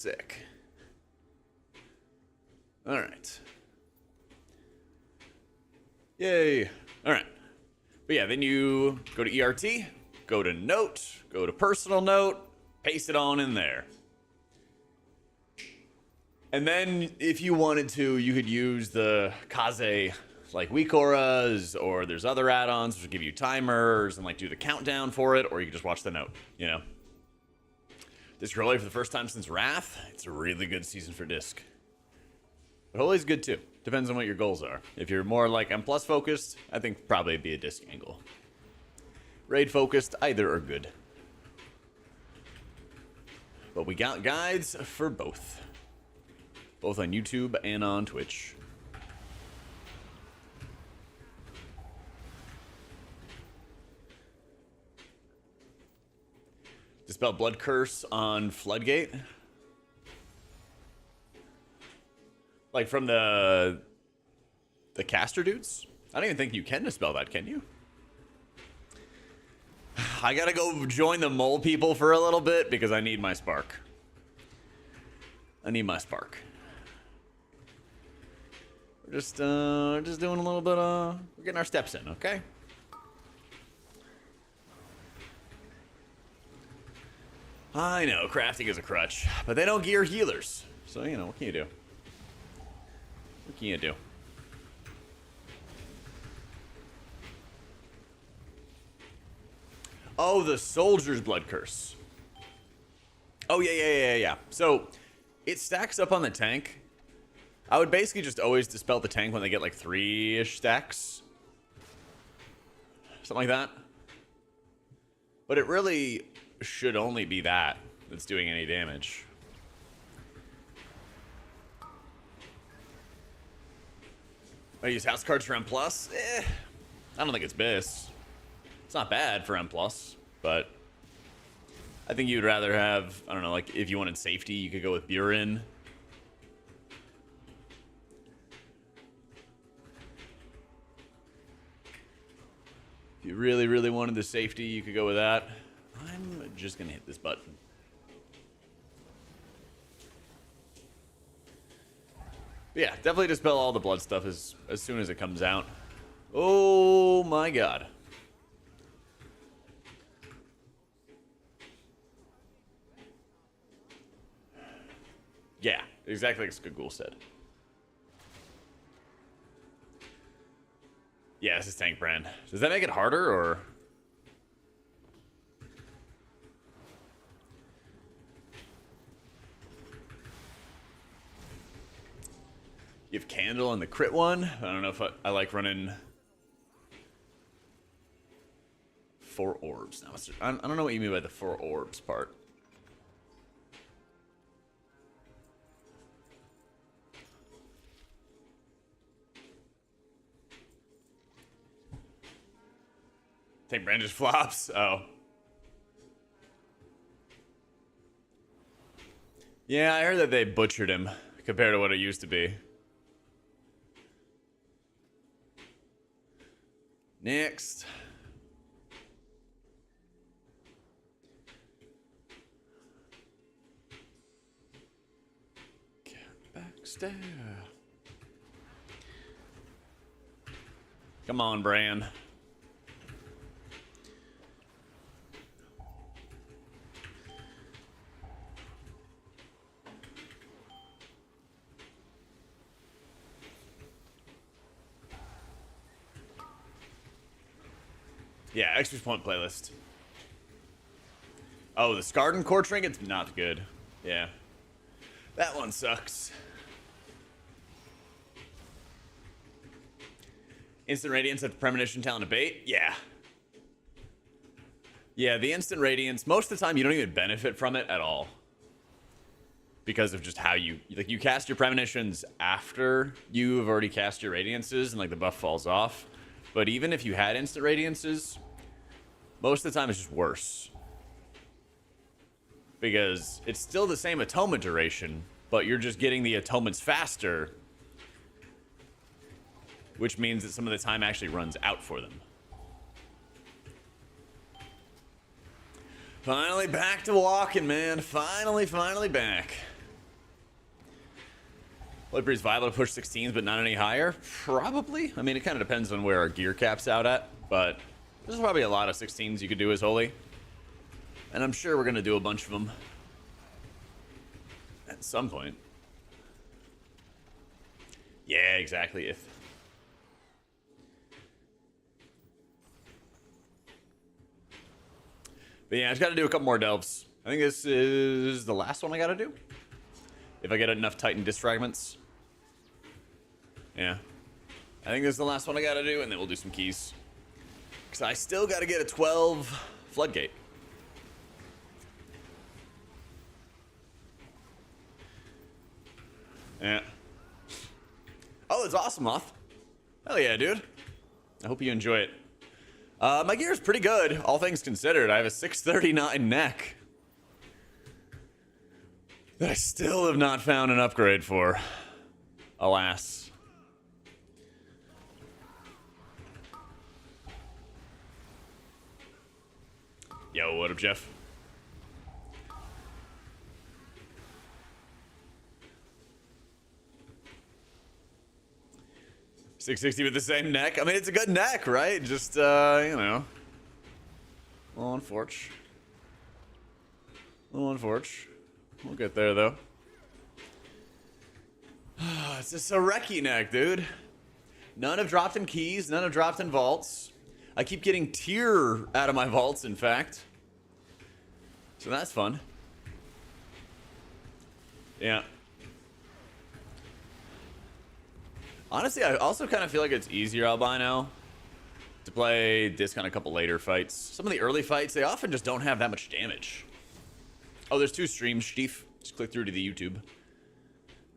Sick. All right. Yay. All right. But yeah, then you go to ERT, go to note, go to personal note, paste it on in there. And then if you wanted to, you could use the Kaze like weak auras, or there's other add-ons which give you timers and like do the countdown for it, or you can just watch the note, you know. Disc Roller for the first time since Wrath, it's a really good season for Disc. But Holy's good too. Depends on what your goals are. If you're more like M+ focused, I think probably be a Disc angle. Raid focused, either are good. But we got guides for both. Both on YouTube and on Twitch. Dispel Blood Curse on Floodgate. Like from the caster dudes? I don't even think you can dispel that, can you? I gotta go join the mole people for a little bit because I need my spark. I need my spark. We're just doing a little bit we're getting our steps in, okay? I know, crafting is a crutch, but they don't gear healers. So, you know, what can you do? What can you do? Oh, the Soldier's Blood Curse. Oh, yeah. So, it stacks up on the tank. I would basically just always dispel the tank when they get like 3-ish stacks. Something like that. But it really should only be that that's doing any damage. I use house cards for M+. I don't think it's best. It's not bad for M+, but I think you'd rather have, I don't know, like if you wanted safety, you could go with Burin. If you really, really wanted the safety, you could go with that. I'm just gonna hit this button. But yeah, definitely dispel all the blood stuff as soon as it comes out. Oh my god. Yeah, exactly like Skagul said. Yeah, this is tank brand. Does that make it harder, or? You have Candle and the crit one. I don't know if I like running 4 orbs. Now, I don't know what you mean by the 4 orbs part. Tank brand just flops. Oh. Yeah, I heard that they butchered him compared to what it used to be. Next. Get backstab. Come on, Bran. Yeah, extra point playlist. Oh, the Scarden Core Trinket's not good. Yeah. That one sucks. Instant Radiance at Premonition Talent Abate? Yeah. Yeah, the Instant Radiance, most of the time you don't even benefit from it at all. Because of just how you cast your Premonitions after you've already cast your Radiances and like the buff falls off. But even if you had instant Radiances, most of the time it's just worse. Because it's still the same atonement duration, but you're just getting the atonements faster. Which means that some of the time actually runs out for them. Finally back to walking, man. Finally back. Holy Priest's viable to push 16s, but not any higher? Probably. I mean, it kind of depends on where our gear cap's out at, but there's probably a lot of 16s you could do as Holy. And I'm sure we're going to do a bunch of them at some point. Yeah, exactly. If But yeah, I just got to do a couple more delves. I think this is the last one I got to do. If I get enough Titan disc fragments. Yeah. I think this is the last one I got to do, and then we'll do some keys. Because I still got to get a 12 floodgate. Yeah. Oh, it's awesome, Moth. Hell yeah, dude. I hope you enjoy it. My gear is pretty good, all things considered. I have a 639 neck that I still have not found an upgrade for. Alas. Yo, what up, Jeff? $660 with the same neck. I mean, it's a good neck, right? Just, you know. A little unfortunate. A little unfortunate. We'll get there, though. It's just a wrecky neck, dude. None have dropped in keys. None have dropped in vaults. I keep getting tier out of my vaults, in fact. So that's fun. Yeah. Honestly, I also kind of feel like it's easier albino to play disc on a couple later fights. Some of the early fights, they often just don't have that much damage. Oh, there's 2 streams, Steve. Just click through to the YouTube.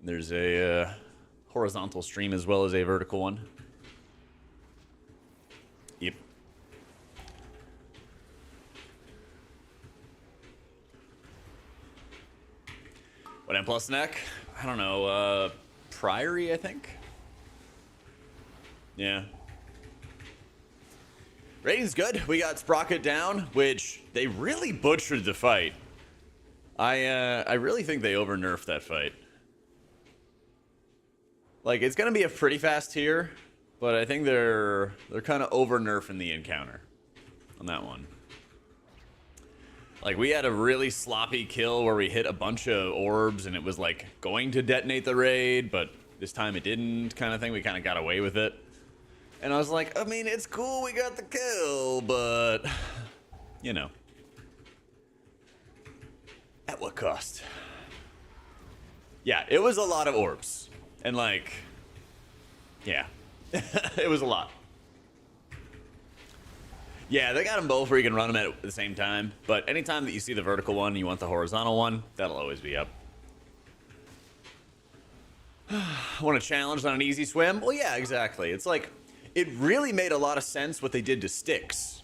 There's a horizontal stream as well as a vertical one. Yep. What M plus neck? I don't know. Priory, I think. Yeah. Rating's good. We got Sprocket down, which they really butchered the fight. I really think they over-nerfed that fight. Like, it's gonna be a pretty fast tier, but I think they're kind of over-nerfing the encounter on that one. Like, we had a really sloppy kill where we hit a bunch of orbs and it was like going to detonate the raid, but this time it didn't, kind of thing. We kind of got away with it. And I was like, I mean, it's cool we got the kill, but, you know. At what cost? Yeah, it was a lot of orbs. And like, yeah, it was a lot. Yeah, they got them both where you can run them at the same time. But anytime that you see the vertical one, you want the horizontal one, that'll always be up. Want a challenge on an easy swim? Well, yeah, exactly. It's like, it really made a lot of sense what they did to Styx.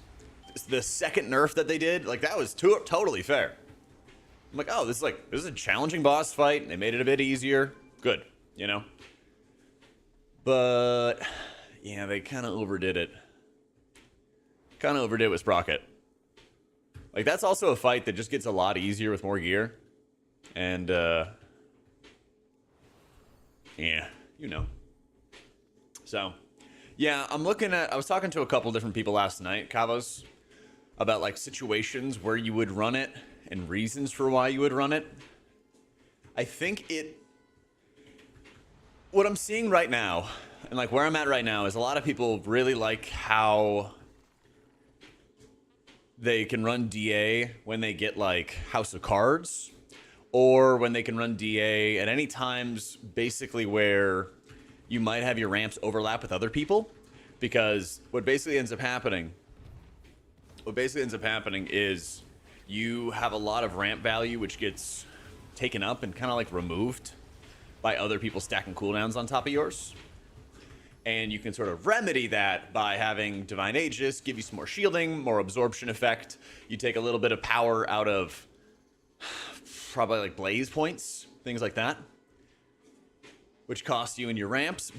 The second nerf that they did, like, that was totally fair. I'm like, oh, this is a challenging boss fight. They made it a bit easier. Good, you know? But, yeah, they kind of overdid it. Kind of overdid it with Sprocket. Like, that's also a fight that just gets a lot easier with more gear. And, yeah, you know. So, yeah, I was talking to a couple different people last night, Kavos, about, like, situations where you would run it and reasons for why you would run it. I think what I'm seeing right now, and, like, where I'm at right now, is a lot of people really like how they can run DA when they get, like, House of Cards, or when they can run DA at any times, basically where you might have your ramps overlap with other people, because what basically ends up happening is you have a lot of ramp value which gets taken up and kind of like removed by other people stacking cooldowns on top of yours. And you can sort of remedy that by having Divine Aegis give you some more shielding, more absorption effect. You take a little bit of power out of probably like blaze points, things like that, which cost you in your ramps,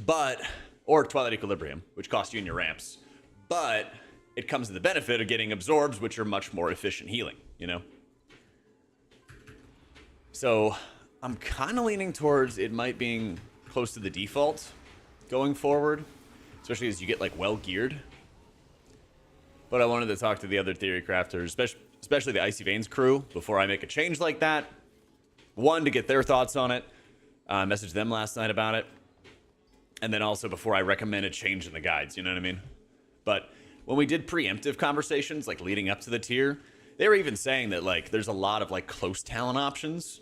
or Twilight Equilibrium, which cost you in your ramps, but it comes to the benefit of getting absorbs, which are much more efficient healing, you know? So I'm kind of leaning towards it might being close to the default going forward, especially as you get like well geared. But I wanted to talk to the other theory crafters, especially the Icy Veins crew, before I make a change like that. One, to get their thoughts on it. Messaged them last night about it. And then also before I recommend a change in the guides, you know what I mean? But when we did preemptive conversations, like leading up to the tier, they were even saying that like there's a lot of like close talent options.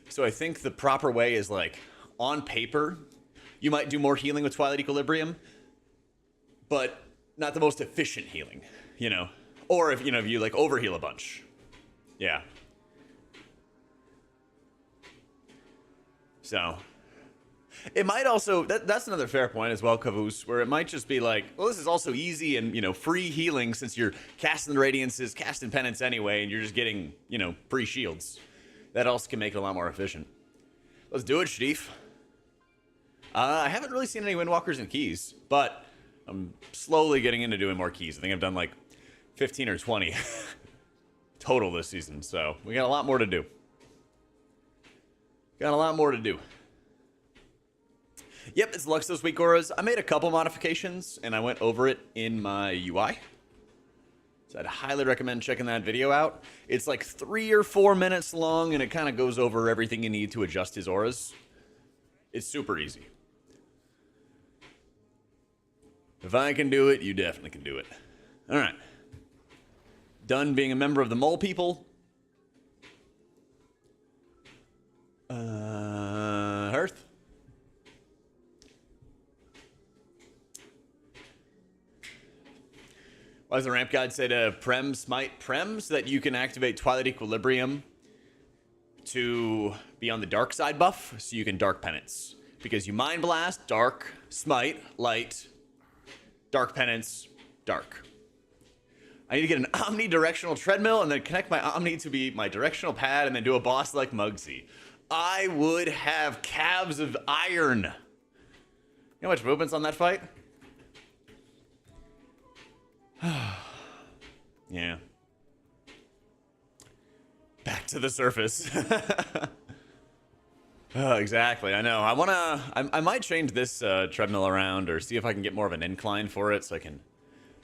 So I think the proper way is like on paper, you might do more healing with Twilight Equilibrium, but not the most efficient healing, you know? Or if, you know, if you like overheal a bunch. Yeah. So it might also, that's another fair point as well, Caboose, where it might just be like, well, this is also easy and, you know, free healing since you're casting the radiances, casting penance anyway, and you're just getting, you know, free shields. That also can make it a lot more efficient. Let's do it, Shteef. I haven't really seen any Windwalkers and keys, but I'm slowly getting into doing more keys. I think I've done like 15 or 20 total this season, so we got a lot more to do. Got a lot more to do. Yep, it's Luxos Weak Auras. I made a couple modifications, and I went over it in my UI. So I'd highly recommend checking that video out. It's like 3 or 4 minutes long, and it kind of goes over everything you need to adjust his auras. It's super easy. If I can do it, you definitely can do it. All right. Done being a member of the Mole People. Hearth. Why does the ramp guide say to Prem Smite Prem so that you can activate Twilight Equilibrium to be on the dark side buff so you can Dark Penance? Because you Mind Blast, Dark, Smite, Light, Dark Penance, Dark. I need to get an omnidirectional treadmill and then connect my omni to be my directional pad and then do a boss like Muggsy. I would have calves of iron. You know how much movement's on that fight? Yeah. Back to the surface. Oh, exactly. I know. I might change this treadmill around or see if I can get more of an incline for it so I can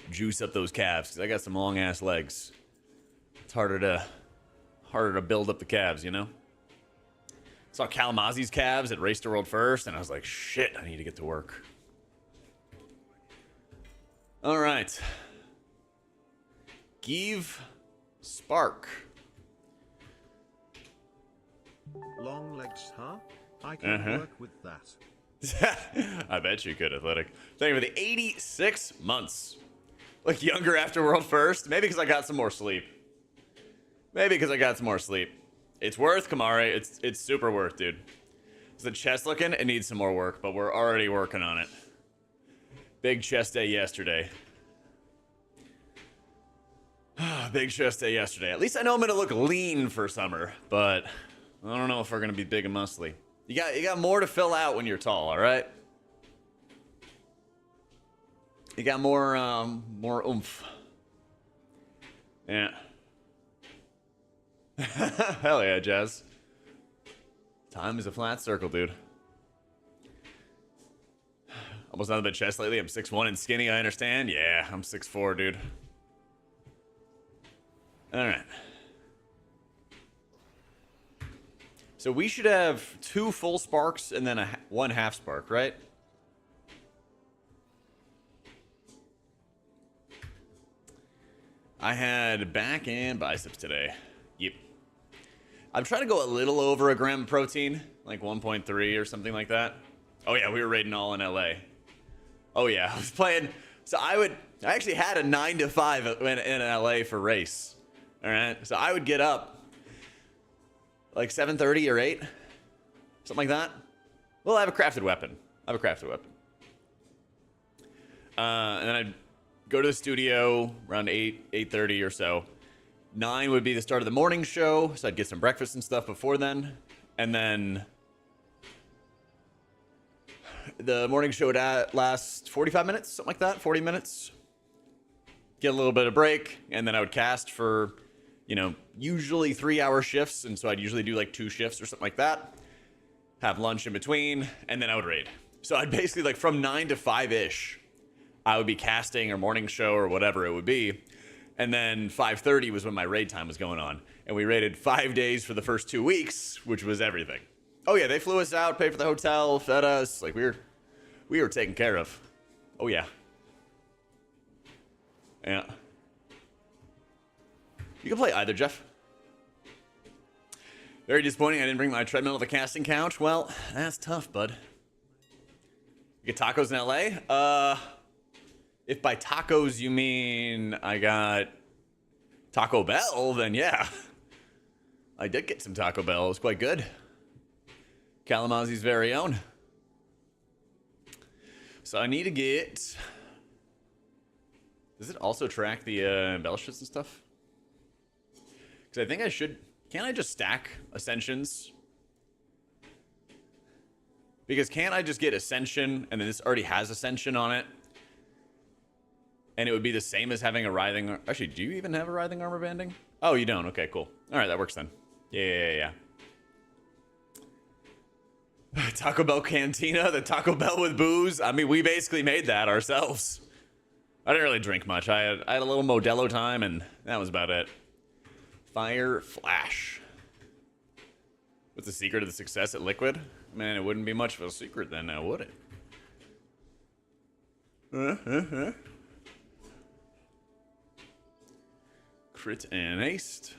juice up those calves because I got some long ass legs. It's harder to build up the calves, you know? Saw Kalamazi's calves at Race to World First, and I was like, shit, I need to get to work. All right. Give Spark. Long legs, huh? I can work with that. I bet you could, Athletic. Thank you for the 86 months. Look younger after World First. Maybe because I got some more sleep. It's worth, Kamari. It's super worth, dude. Is the chest looking? It needs some more work, but we're already working on it. Big chest day yesterday. Big chest day yesterday. At least I know I'm gonna look lean for summer, but I don't know if we're gonna be big and muscly. You got more to fill out when you're tall, all right? You got more oomph. Yeah. Hell yeah, Jazz. Time is a flat circle, dude. Almost nothing but chest lately. I'm 6'1" and skinny, I understand. Yeah, I'm 6'4", dude. Alright. So we should have 2 full sparks and then one half spark, right? I had back and biceps today. Yep. I'm trying to go a little over a gram of protein, like 1.3 or something like that. Oh yeah, we were raiding all in LA. Oh yeah, I was playing. So I actually had a 9 to 5 in LA for race. All right, so I would get up like 7:30 or 8, something like that. Well, I have a crafted weapon. And then I'd go to the studio around 8:30 or so. 9 would be the start of the morning show, so I'd get some breakfast and stuff before then. And then the morning show would last 45 minutes, something like that, 40 minutes. Get a little bit of break, and then I would cast for, you know, usually 3-hour shifts, and so I'd usually do like 2 shifts or something like that. have lunch in between, and then I would raid. So I'd basically, like, from 9 to 5-ish, I would be casting or morning show or whatever it would be. And then 5:30 was when my raid time was going on. And we raided 5 days for the first 2 weeks, which was everything. Oh yeah, they flew us out, paid for the hotel, fed us. Like, we were taken care of. Oh yeah. Yeah. You can play either, Jeff. Very disappointing I didn't bring my treadmill to the casting couch. Well, that's tough, bud. You get tacos in LA? If by tacos you mean I got Taco Bell, then yeah. I did get some Taco Bell. It was quite good. Kalamazoo's very own. So I need to get... Does it also track the embellishments and stuff? Because I think I should... Can't I just stack Ascensions? Because can't I just get Ascension, and then this already has Ascension on it? And it would be the same as having a Writhing... Actually, do you even have a Writhing Armor Banding? Oh, you don't. Okay, cool. Alright, that works then. Yeah. Taco Bell Cantina, the Taco Bell with booze. I mean, we basically made that ourselves. I didn't really drink much. I had a little Modelo time, and that was about it. Fire Flash. What's the secret of the success at Liquid? Man, it wouldn't be much of a secret then, now would it? Crit and haste.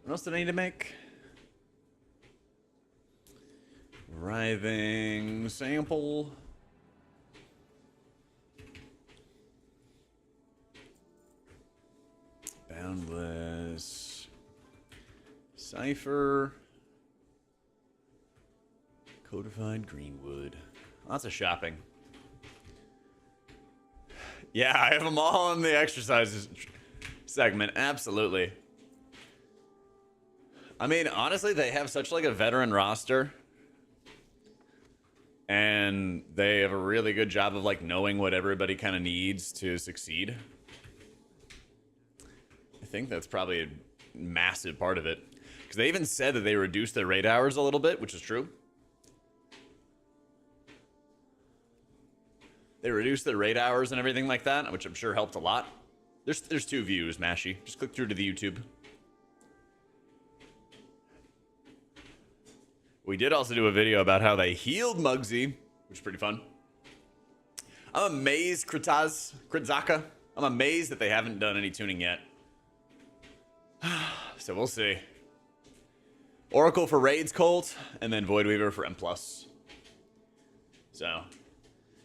What else did I need to make? Writhing sample. Boundless. Cipher. Codified Greenwood. Lots of shopping. Yeah, I have them all in the exercises segment. Absolutely. I mean, honestly, they have such like a veteran roster. And they have a really good job of like knowing what everybody kind of needs to succeed. I think that's probably a massive part of it. Because they even said that they reduced their raid hours a little bit, which is true. They reduced their raid hours and everything like that, which I'm sure helped a lot. There's 2 views, Mashy. Just click through to the YouTube. We did also do a video about how they healed Muggsy, which is pretty fun. I'm amazed, Kritzaka. I'm amazed that they haven't done any tuning yet. So we'll see. Oracle for Raids Colt, and then Voidweaver for M+. So,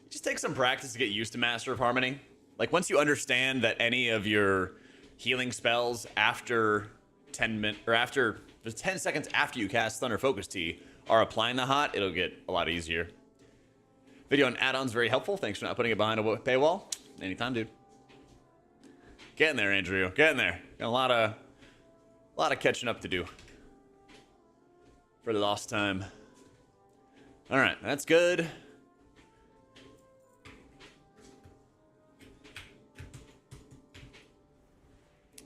it just takes some practice to get used to Master of Harmony. Like, once you understand that any of your healing spells after 10 seconds after you cast Thunder Focus Tea are applying the hot, it'll get a lot easier. Video on add-ons very helpful. Thanks for not putting it behind a paywall. Anytime, dude. Get in there, Andrew. Get in there. Got a lot of catching up to do for the lost time. All right, that's good.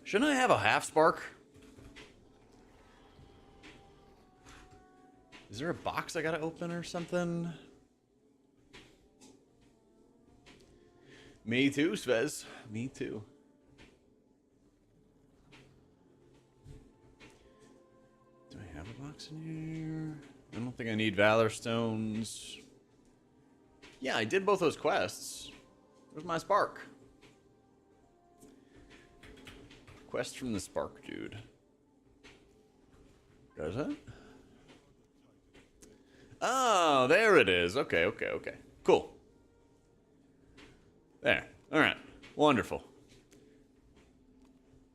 Shouldn't I have a half spark? Is there a box I gotta open or something? Me too, Svez. Me too. Do I have a box in here? I don't think I need Valor Stones. Yeah, I did both those quests. Where's my spark? Quest from the Spark Dude. Does it? Oh, there it is. Okay. Cool. There. All right. Wonderful.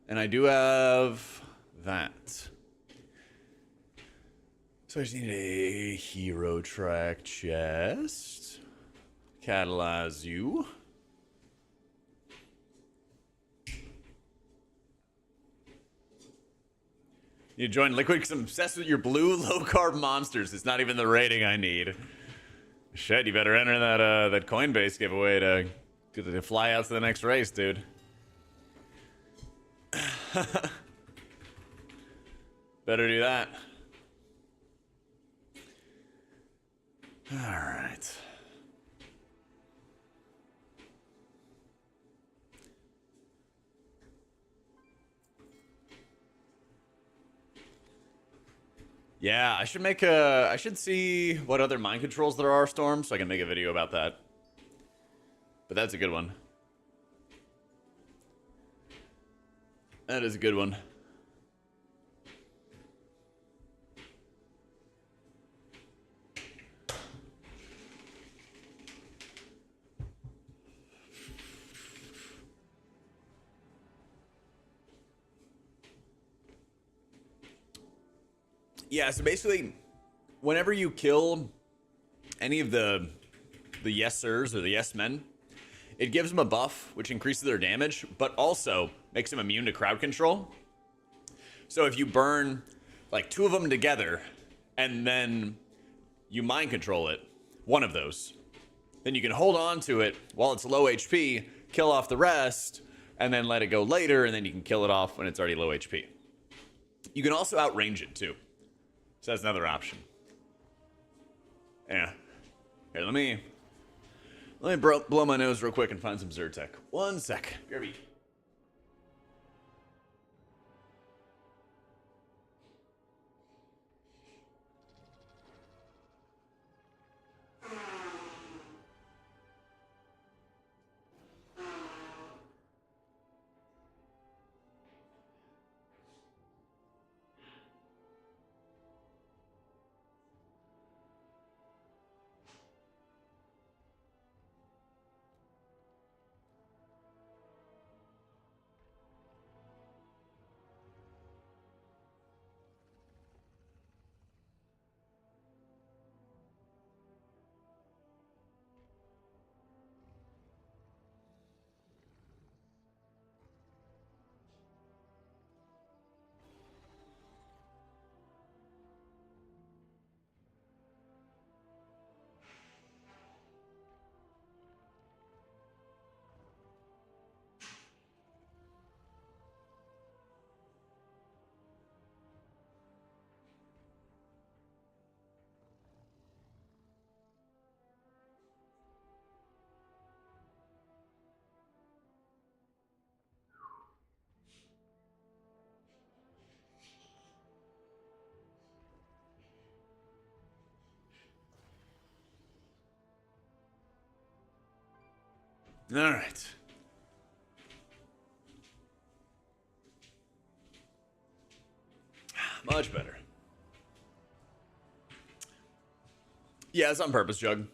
And I do have that. So I just need a hero track chest. Catalyze you. You join Liquid because I'm obsessed with your blue low-carb monsters. It's not even the rating I need. Shit, you better enter that Coinbase giveaway to fly out to the next race, dude. Better do that. All right. Yeah, I should make a. I should see what other mind controls there are, Storm, so I can make a video about that. But that's a good one. That is a good one. Yeah, so basically, whenever you kill any of the yes sirs or the yes men, it gives them a buff, which increases their damage, but also makes them immune to crowd control. So if you burn like 2 of them together, and then you mind control it, one of those, then you can hold on to it while it's low HP, kill off the rest, and then let it go later, and then you can kill it off when it's already low HP. You can also outrange it too. So that's another option. Yeah. Here, let me blow my nose real quick and find some Zyrtec. 1 sec. BRB. All right. Much better. Yeah, it's on purpose, Jug.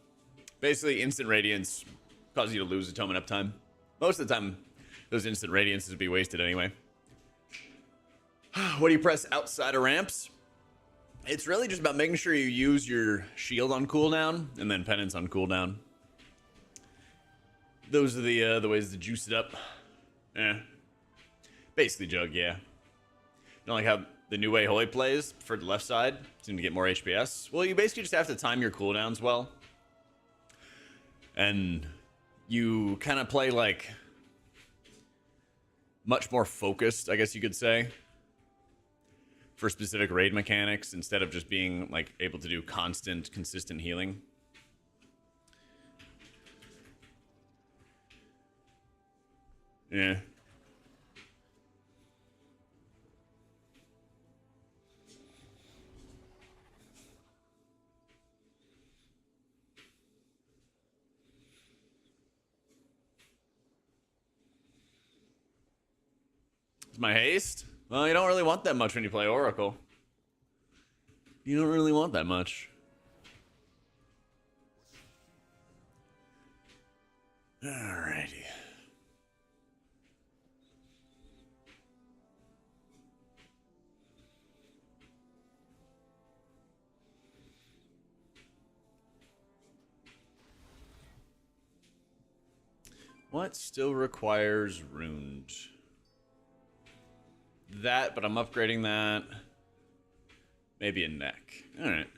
Basically, instant radiance causes you to lose atonement uptime. Most of the time, those instant radiances would be wasted anyway. What do you press outside of ramps? It's really just about making sure you use your shield on cooldown and then penance on cooldown. Those are the ways to juice it up. Yeah. Basically, Jug, yeah. You know, like how the new way Holy plays for the left side seem to get more HPS? Well, you basically just have to time your cooldowns well. And you kind of play like much more focused, I guess you could say, for specific raid mechanics instead of just being like able to do constant, consistent healing. Yeah. Is my haste? Well, you don't really want that much when you play Oracle. You don't really want that much. Alrighty. What still requires runed? That, but I'm upgrading that. Maybe a neck. Alright.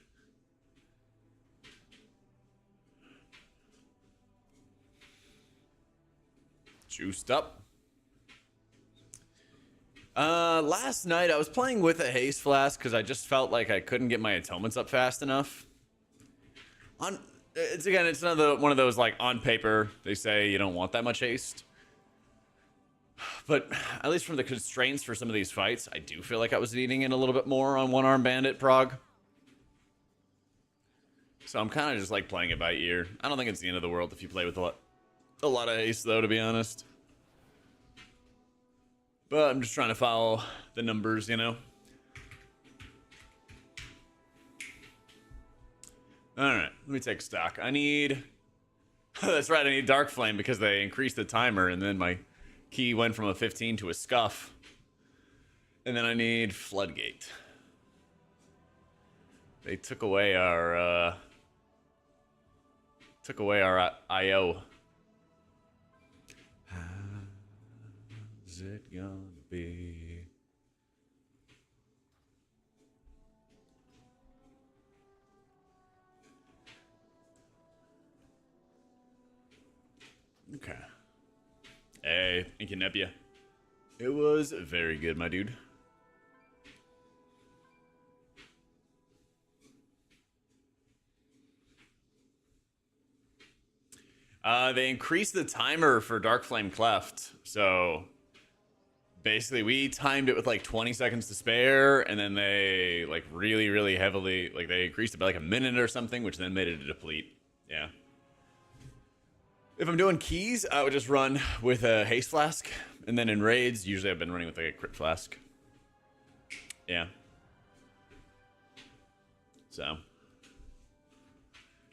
Juiced up. Last night I was playing with a haste flask because I just felt like I couldn't get my atonements up fast enough. It's another one of those, like, on paper they say you don't want that much haste, but at least from the constraints for some of these fights, I do feel like I was needing it a little bit more on one arm bandit prog. So I'm kind of just like playing it by ear. I don't think it's the end of the world if you play with a lot of haste, though, to be honest. But I'm just trying to follow the numbers, you know? Alright, let me take stock. I need... That's right, I need Dark Flame because they increased the timer and then my key went from a 15 to a scuff. And then I need Floodgate. They took away our IO. How's it gonna be? Okay. Hey, thank you, Nepia. It was very good, my dude. They increased the timer for Dark Flame Cleft, so basically we timed it with like 20 seconds to spare, and then they like really heavily, like they increased it by like a minute or something, which then made it a deplete. Yeah. If I'm doing keys, I would just run with a haste flask, and then in raids, usually I've been running with like a crit flask. Yeah. So.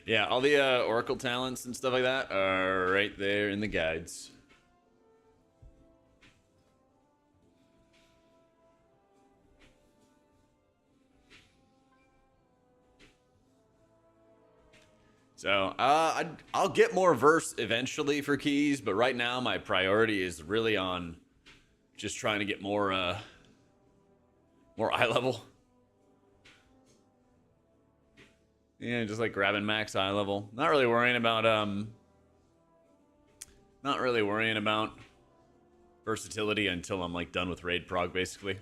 Yeah, all the Oracle talents and stuff like that are right there in the guides. So, I'll get more verse eventually for keys, but right now my priority is really on just trying to get more eye level. Yeah, just like grabbing max eye level. Not really worrying about versatility until I'm like done with raid prog, basically.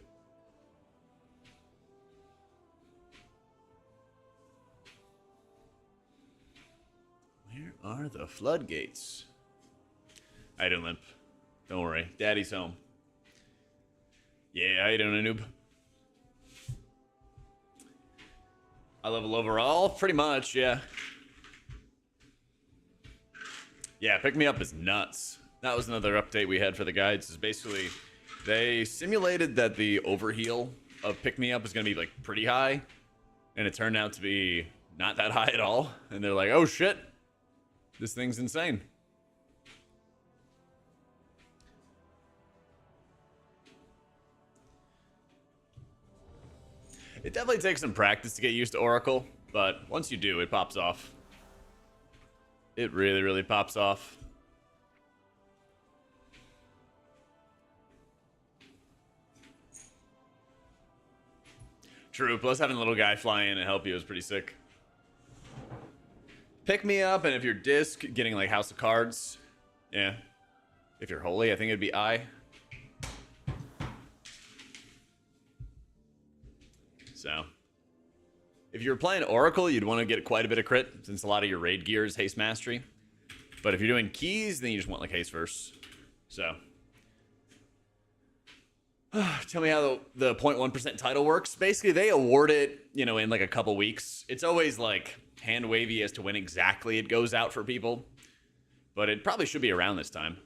Where are the floodgates? I don't limp. Don't worry, Daddy's home. Yeah, how you doing, noob? I level overall? Pretty much, yeah. Yeah, pick me up is nuts. That was another update we had for the guides. Is basically they simulated that the overheal of pick me up is gonna be like pretty high, and it turned out to be not that high at all. And they're like, oh shit, this thing's insane. It definitely takes some practice to get used to Oracle, but once you do, it pops off. It really pops off. True, plus having a little guy fly in and help you is pretty sick. Pick me up, and if you're disc, getting like House of Cards. Yeah. If you're holy, I think it'd be I. So, if you're playing Oracle, you'd want to get quite a bit of crit, since a lot of your raid gear is haste mastery. But if you're doing keys, then you just want like haste verse. So, tell me how the 0.1% title works. Basically, they award it, you know, in like a couple weeks. It's always like hand wavy as to when exactly it goes out for people, but it probably should be around this time.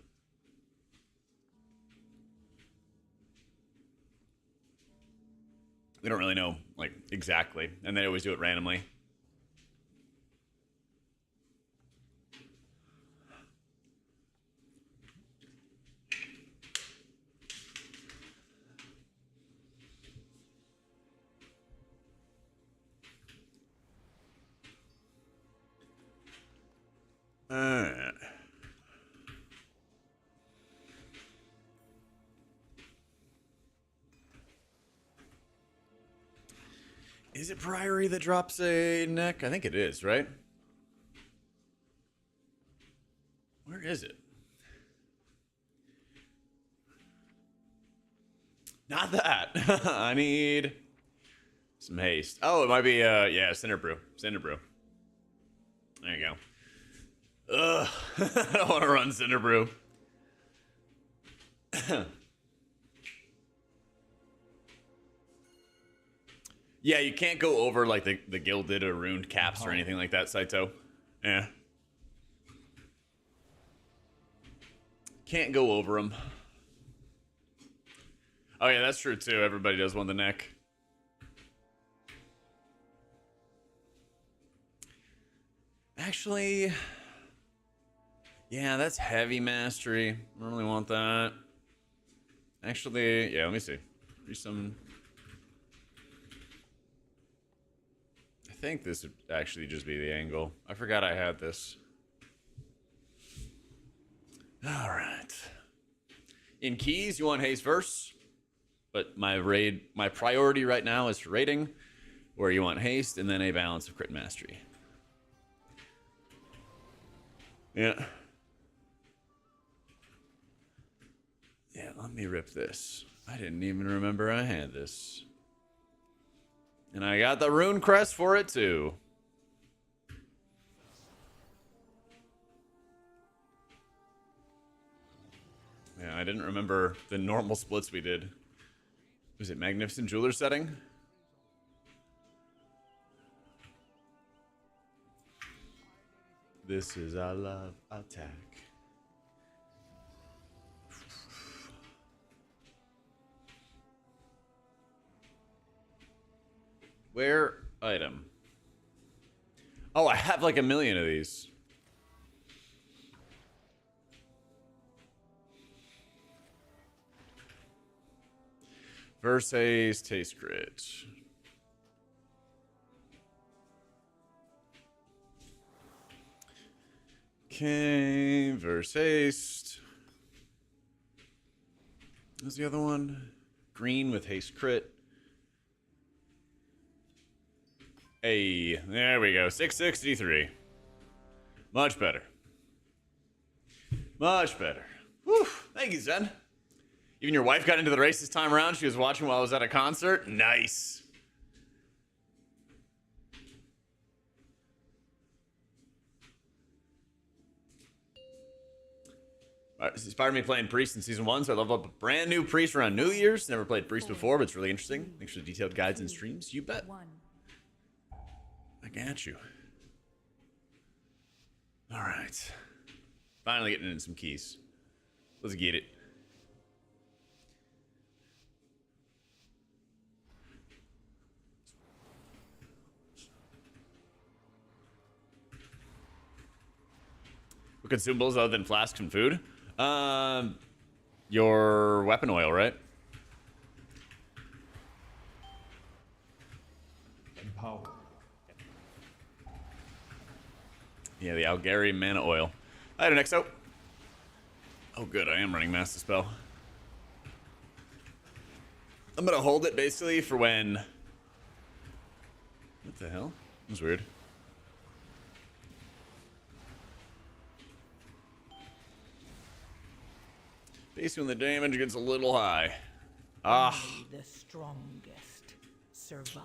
We don't really know, like, exactly. And they always do it randomly. Is it Priory that drops a neck? I think it is, right? Where is it? Not that. I need some haste. Oh, it might be, yeah, Cinder Brew. Cinder Brew. There you go. Ugh. I don't want to run Cinder Brew. Yeah, you can't go over, like, the gilded or runed caps or anything like that, Saito. Yeah. Can't go over them. Oh, yeah, that's true, too. Everybody does one the neck. Actually, yeah, that's heavy mastery. I don't really want that. Actually, yeah, let me see. Some. I think this would actually just be the angle. I forgot I had this. All right. In keys, you want haste verse, but my priority right now is for raiding, where you want haste and then a balance of crit mastery. Yeah. Yeah, let me rip this. I didn't even remember I had this. And I got the rune crest for it too. Yeah, I didn't remember the normal splits we did. Was it Magnificent Jeweler setting? This is our love attack. Where item? Oh, I have like a million of these. Versace taste crit. Okay, verse haste. What's the other one? Green with haste crit. Hey, there we go. 663. Much better. Much better. Whew. Thank you, Zen. Even your wife got into the race this time around. She was watching while I was at a concert. Nice. This inspired me playing Priest in Season 1, so I leveled up a brand new Priest around New Year's. Never played Priest before, but it's really interesting. Thanks for the detailed guides and streams. You bet. I got you. All right. Finally getting in some keys. Let's get it. What consumables other than flasks and food? Your weapon oil, right? Empower. Yeah, the Algari mana oil. I had an exo. Oh, good. I am running Master Spell. I'm gonna hold it basically for when. What the hell? That was weird. Basically, when the damage gets a little high. Ah. Only the strongest survive.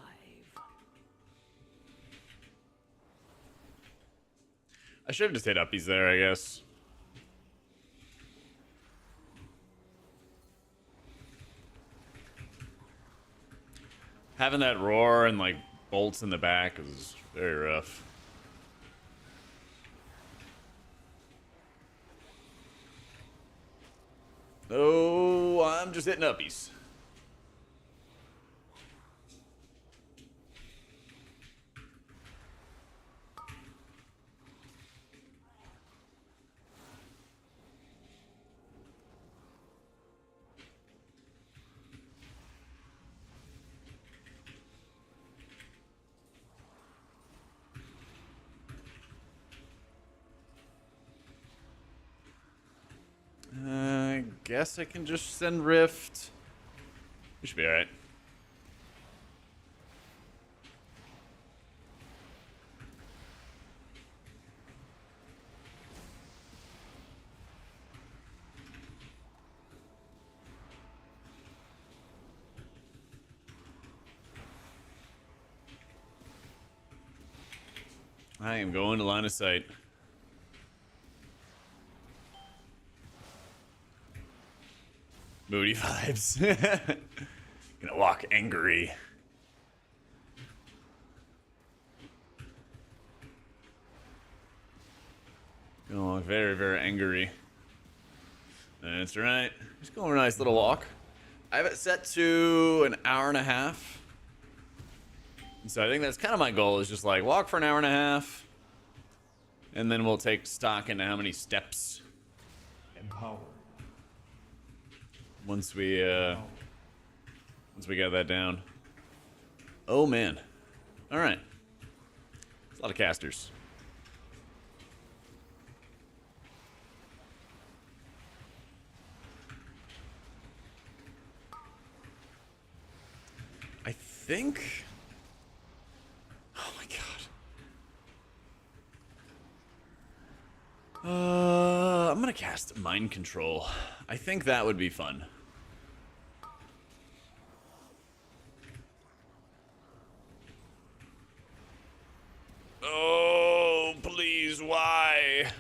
I should have just hit uppies there, I guess. Having that roar and like bolts in the back is very rough. Oh, I'm just hitting uppies. I guess I can just send Rift. We should be alright. I am going to line of sight. Moody vibes. Gonna walk angry. Gonna walk very, very angry. That's right. Just going for a nice little walk. I have it set to an hour and a half. So I think that's kind of my goal, is just like walk for an hour and a half. And then we'll take stock into how many steps. Empower. Once we got that down. Oh man. Alright. It's a lot of casters. I think... Oh my god. I'm gonna cast Mind Control. I think that would be fun. Oh, please, why?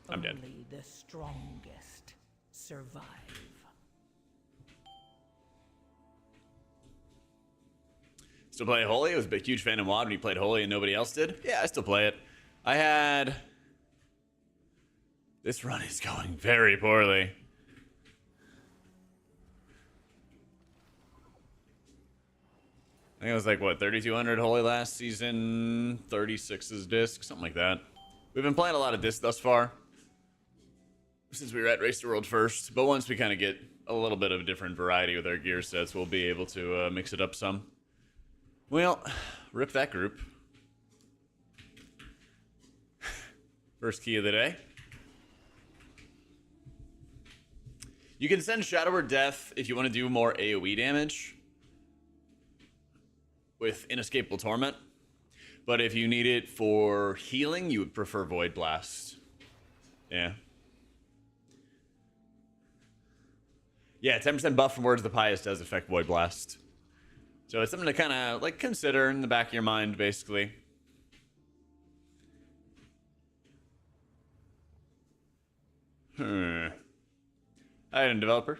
I'm dead. Only the strongest survive. Still play Holy? I was a big, huge fan of WoD when he played Holy and nobody else did. Yeah, I still play it. I had... This run is going very poorly. I think it was like, what, 3,200 Holy last season? 36's disc, something like that. We've been playing a lot of disc thus far. Since we were at Race to World first. But once we kind of get a little bit of a different variety with our gear sets, we'll be able to mix it up some. Well, rip that group. First key of the day. You can send Shadow or Death if you want to do more AoE damage with Inescapable Torment. But if you need it for healing, you would prefer Void Blast. Yeah. Yeah, 10% buff from Words of the Pious does affect Void Blast. So it's something to kind of like consider in the back of your mind, basically. Item developer.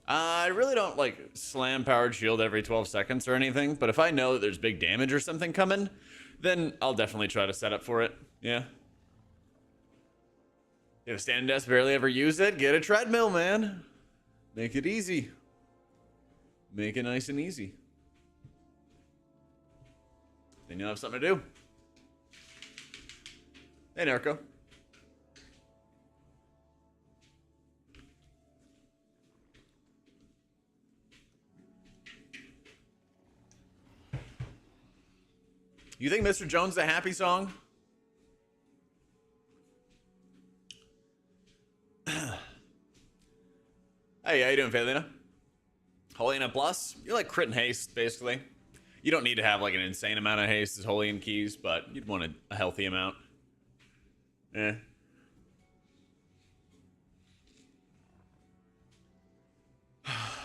I really don't like slam powered shield every 12 seconds or anything, but if I know that there's big damage or something coming, then I'll definitely try to set up for it. Yeah. You have a standing desk, barely ever use it, get a treadmill, man. Make it easy. Make it nice and easy. Then you'll have something to do. Hey, Narco. You think Mr. Jones is a happy song? Hey, how you doing, Felina? Holy and a plus? You're like crit and haste, basically. You don't need to have like an insane amount of haste as Holy and keys, but you'd want a healthy amount. Eh.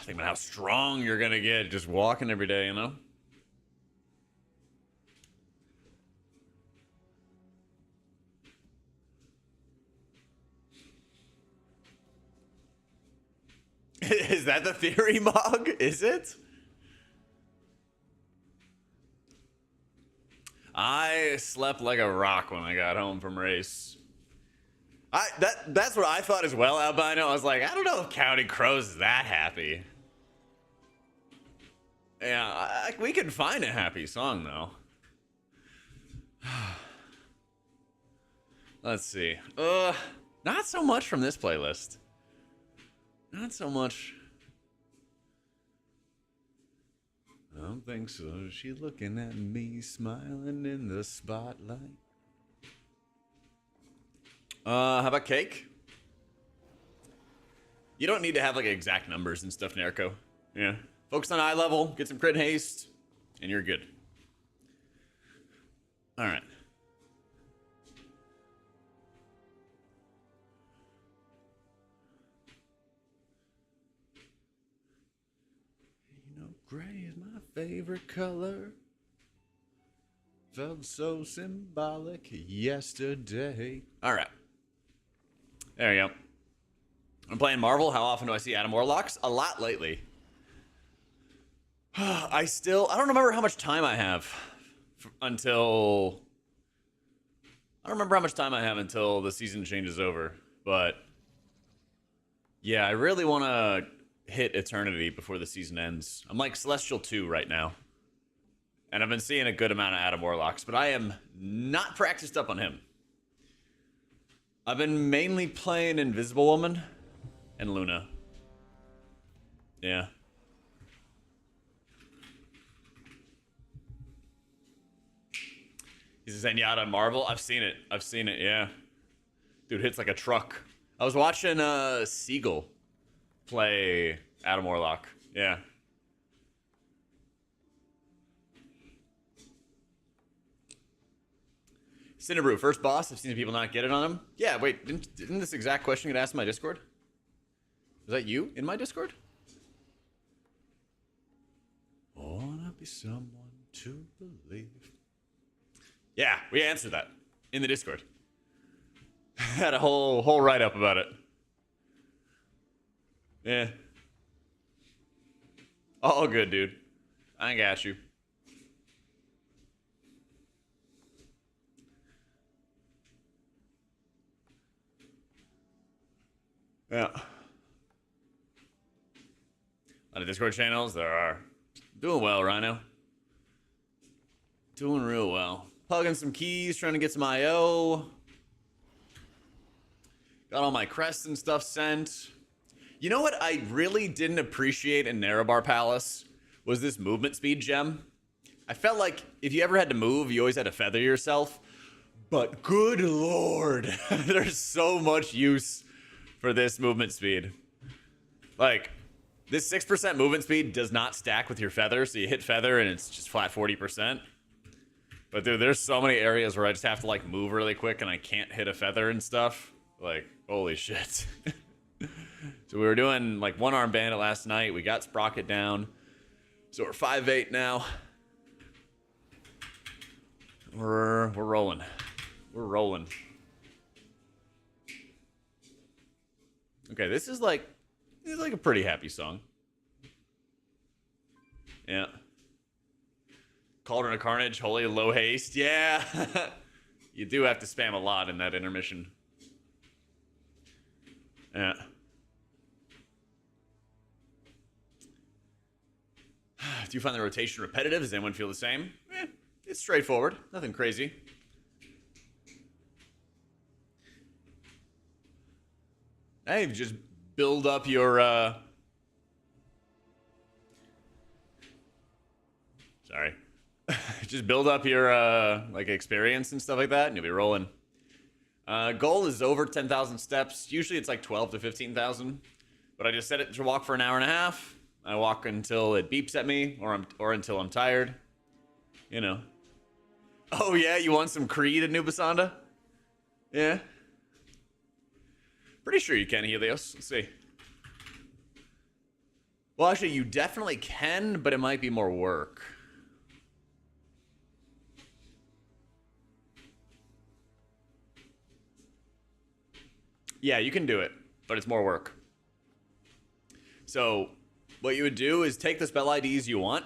Think about how strong you're gonna get just walking every day, you know? Is that the theory, Mog? Is it? I slept like a rock when I got home from race. That's what I thought as well, Albino. I was like, I don't know if Counting Crows is that happy. Yeah, we can find a happy song, though. Let's see. Not so much from this playlist. Not so much. I don't think so. She's looking at me, smiling in the spotlight. How about Cake? You don't need to have like exact numbers and stuff, Narco. Yeah. Focus on eye level, get some crit haste, and you're good. All right. favorite color. Felt so symbolic yesterday. All right. There you go. I'm playing Marvel. How often do I see Adam Warlocks? A lot lately. I don't remember how much time I have until... I don't remember how much time I have until the season changes over. But yeah, I really want to hit Eternity before the season ends. I'm like Celestial 2 right now. And I've been seeing a good amount of Adam Warlocks, but I am not practiced up on him. I've been mainly playing Invisible Woman and Luna. Yeah. He's a Zenyatta on Marvel. I've seen it, yeah. Dude hits like a truck. I was watching Siegel play Adam Warlock. Yeah. Cinderbrew, first boss. I've seen people not get it on him. Yeah, wait, didn't this exact question get asked in my Discord? Was that you in my Discord? Wanna be someone to believe. Yeah, we answered that in the Discord. Had a whole write-up about it. Yeah. All good, dude. I got you. Yeah. A lot of Discord channels, there are. Doing well, Rhino. Doing real well. Plugging some keys, trying to get some IO. Got all my crests and stuff sent. You know what I really didn't appreciate in Nerebar Palace was this movement speed gem. I felt like if you ever had to move, you always had to feather yourself. But good lord, there's so much use for this movement speed. Like, this 6% movement speed does not stack with your feather, so you hit feather and it's just flat 40%. But dude, there's so many areas where I just have to like move really quick and I can't hit a feather and stuff. Like, holy shit. So we were doing like one arm bandit last night. We got Sprocket down. So we're 5-8 now. We're rolling. We're rolling. Okay, this is like a pretty happy song. Yeah. Cauldron of Carnage, Holy Low Haste. Yeah. You do have to spam a lot in that intermission. Yeah. Do you find the rotation repetitive? Does anyone feel the same? It's straightforward. Nothing crazy. Hey, just build up your sorry. Just build up your like experience and stuff like that and you'll be rolling. Goal is over 10,000 steps. Usually it's like 12 to 15,000. But I just set it to walk for an hour and a half. I walk until it beeps at me or until I'm tired. You know. Oh yeah, you want some Creed in New Basanda? Yeah. Pretty sure you can, Helios. Let's see. Well, actually, you definitely can, but it might be more work. Yeah, you can do it, but it's more work. So, what you would do is take the spell IDs you want.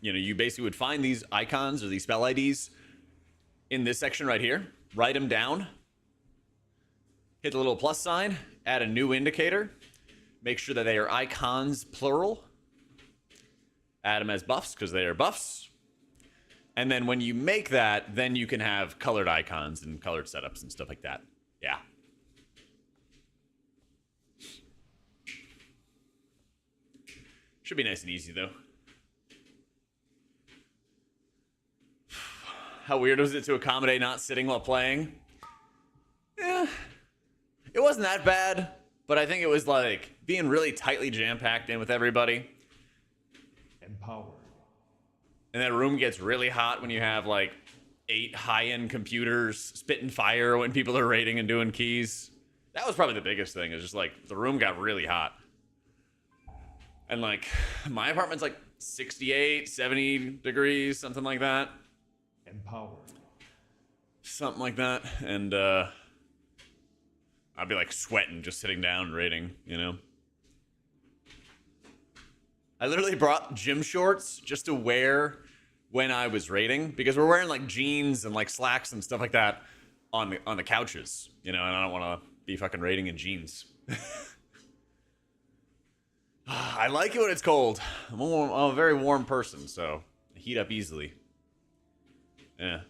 You basically would find these icons or these spell IDs in this section right here. Write them down. Hit the little plus sign. Add a new indicator. Make sure that they are icons, plural. Add them as buffs, because they are buffs. And then when you make that, then you can have colored icons and colored setups and stuff like that. Yeah. Should be nice and easy, though. How weird was it to accommodate not sitting while playing? Yeah. It wasn't that bad, but I think it was like being really tightly jam-packed in with everybody. Empowered. And that room gets really hot when you have like 8 high-end computers spitting fire when people are raiding and doing keys. That was probably the biggest thing, is just like the room got really hot. And like my apartment's like 68, 70 degrees, something like that. Empowered. Something like that. And I'd be like sweating just sitting down raiding, you know? I literally brought gym shorts just to wear when I was raiding because we're wearing like jeans and like slacks and stuff like that on the couches, you know, and I don't want to be fucking raiding in jeans. I like it when it's cold. I'm a very warm person, so I heat up easily. Yeah.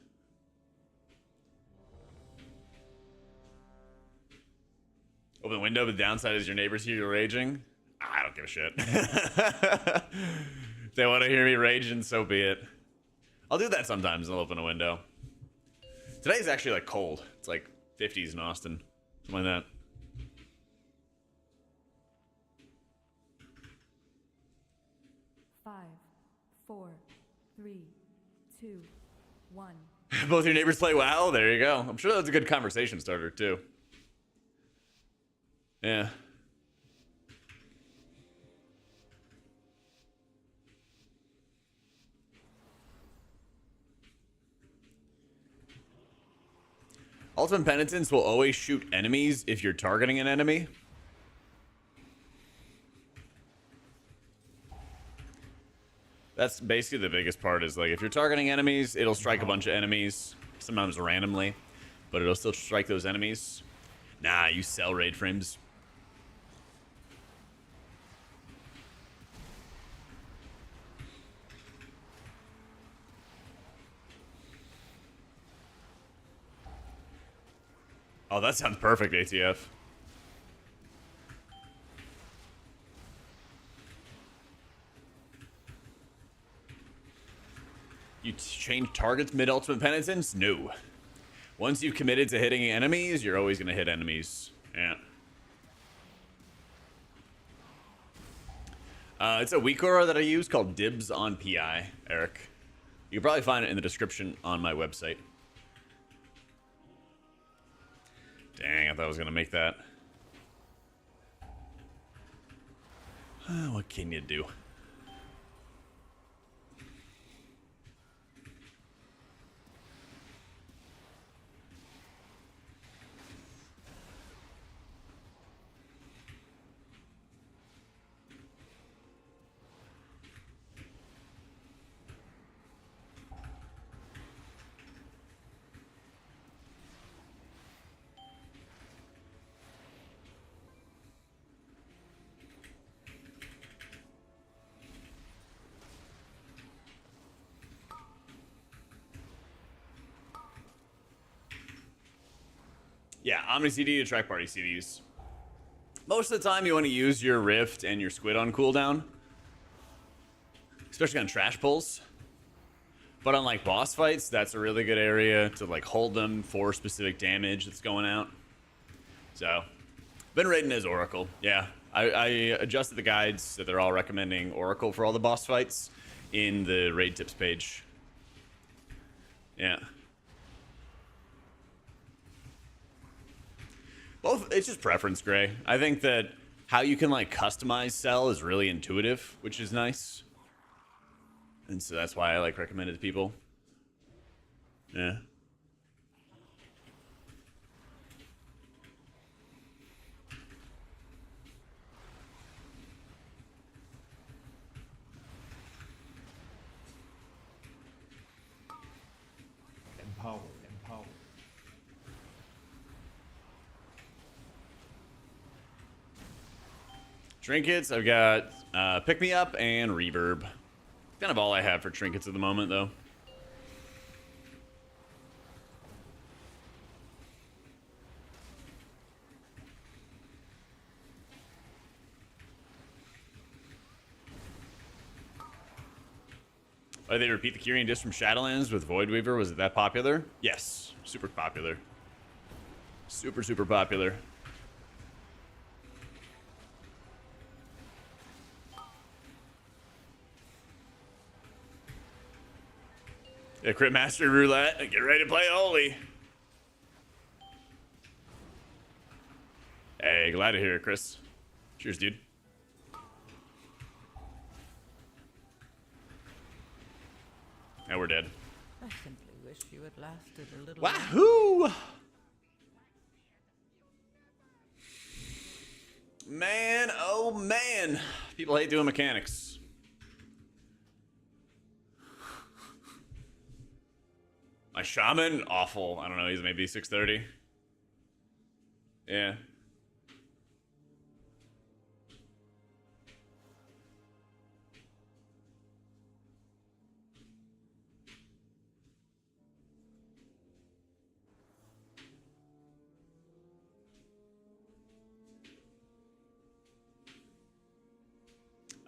Open the window, but the downside is your neighbors hear you raging. I don't give a shit. If they want to hear me raging, so be it. I'll do that sometimes. I'll open a window. Today's actually like cold. It's like 50s in Austin. Something like that. Five, 4, 3, 2, 1. Both your neighbors play WoW? There you go. I'm sure that's a good conversation starter, too. Yeah. Ultimate Penitence will always shoot enemies if you're targeting an enemy. That's basically the biggest part is like if you're targeting enemies, it'll strike a bunch of enemies, sometimes randomly, but it'll still strike those enemies. Nah, you sell raid frames. Oh, that sounds perfect, ATF. You change targets mid-ultimate penitence? No. Once you've committed to hitting enemies, you're always going to hit enemies. Yeah. It's a weak aura that I use called Dibs on PI, Eric. You can probably find it in the description on my website. Dang, I thought I was going to make that. What can you do? Yeah, Omni CD to track party CDs. Most of the time you want to use your Rift and your Squid on cooldown. Especially on trash pulls. But on like boss fights, that's a really good area to like hold them for specific damage that's going out. So, been raiding as Oracle. Yeah, I adjusted the guides so they're all recommending Oracle for all the boss fights in the raid tips page. Yeah. Both, it's just preference, Gray. I think that how you can like customize sell is really intuitive, which is nice. And so that's why I like recommend it to people. Yeah. Empowered. Trinkets, I've got Pick Me Up and Reverb. Kind of all I have for trinkets at the moment, though. Oh, they repeat the Kyrian disc from Shadowlands with Voidweaver. Was it that popular? Yes, super popular. Super, super popular. Yeah, Crit Mastery Roulette. Get ready to play Holy. Hey, glad to hear it, Chris. Cheers, dude. Now we're dead. I simply wish you had lasted a little. Wahoo! Man, oh man. People hate doing mechanics. My shaman, awful. I don't know, he's maybe 630. Yeah.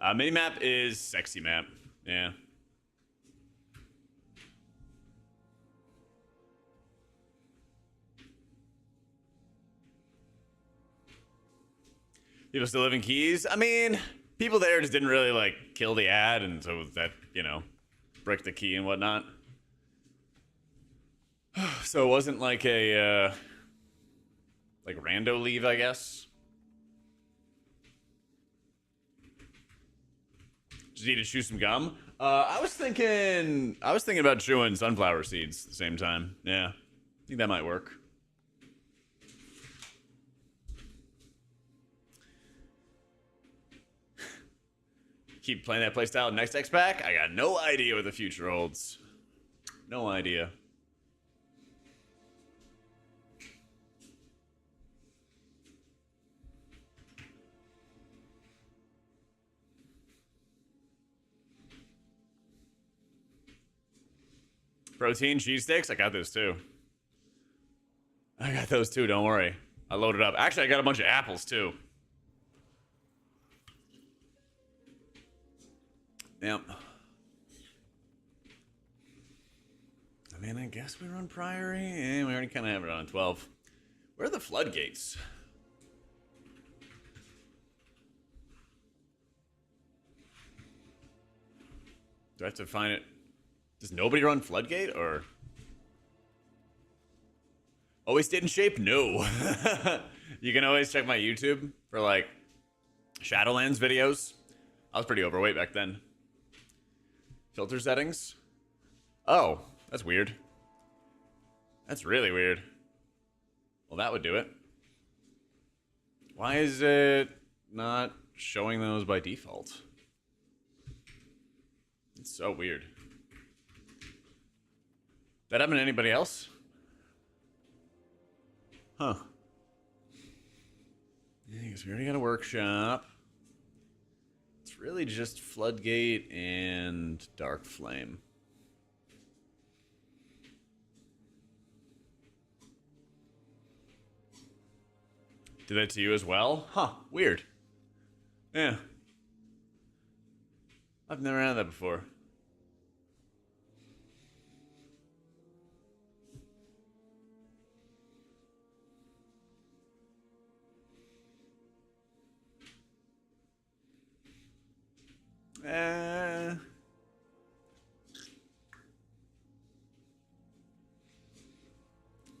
Minimap is sexy map. Yeah. People still live in Keys? I mean, people there just didn't really, like, kill the ad, and so that, you know, brick the key and whatnot. So it wasn't like a, like, rando leave, I guess. Just need to chew some gum. I was thinking about chewing sunflower seeds at the same time. Yeah, I think that might work. Keep playing that playstyle next X pack. I got no idea what the future holds. No idea. Protein cheese sticks? I got those too. I got those too, don't worry. I loaded up. Actually, I got a bunch of apples too. Yep. I mean, I guess we run Priory, and we already kind of have it on 12. Where are the floodgates? Do I have to find it? Does nobody run Floodgate, or? Always stayed in shape? No. You can always check my YouTube for, like, Shadowlands videos. I was pretty overweight back then. Filter settings? Oh, that's weird. That's really weird. Well, that would do it. Why is it not showing those by default? It's so weird. That happened to anybody else? Huh. Yeah, I guess we already got a workshop. It's really just Floodgate and Dark Flame. Did that to you as well? Huh, weird. Yeah. I've never had that before.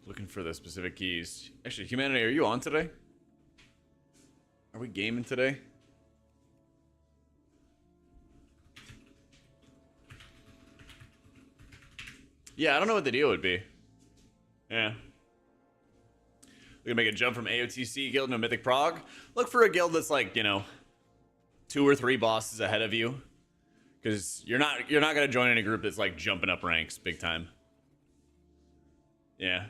Looking for the specific keys. Actually, Humanity, are you on today? Are we gaming today? Yeah, I don't know what the deal would be. Yeah. We're gonna make a jump from AOTC guild to Mythic prog. Look for a guild that's like, you know, 2 or 3 bosses ahead of you, because you're not gonna join any group that's like jumping up ranks big time. Yeah.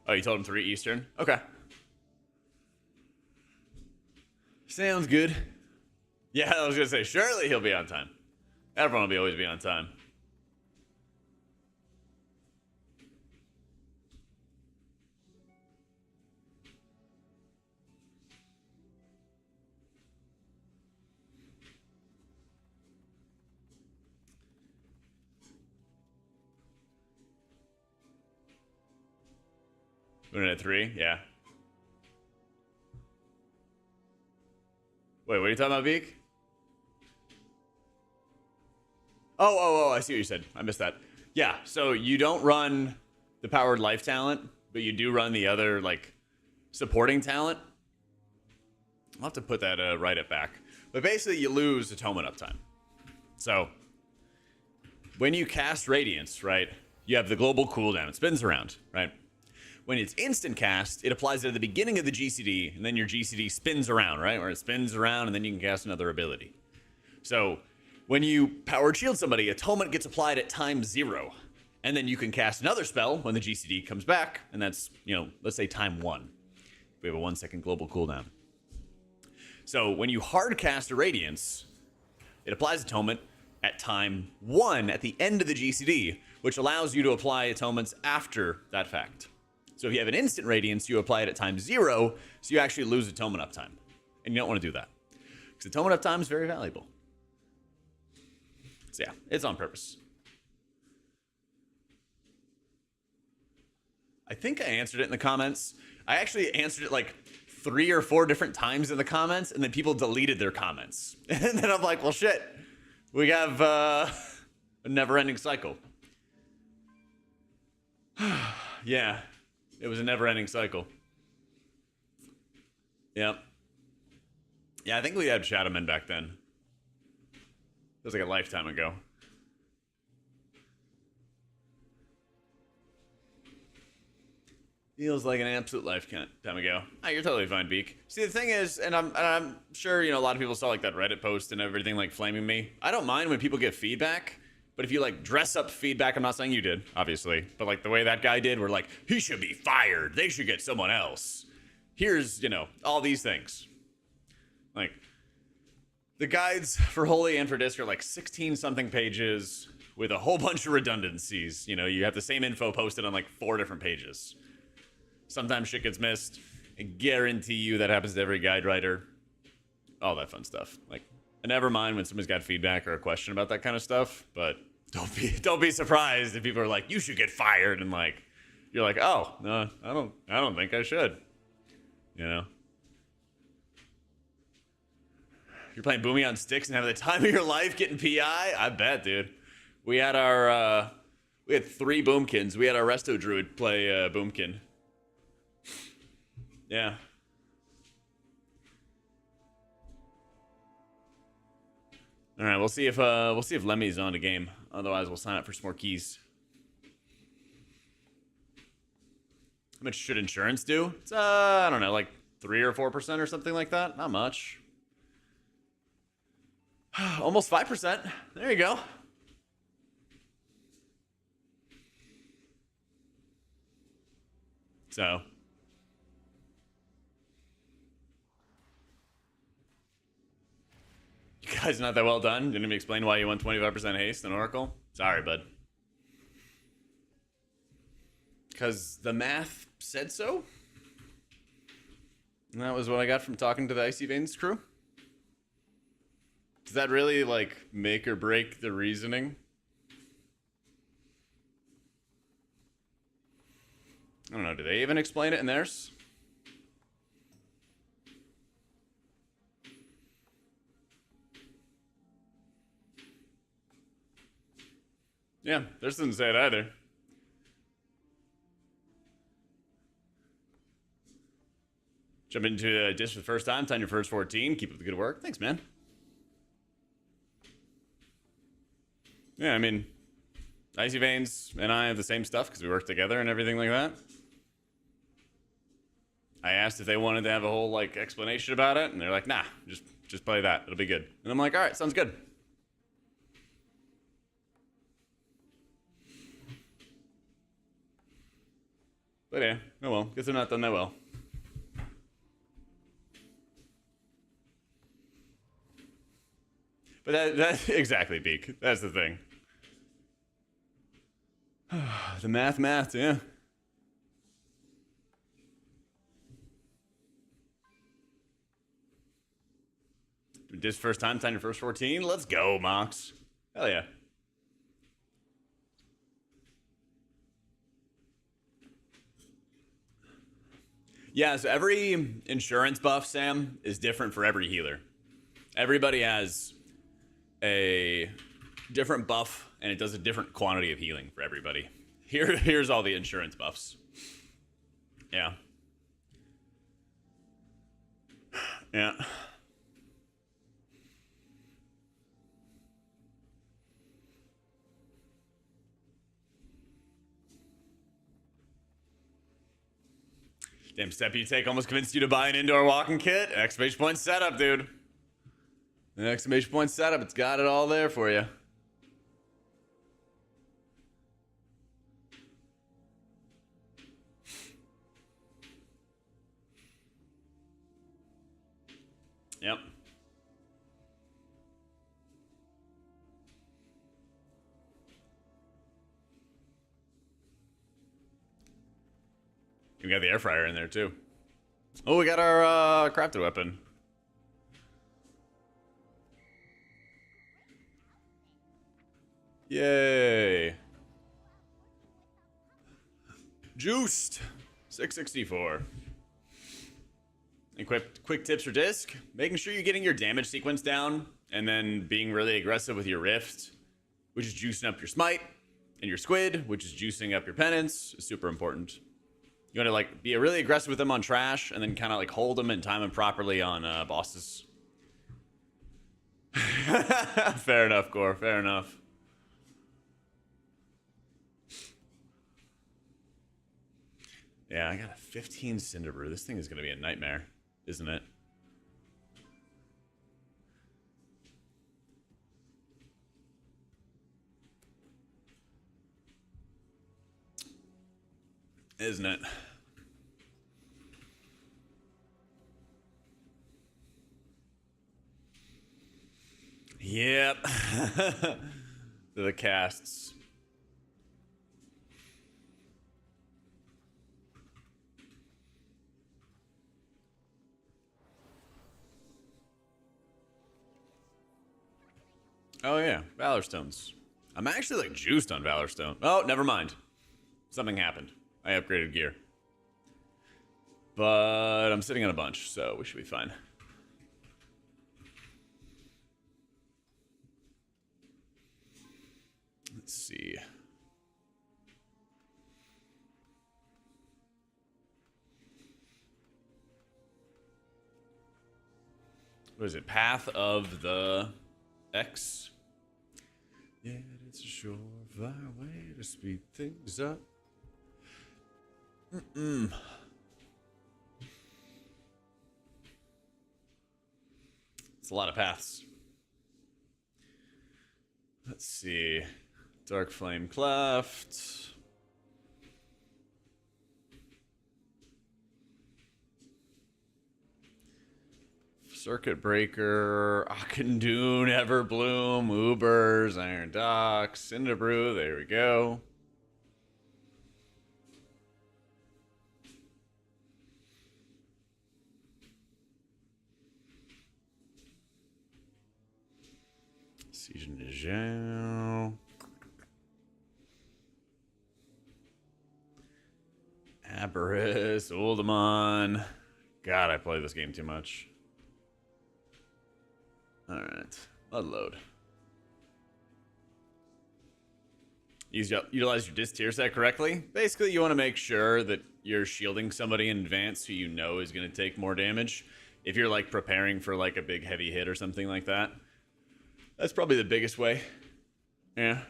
Oh, you told him 3 Eastern? Okay. Sounds good. Yeah, I was gonna say surely he'll be on time. Everyone will always be on time. We're at 3, yeah. Wait, what are you talking about, Beak? Oh, I see what you said. I missed that. Yeah, so you don't run the powered life talent, but you do run the other, like, supporting talent. I'll have to put that write it back. But basically, you lose atonement uptime. So, when you cast Radiance, right, you have the global cooldown. It spins around, right? When it's instant cast, it applies it at the beginning of the GCD, and then your GCD spins around, right? Where it spins around, and then you can cast another ability. So when you powered shield somebody, Atonement gets applied at time 0. And then you can cast another spell when the GCD comes back, and that's, you know, let's say time 1. We have a 1-second global cooldown. So when you hard cast a Radiance, it applies Atonement at time 1 at the end of the GCD, which allows you to apply Atonements after that fact. So if you have an instant Radiance, you apply it at time 0, so you actually lose Atonement uptime. And you don't want to do that, because Atonement uptime is very valuable. So yeah, it's on purpose. I think I answered it in the comments. I actually answered it like 3 or 4 different times in the comments, and then people deleted their comments. And then I'm like, well, shit. We have a never-ending cycle. Yeah, it was a never-ending cycle. Yep. Yeah, I think we had Shadowmen back then. It was like a lifetime ago. Feels like an absolute lifetime ago. Oh, you're totally fine, Beak. See, the thing is, and I'm sure, you know, a lot of people saw like that Reddit post and everything like flaming me. I don't mind when people get feedback, but if you like dress up feedback, I'm not saying you did, obviously, but like the way that guy did, we're like, he should be fired. They should get someone else. Here's, you know, all these things. Like, the guides for Holy and for Disc are like 16-something pages with a whole bunch of redundancies. You know, you have the same info posted on like 4 different pages. Sometimes shit gets missed. I guarantee you that happens to every guide writer. All that fun stuff. Like, never mind when someone's got feedback or a question about that kind of stuff, but don't be surprised if people are like, you should get fired, and like, you're like, oh, no, I don't think I should. You know? You're playing Boomy on sticks and having the time of your life getting PI? I bet, dude. We had 3 Boomkins. We had our Resto Druid play Boomkin. Yeah. All right, we'll see if Lemmy's on the game. Otherwise, we'll sign up for some more keys. How much should insurance do? It's I don't know, like 3 or 4% or something like that. Not much. Almost 5%. There you go. So. You guys not that well done? Didn't even explain why you won 25% haste in Oracle? Sorry, bud. Because the math said so? And that was what I got from talking to the Icy Veins crew? Does that really, like, make or break the reasoning? I don't know, do they even explain it in theirs? Yeah, theirs doesn't say it either. Jump into a dish for the first time your first 14. Keep up the good work. Thanks, man. Yeah, I mean, Icy Veins and I have the same stuff because we work together and everything like that. I asked if they wanted to have a whole, like, explanation about it, and they're like, nah, just play that. It'll be good. And I'm like, all right, sounds good. But yeah, oh well, guess they're not done that well. But that exactly, Beak. That's the thing. The math, yeah. This first time your first 14? Let's go, Mox. Hell yeah. Yeah, so every insurance buff, Sam, is different for every healer. Everybody has a different buff, and it does a different quantity of healing for everybody. Here's all the insurance buffs. Yeah. Yeah. Damn step you take almost convinced you to buy an indoor walking kit. Exclamation point setup, dude. An exclamation point setup. It's got it all there for you. Yep. We got the air fryer in there too. Oh, we got our crafted weapon. Yay. Juiced. 664. And quick tips for disc. Making sure you're getting your damage sequence down and then being really aggressive with your rift, which is juicing up your smite, and your squid, which is juicing up your penance, is super important. You want to like be really aggressive with them on trash, and then kind of like hold them and time them properly on bosses. Fair enough, Gore. Fair enough. Yeah, I got a 15 Cinder Brew. This thing is going to be a nightmare, isn't it? Isn't it? Yep. The casts. Oh yeah, Valor Stones. I'm actually like juiced on Valor Stone. Oh, never mind. Something happened. I upgraded gear. But I'm sitting on a bunch, so we should be fine. Let's see. What is it? Path of the X? Yeah, it's a surefire way to speed things up. It's a lot of paths. Let's see. Dark Flame Cleft. Circuit Breaker. Akendune, Everbloom, Ubers, Iron Docks, Cinderbrew. There we go. Siege and Nijao. Aberris, Uldamon. God, I play this game too much. Alright, unload. Utilize your disc tier set correctly. Basically, you want to make sure that you're shielding somebody in advance who you know is going to take more damage. If you're like preparing for like a big heavy hit or something like that. That's probably the biggest way. Yeah.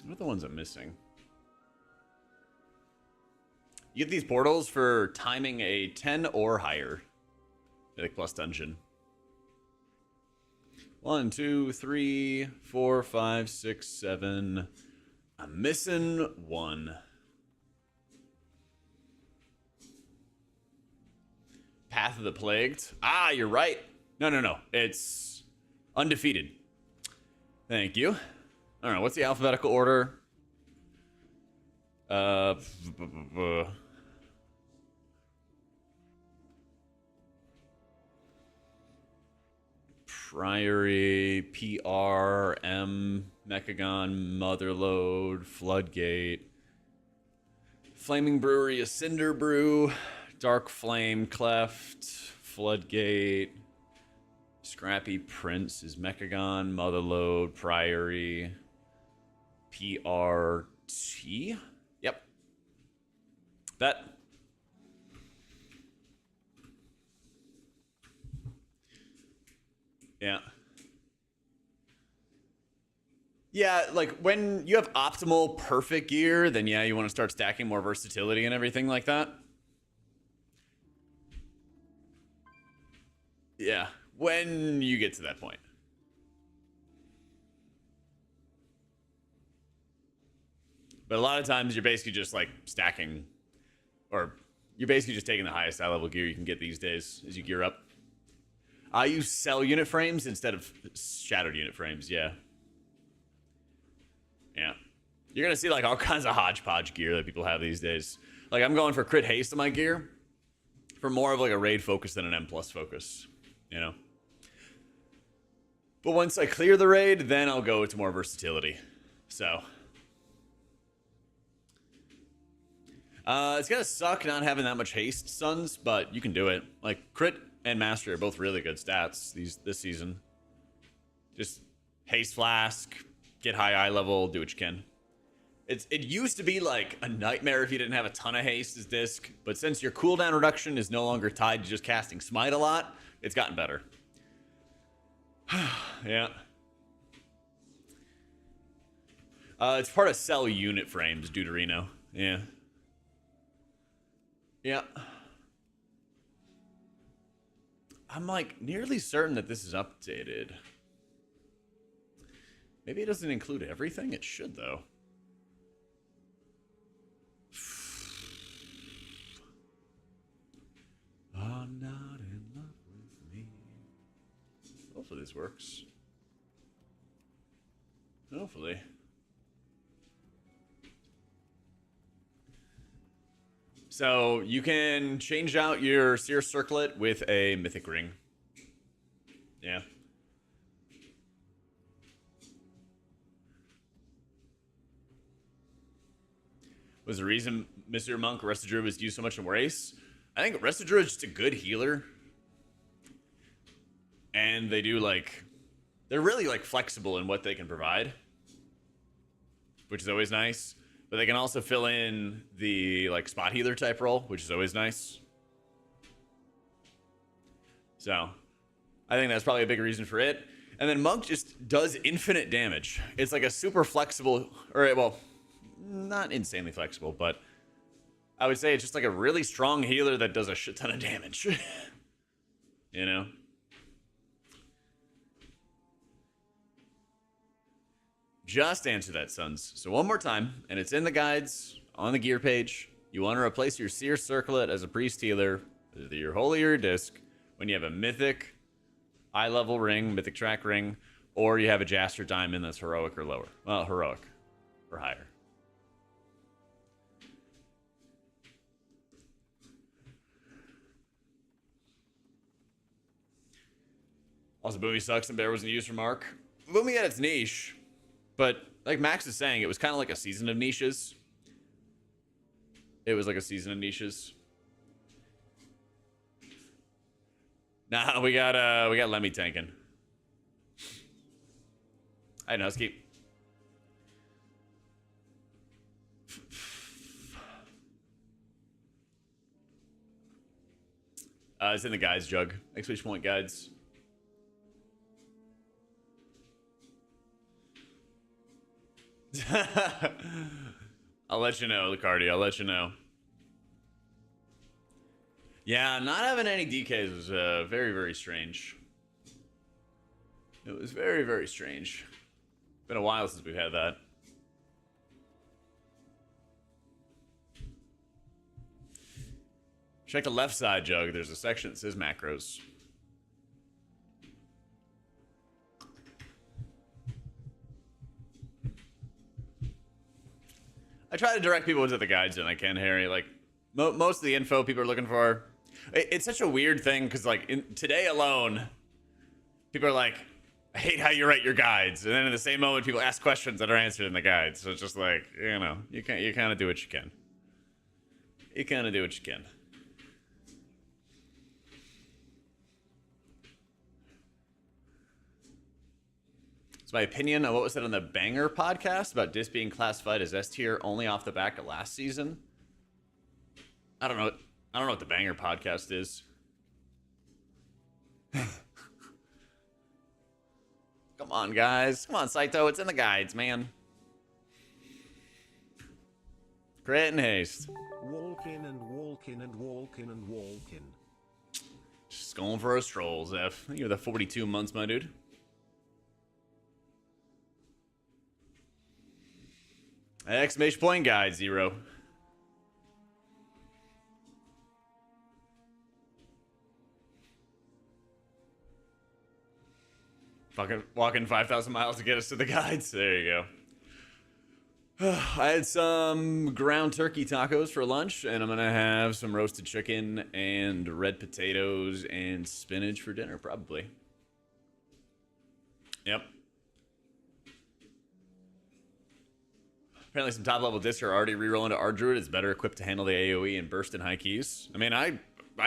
What are the ones I'm missing? You get these portals for timing a 10 or higher. Mythic plus dungeon. 1, 2, 3, 4, 5, 6, 7. I'm missing one. Path of the Plagued. Ah, you're right. No. It's undefeated. Thank you. All right, what's the alphabetical order? Priory, PR, M, Mechagon, Motherlode, Floodgate, Flaming Brewery, a Cinder Brew, Dark Flame, Cleft, Floodgate, Scrappy Prince is Mechagon, Motherlode, Priory, PRT. Yep. Bet. Yeah. Yeah, like when you have optimal perfect gear, then yeah, you want to start stacking more versatility and everything like that. Yeah, when you get to that point. But a lot of times you're basically just like stacking, or you're basically just taking the highest high level gear you can get these days as you gear up. I use cell unit frames instead of shattered unit frames, yeah. Yeah. You're going to see like all kinds of hodgepodge gear that people have these days. Like I'm going for crit haste on my gear for more of like a raid focus than an M plus focus, you know? But once I clear the raid, then I'll go to more versatility. So. It's going to suck not having that much haste, Sons, but you can do it. Like crit and mastery are both really good stats this season. Just haste flask, get high eye level, do what you can. It used to be like a nightmare if you didn't have a ton of haste as disc, but since your cooldown reduction is no longer tied to just casting smite a lot, it's gotten better. Yeah. It's part of cell unit frames, Deuterino. Yeah. Yeah. I'm like nearly certain that this is updated. Maybe it doesn't include everything. It should, though. I'm not in love with me. Hopefully this works. Hopefully. So you can change out your Seer Circlet with a Mythic ring. Yeah. Was the reason Mr. Monk Rested Druid was used so much in Wraith? I think Rested Druid is just a good healer. And they do like... They're really like flexible in what they can provide. Which is always nice. But they can also fill in the like spot healer type role, which is always nice. So, I think that's probably a big reason for it. And then Monk just does infinite damage. It's like a super flexible, or well, not insanely flexible, but I would say it's just like a really strong healer that does a shit ton of damage. You know? Just answer that, Sons. So one more time, and it's in the guides on the gear page. You want to replace your Seer Circlet as a priest healer, either your holy or your disc, when you have a mythic eye level ring, mythic track ring, or you have a Jaster diamond that's heroic or lower. Well, heroic or higher. Also, Boomy sucks and Bear wasn't used for Mark. Boomy had its niche. But, like Max is saying, it was kind of like a season of niches. It was like a season of niches. Nah, we got Lemmy tanking. I know, let's keep. It's in the guides, Jug. Exclamation point guides. I'll let you know, Lucardi. I'll let you know. Yeah, not having any DKs was very, very strange. It was very, very strange. Been a while since we've had that. Check the left side, Jug. There's a section that says macros. I try to direct people into the guides when I can, Harry. Like, most of the info people are looking for. It's such a weird thing, because, like, today alone, people are like, I hate how you write your guides. And then in the same moment, people ask questions that are answered in the guides. So it's just like, you know, you kind of do what you can. You kind of do what you can. It's my opinion on what was said on the Banger podcast about Dis being classified as S tier only off the back of last season. I don't know what the Banger podcast is. Come on, guys. Come on, Saito. It's in the guides, man. Crit and haste. Walk in and walk in and walk in and walk in. Just going for a stroll, Zeph. You're the 42 months, my dude. Exclamation point guide, 0. Fucking walking 5,000 miles to get us to the guides. There you go. I had some ground turkey tacos for lunch, and I'm gonna have some roasted chicken and red potatoes and spinach for dinner, probably. Yep. Apparently some top-level discs are already rerolling to our druid. It's better equipped to handle the AoE and burst in high keys. I mean, I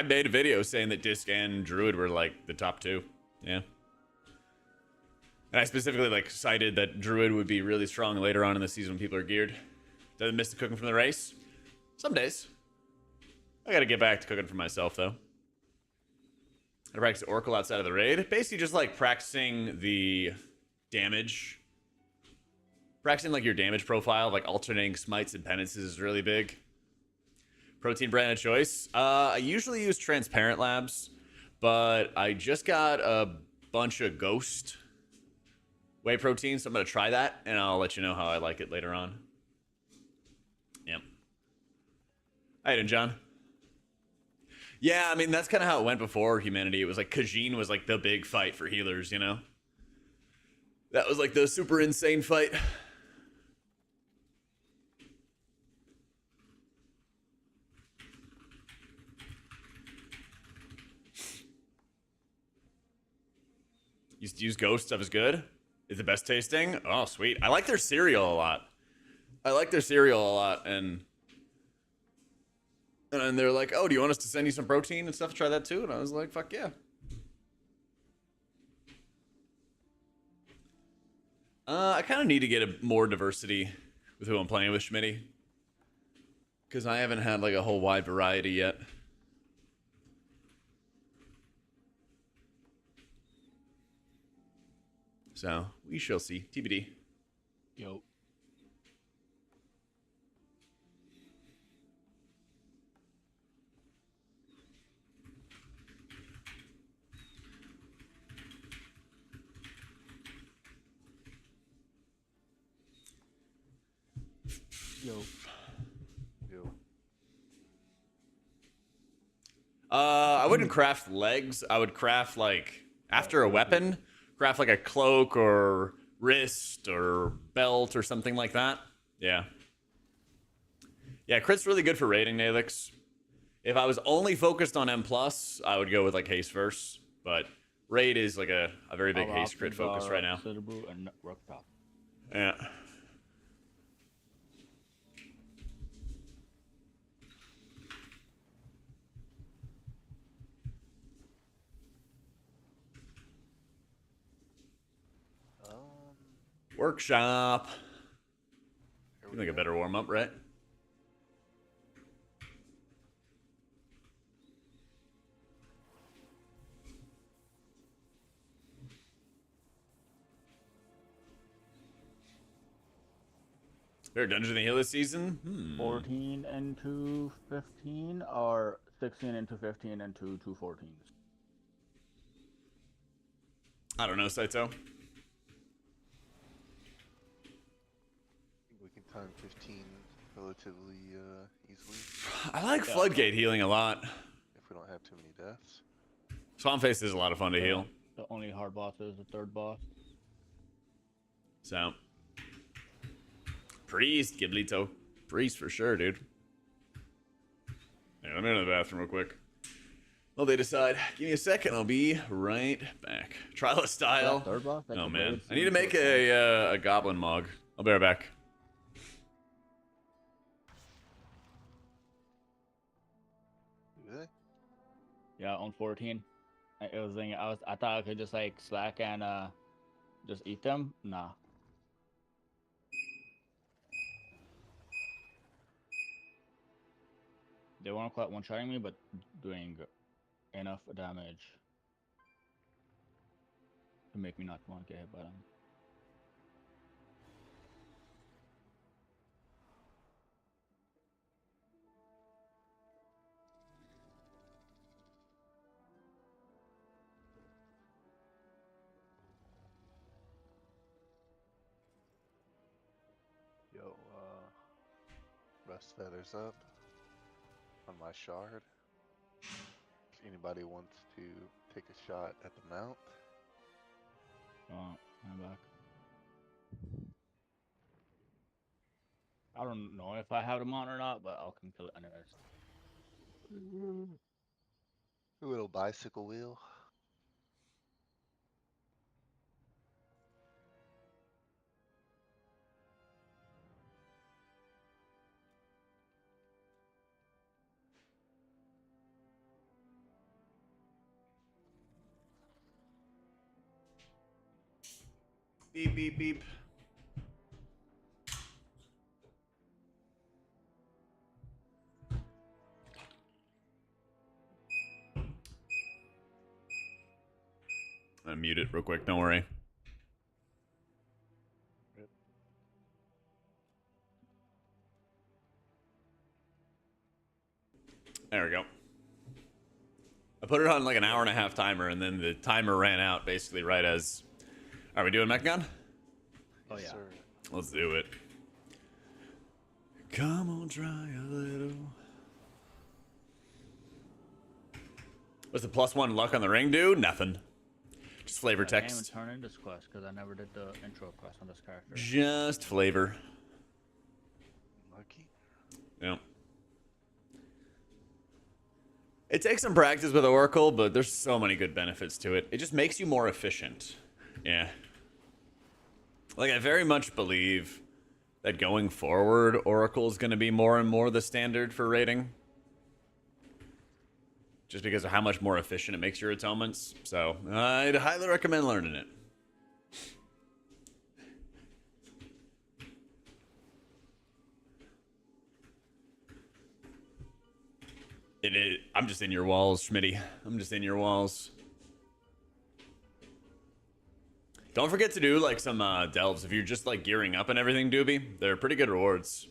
made a video saying that disc and druid were, like, the top 2. Yeah. And I specifically, like, cited that druid would be really strong later on in the season when people are geared. Doesn't miss the cooking from the race? Some days. I gotta get back to cooking for myself, though. I practice Oracle outside of the raid. Basically just, like, practicing the damage. Practicing, like, your damage profile, like, alternating smites and penances is really big. Protein brand of choice. I usually use Transparent Labs, but I just got a bunch of Ghost whey protein, so I'm going to try that, and I'll let you know how I like it later on. Yep. How you doing, John? Yeah, I mean, that's kind of how it went before Humanity. It was like Khajiit was like the big fight for healers, you know? That was like the super insane fight. Used to use Ghost stuff is good. Is the best tasting? Oh, sweet. I like their cereal a lot. And they're like, oh, do you want us to send you some protein and stuff? Try that too. And I was like, fuck yeah. I kind of need to get more diversity with who I'm playing with, Schmitty. Because I haven't had like a whole wide variety yet. So, we shall see. TBD. Yo. I wouldn't craft legs. I would craft like after a weapon, craft like a cloak or wrist or belt or something like that. Yeah. Yeah, crit's really good for raiding, Nalix. If I was only focused on M+, I would go with like haste first, but raid is like a very big haste crit focus right now. And Rooktop. Yeah. Workshop. Seems like a better warm up, right? Fair Dungeon and Heal this season? 14 into 15 or 16 into 15 into 2 14s? I don't know, Saito. We can time 15 relatively easily I like Floodgate healing a lot. if we don't have too many deaths. Swamp Face is a lot of fun to heal. The only hard boss is the third boss. So. Priest, Giblito. Priest for sure, dude. Yeah, let me go to the bathroom real quick. Well, they decide. Give me a second. I'll be right back. Trial of style. Third boss? That's Oh a man, blade I need to scene make for a goblin mog. I'll be right back. Do they? Yeah, on 14. I thought I could just like slack and just eat them. Nah. They weren't quite one-shotting me, but doing enough damage to make me not want to get hit by them. Yo, rust feathers up on my shard. If anybody wants to take a shot at the mount, Oh, I'm back. I don't know if I have them on or not, but I'll come kill it anyways. a little bicycle wheel. Beep, beep, beep. I'm gonna mute it real quick, don't worry. There we go. I put it on like an 1.5-hour timer, and then the timer ran out basically right as... Are we doing Mechagon? Oh, Yes, yeah. sir. Let's do it. Come on, try a little. What's the +1 luck on the ring do? Nothing. Just flavor I can't even text. turn in this quest because I never did the intro quest on this character. Just flavor. Lucky. Yeah. It takes some practice with Oracle, but there's so many good benefits to it. It just makes you more efficient. Yeah. Like, I very much believe that going forward, Oracle is going to be more and more the standard for raiding. Just because of how much more efficient it makes your atonements. So, I'd highly recommend learning it. It is. I'm just in your walls, Schmitty. I'm just in your walls. Don't forget to do like some delves if you're just like gearing up and everything, Doobie. They're pretty good rewards.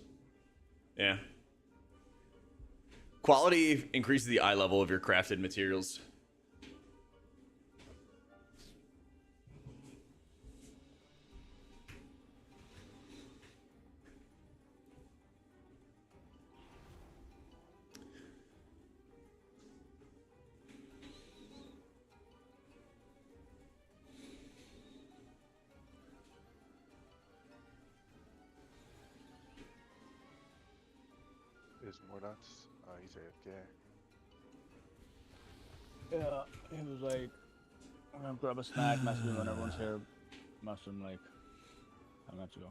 Yeah. Quality increases the eye level of your crafted materials. Is Mordaunt's? Oh, he's AFK. Yeah, he was like, I'm gonna grab a snack, mess with me when everyone's here. Mess with him like 10 minutes ago.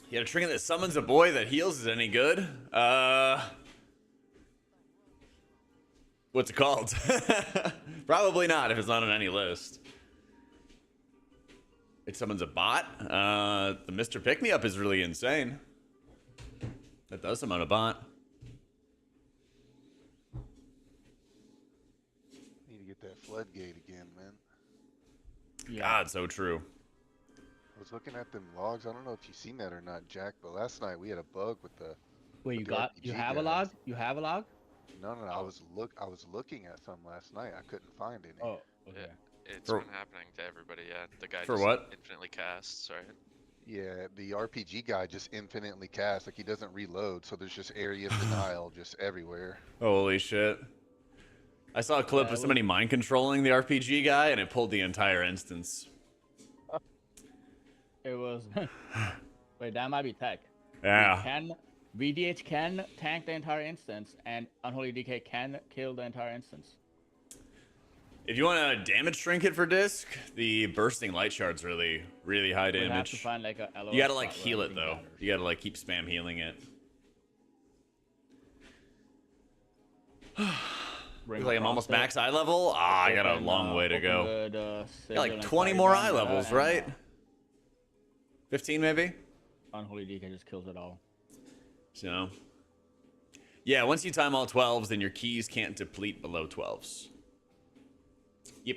You got a trinket that summons a boy that heals is any good? What's it called? Probably not if it's not on any list. It summons a bot. The Mr. Pick Me Up is really insane. That does summon a bot. Need to get that floodgate again, man. Yeah. God, so true. I was looking at them logs. I don't know if you've seen that or not, Jack, but last night we had a bug with the. Wait, with you the RPG have a guys. log? You have a log? No. I was looking at some last night. I couldn't find any. Oh, okay. It's For- been happening to everybody, yeah. The guy For just what? infinitely casts, right? Yeah, the RPG guy just infinitely casts. Like he doesn't reload, so there's just area of denial just everywhere. Holy shit. I saw a clip Yeah, of somebody mind controlling the RPG guy and it pulled the entire instance. It was. Wait, that might be tech. Yeah. VDH can tank the entire instance, and Unholy DK can kill the entire instance. If you want a damage trinket for disc, the bursting light shard's really, really high We have to damage. find like a LOS You gotta like spot where heal it everything though. matters. You gotta like keep spam healing it. Bring Looks like I'm across almost it. max eye level. Ah, I got a Open, long way to open go. good, Got sigil like and 20 fire more brand, eye levels, and, right? 15 maybe? Unholy DK just kills it all. So, Yeah, once you time all 12s, then your keys can't deplete below 12s. Yep.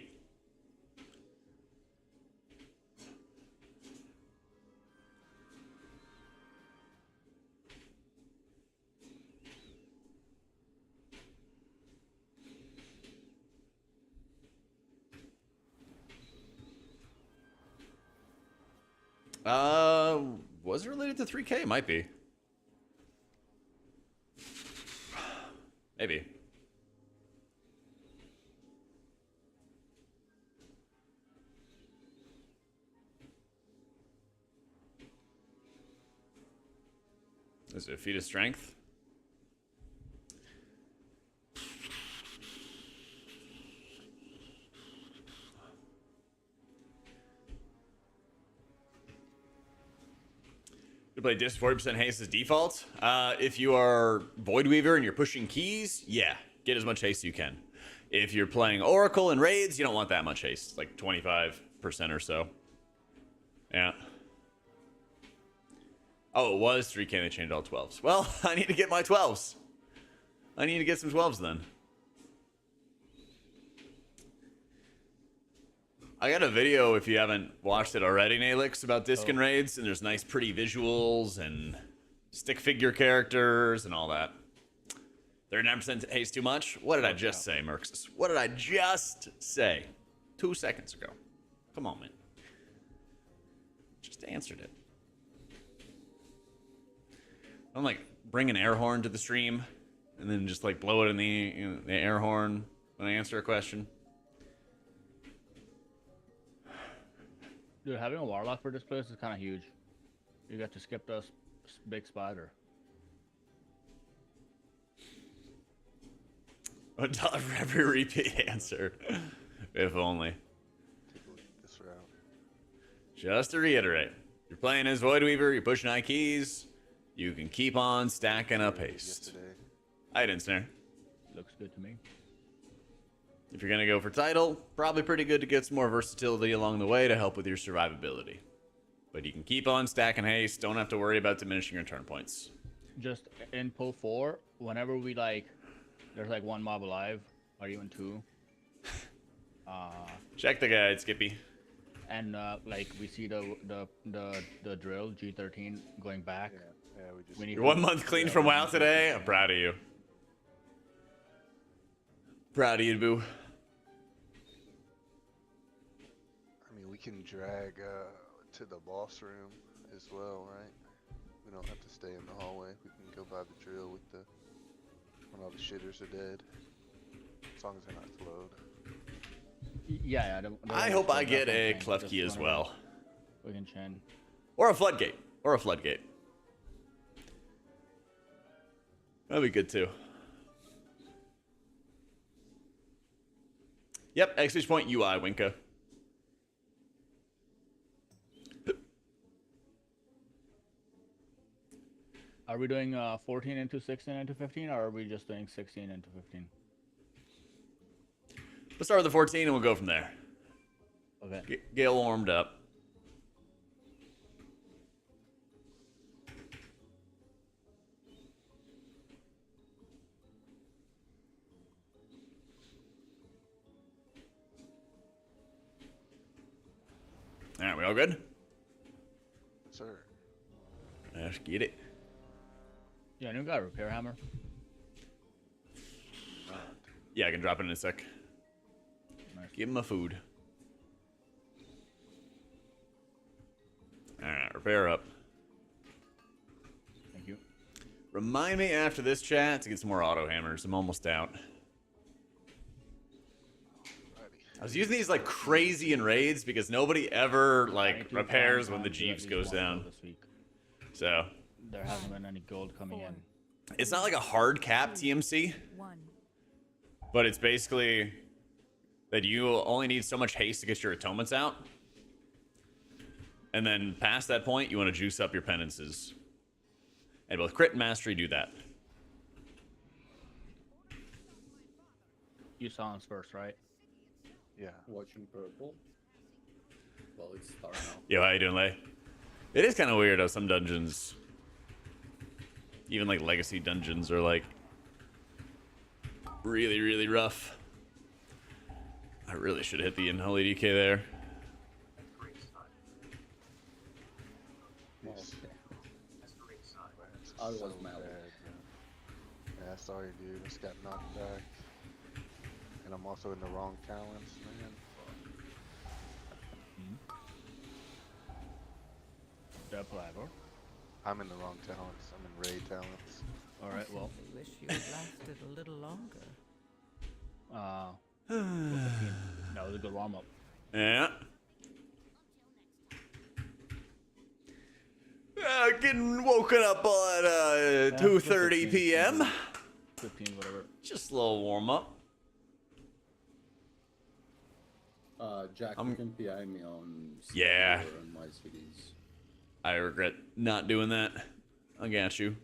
Was it related to 3K? Might be. Maybe. Is it a feat of strength? You play disc 40% haste as default. If you are voidweaver and you're pushing keys, yeah, get as much haste as you can. If you're playing Oracle and raids, you don't want that much haste, like 25% or so. Yeah. Oh, it was 3K and they changed all 12s. Well, I need to get my 12s. I need to get some 12s then. I got a video, if you haven't watched it already, Nalix, about disc and raids, and there's nice pretty visuals and stick figure characters and all that. 39% haste too much? What did I just say, Merxus? What did I just say? 2 seconds ago. Come on, man. Just answered it. I'm like, bring an air horn to the stream, and then just like blow it in the air horn when I answer a question. Dude, having a Warlock for this place is kind of huge. You got to skip the big spider. $1 for every repeat answer. If only. Take a look at this route. Just to reiterate, you're playing as Voidweaver, you're pushing high keys, you can keep on stacking up haste. Yesterday. I didn't snare. Looks good to me. If you're going to go for title, probably pretty good to get some more versatility along the way to help with your survivability. But you can keep on stacking haste, don't have to worry about diminishing your turn points. Just in pull 4, whenever we like, there's like 1 mob alive, or even 2. Check the guide, Skippy. And like we see the drill G13 going back. Yeah, we just. We need You're 1 month clean from WoW today. I'm proud of you. Proud of you, boo. I mean, we can drag to the boss room as well, right? We don't have to stay in the hallway. We can go by the drill with the when all the shitters are dead, as long as they're not flowed. Yeah. I hope I get a clef key as well. We can chain. Or a floodgate. Or a floodgate. That'd be good too. Yep, exclamation point UI, Winka. Are we doing 14 into 16 into 15, or are we just doing 16 into 15? Let's start with the 14 and we'll go from there. Okay. Get warmed up. Alright, we all good? Sir. Let's get it. Yeah, new guy, repair hammer. Yeah, I can drop it in a sec. Nice. Give him a food. Alright, repair up. Thank you. Remind me after this chat to get some more auto hammers. I'm almost out. I was using these like crazy in raids because nobody ever like repairs when the Jeeps goes down. This week. So There hasn't been any gold coming in. it's not like a hard cap TMC, 1. but it's basically that you only need so much haste to get your atonements out. And then past that point, you want to juice up your penances. And both crit and mastery do that. You saw us first, right? Yeah. Watching purple. Well, it's star now. Yo, how you doing, Lay? It is kind of weird how some dungeons, even like legacy dungeons, are like Really, really rough. I really should have hit the unholy DK there. Yes. I was So mad. bad, man. Yeah, sorry, dude. I just got knocked back. And I'm also in the wrong talents, man. Deplever. I'm in the wrong talents. I'm in Ray talents. All right, well, I wish you had lasted a little longer. that was a good warm up. Yeah. Getting woken up at 2:30 p.m. 15, whatever. Just a little warm up. Jack, you can PI me on Yeah. or on my CDs. I regret not doing that. I got you.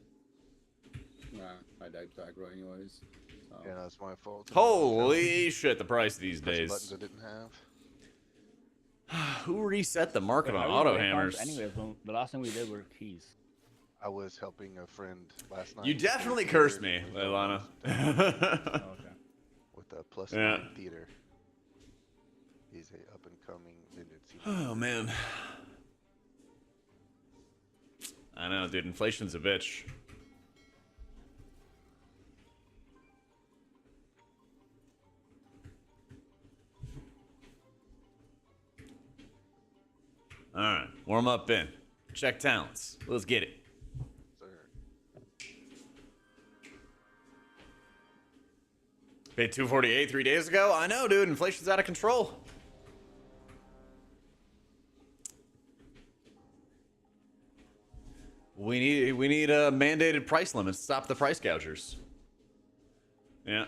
Nah, I died to aggro anyways. So. Yeah, that's my fault. Holy shit, the price these Press buttons days. I didn't have. Who reset the market Wait, on how do auto you get hammers? accounts Anyways, the last thing we did were keys. I was helping a friend last night. You with definitely their cursed theater me, with Leilana. Oh, okay. With a plus Yeah. 9 theater. He's a up and coming vintage. Oh man. I know, dude. Inflation's a bitch. All right, warm up in. Check talents. Let's get it. Sir. Paid 248 3 days ago. I know, dude. Inflation's out of control. We need a mandated price limit to stop the price gougers. Yeah.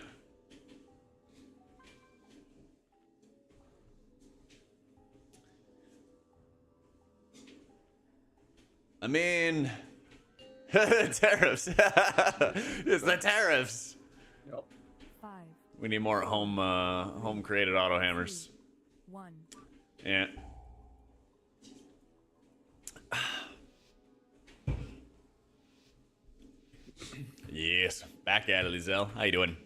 I mean, tariffs. It's the tariffs. Yep. 5, We need more home created auto hammers. 1. Yeah. Yes, back at it, Lizelle. How you doing?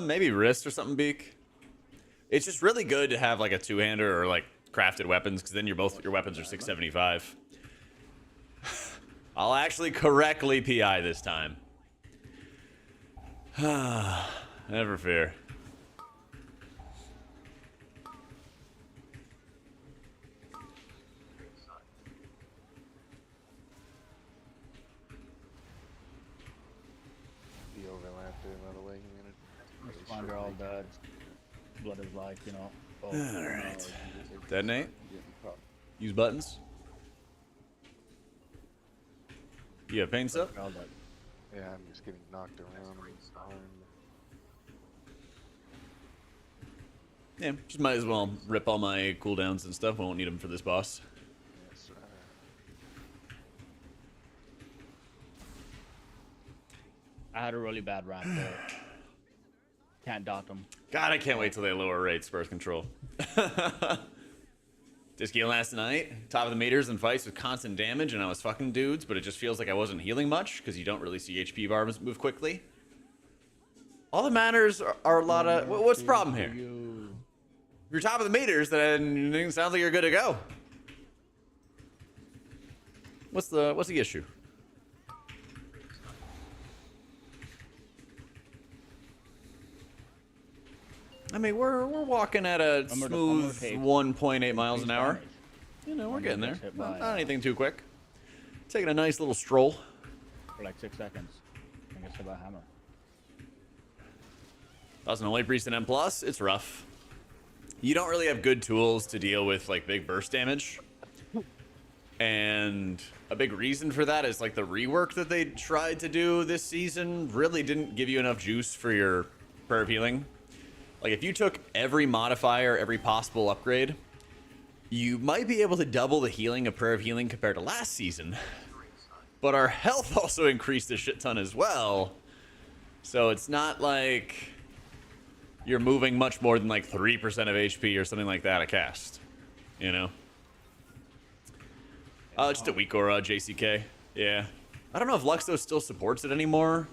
Maybe wrist or something, Beak. It's just really good to have like a two-hander or like crafted weapons, because then your weapons are 675. I'll actually correctly PI this time. Never fear. The overlap there, by the way, This one girl dead. Blood is like, you know. Oh, Alright. Detonate. Yeah, prog. Use buttons. You have pain stuff? girl dead. Yeah, I'm just getting knocked around and armed. Yeah, just might as well rip all my cooldowns and stuff. I won't need them for this boss. Yes, sir. I had a really bad rap there. Can't dot them. God, I can't wait till they lower rates birth control. This game last night, top of the meters in fights with constant damage, and I was fucking dudes, but it just feels like I wasn't healing much because you don't really see HP bars move quickly. All that matters are a lot of. What's the problem here? If you're top of the meters, then it sounds like you're good to go. What's the issue? I mean, we're walking at a I'm gonna smooth take 1.8 miles an hour. damage. You know, we're I'm getting gonna there. get hit by, Not anything too quick. Taking a nice little stroll. For like 6 seconds. And gets hit by a hammer. Doesn't only priest and M+, it's rough. You don't really have good tools to deal with like big burst damage. And a big reason for that is like the rework that they tried to do this season really didn't give you enough juice for your prayer of healing. Like if you took every modifier, every possible upgrade, you might be able to double the healing of prayer of healing compared to last season. But our health also increased a shit ton as well. So it's not like you're moving much more than like 3% of HP or something like that a cast, you know? Just a weak aura, JCK. Yeah. I don't know if Luxthos still supports it anymore,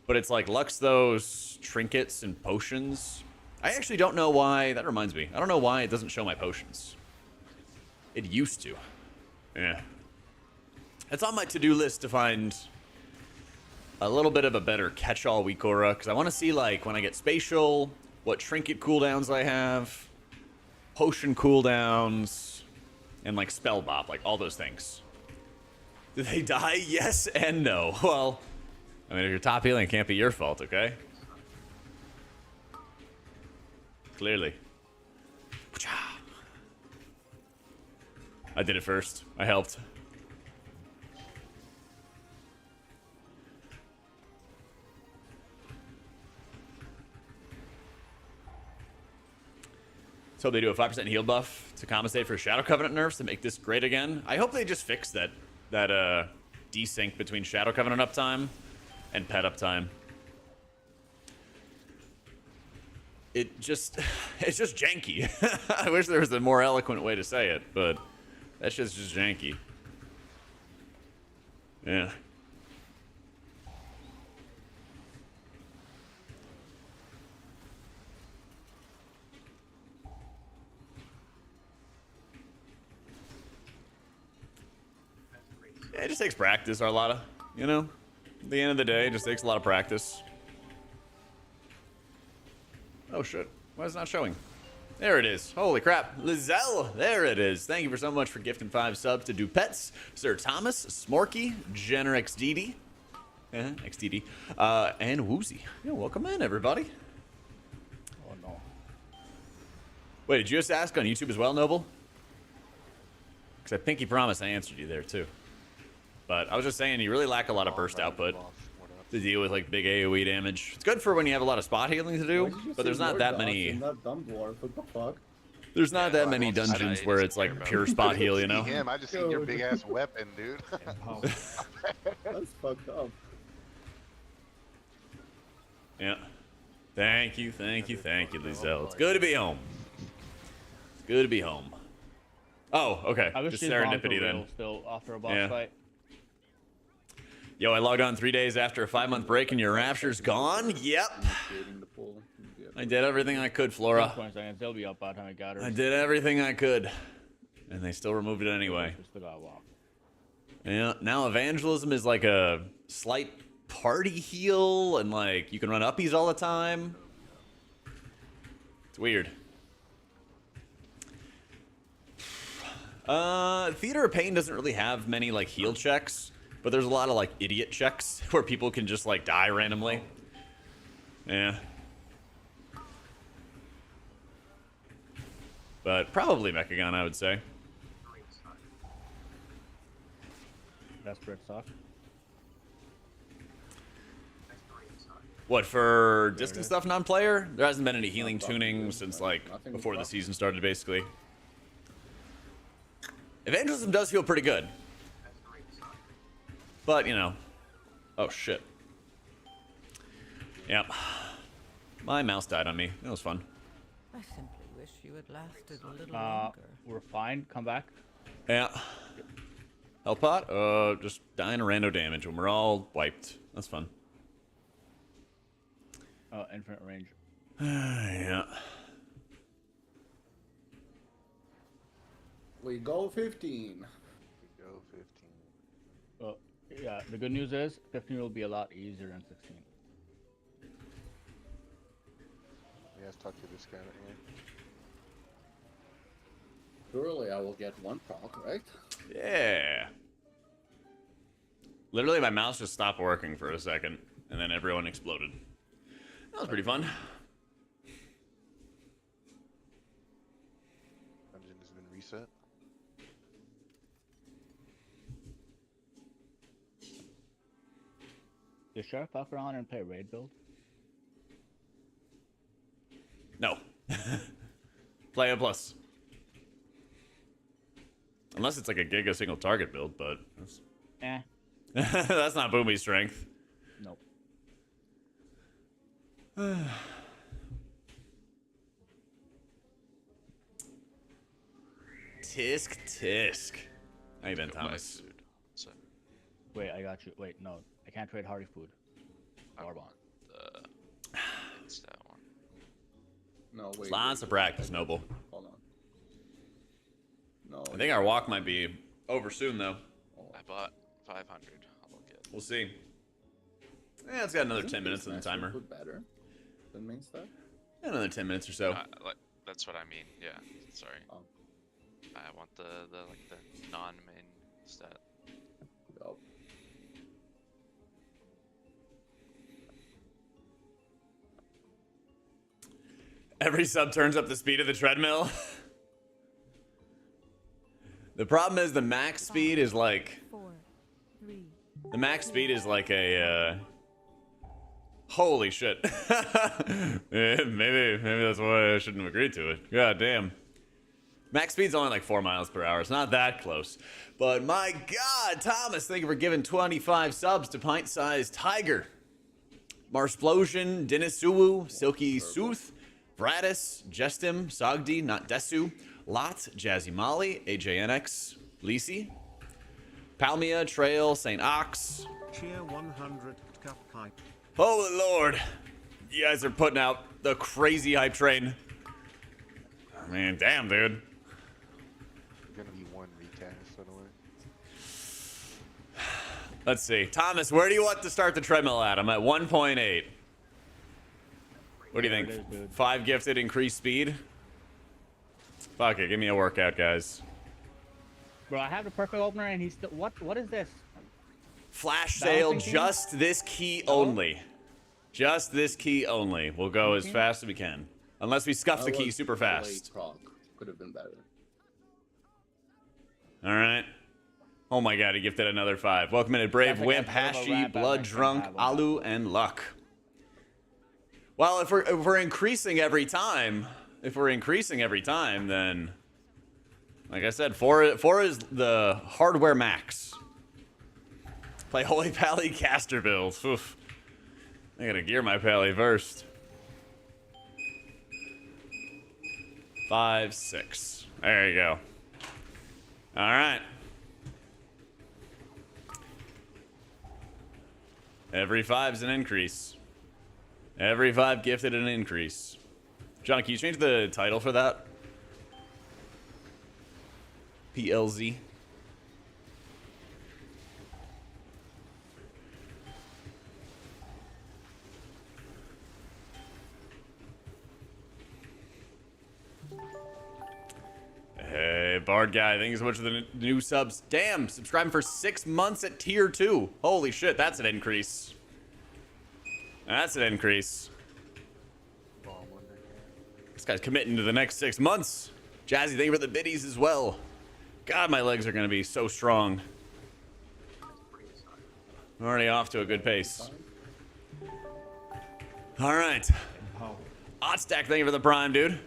but it's like Luxthos, trinkets, and potions. I actually don't know why. That reminds me. I don't know why it doesn't show my potions. It used to. Yeah. It's on my to-do list to find a little bit of a better catch-all weak aura, because I want to see, like, when I get spatial, what trinket cooldowns I have, potion cooldowns, and, like, spell bop, like, all those things. Do they die? Yes and no. Well, I mean, if you're top healing, it can't be your fault, okay? Clearly. I did it first. I helped. So they do a 5% heal buff to compensate for Shadow Covenant nerfs to make this great again. I hope they just fix that desync between Shadow Covenant uptime and pet uptime. It's just janky. I wish there was a more eloquent way to say it, but that shit's just janky. Yeah. Yeah, it just takes practice, Arlotta. You know? At the end of the day, it just takes a lot of practice. Oh shit. Why is it not showing? There it is. Holy crap. Lizelle, there it is. Thank you for so much for gifting 5 subs to Do Pets, Sir Thomas, Smorky, Jenner XDD, XDD, and Woozy. Yeah, welcome in, everybody. Oh no. Wait, did you just ask on YouTube as well, Noble? Because I think he promised I answered you there too. But I was just saying, you really lack a lot of burst output to deal with like big AoE damage. It's good for when you have a lot of spot healing to do, but there's not that many. Not dumb dwarf. What the fuck? There's not that many dungeons where it's like pure spot heal, you know? Him, I just seen your big ass weapon, dude. That's fucked up. Yeah. Thank you, Lizelle. It's good to be home. It's good to be home. Oh, okay. I wish Just she's gone for serendipity then. real still after a boss Yeah. fight. Yo, I logged on 3 days after a 5-month break and your rapture's gone? Yep. Creating the pool. I did everything I could, Flora. 20 seconds, they'll be up by the time I got her. I did everything I could. And they still removed it anyway. We still gotta walk. Yeah, now evangelism is like a slight party heal, and like you can run uppies all the time. It's weird. Theater of Pain doesn't really have many like heal checks, but there's a lot of like idiot checks where people can just like die randomly. Yeah. But probably Mechagon, I would say. Desperate suck. What, for distant stuff non-player? There hasn't been any healing tuning since like before the season started, basically. Evangelism does feel pretty good. But, you know. Oh, shit. Yep. My mouse died on me. It was fun. I simply wish you had lasted a little longer. We're fine. Come back. Yeah. Health pot? Just dying to rando damage when we're all wiped. That's fun. Infinite range. Yeah. We go 15. We go 15. Well, yeah, the good news is 15 will be a lot easier than 16. You guys talk to this guy right here. Surely I will get one prog, right? Yeah. Literally, my mouse just stopped working for a second, and then everyone exploded. That was pretty fun. Dungeon has been reset. Did Sheriff fuck around and play raid build? No. Play a plus. Unless it's like a giga single target build, but that's, Eh. that's not Boomy's strength. Nope. Tisk. How you been, Thomas? So, Wait, I got you. Wait, no, I can't trade hardy food. Barbon. It's that one. No, wait. Lots of practice, Noble. Hold on. No. I think our walk might be over soon, though. I bought 500. I'll look at. We'll see. Yeah, it's got another 10 minutes on the timer. Look better than main stuff. Another 10 minutes or so. Like, that's what I mean. Yeah. Sorry. Oh. I want the like the non-main stat. Yup. Every sub turns up the speed of the treadmill. The problem is the max speed is like... 4, 3, The max speed is like a... Holy shit. maybe that's why I shouldn't have agreed to it. God damn. Max speed's only like 4 miles per hour. It's not that close. But my god, Thomas, thank you for giving 25 subs to Pint-Sized Tiger. Marsplosion, Dinisuwu, Silky Sooth, Vratis, Jestim, Sogdi, Not Desu, Lot, Jazzy Molly, AJNX, Lisi, Palmia, Trail, St. Ox. Cheer 100 cup pipe. Holy Lord. You guys are putting out the crazy hype train. I mean, damn, dude. Gonna be one recast, by the way. Let's see. Thomas, where do you want to start the treadmill at? I'm at 1.8. What do you There it think? is, dude. 5 gifted increased speed? Fuck it, give me a workout, guys. Bro, I have the perfect opener, and he's still. What is this? Flash sale, Balancing just this key only. Just this key only. We'll go as Okay. fast as we can. Unless we scuff the key super fast. Prog could have been better. Alright. Oh my god, he gifted another 5. Welcome in, Brave That's like Wimp, a bit of a Hashi, ramp Blood action Drunk, have on that. Alu, and Luck. Well, if we're increasing every time, then, like I said, 4 is the hardware max. Play Holy Pally caster build. Oof. I gotta gear my Pally first. 5, 6. There you go. All right. Every 5's an increase. Every 5 gifted an increase. John, can you change the title for that? PLZ. Hey, Bard guy, thank you so much for the new subs. Damn, subscribing for 6 months at tier 2. Holy shit, that's an increase. That's an increase. This guy's committing to the next 6 months. Jazzy, thank you for the biddies as well. God, my legs are going to be so strong. I'm already off to a good pace. All right. Oddstack, thank you for the prime, dude.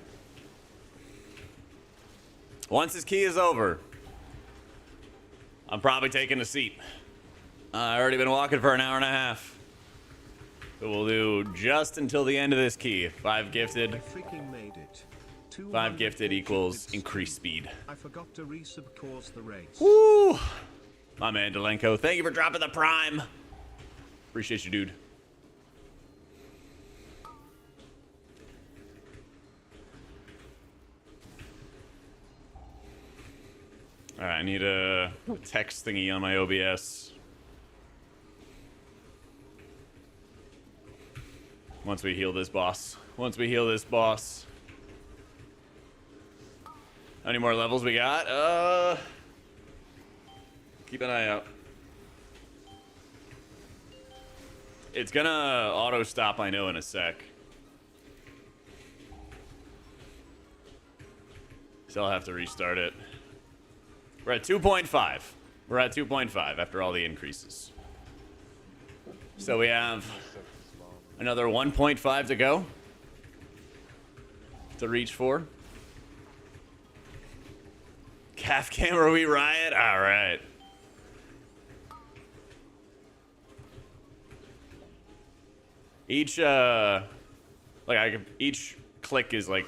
Once this key is over, I'm probably taking a seat. I've already been walking for an hour and a half. So we'll do just until the end of this key. 5 gifted. I freaking made it. 5 gifted equals gifted increased speed. I forgot to resub cause the race. Woo! My man Delenko, thank you for dropping the prime. Appreciate you, dude. Alright, I need a text thingy on my OBS. Once we heal this boss. How many more levels we got? Keep an eye out. It's gonna auto stop, I know, in a sec. So I'll have to restart it. We're at 2.5. We're at 2.5 after all the increases. So we have another 1.5 to go to reach 4. Calf camera, we riot. All right. Each each click is like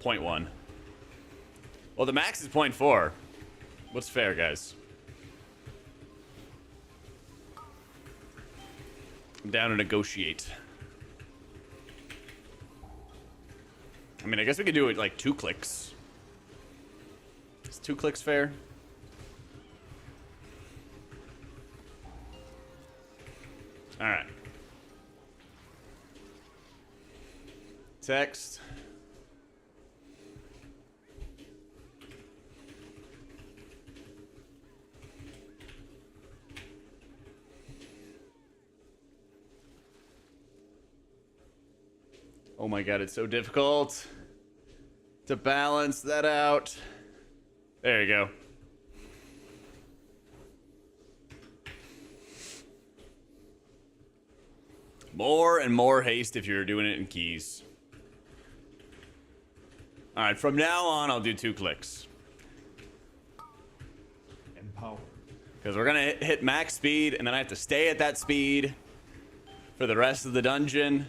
0.1. Well, the max is 0.4. What's fair, guys? I'm down to negotiate. I mean, I guess we could do it like 2 clicks. Is 2 clicks fair? All right. Text. Oh my god, it's so difficult to balance that out. There you go. More and more haste if you're doing it in keys. All right, from now on, I'll do 2 clicks. Empower. Because we're going to hit max speed, and then I have to stay at that speed for the rest of the dungeon.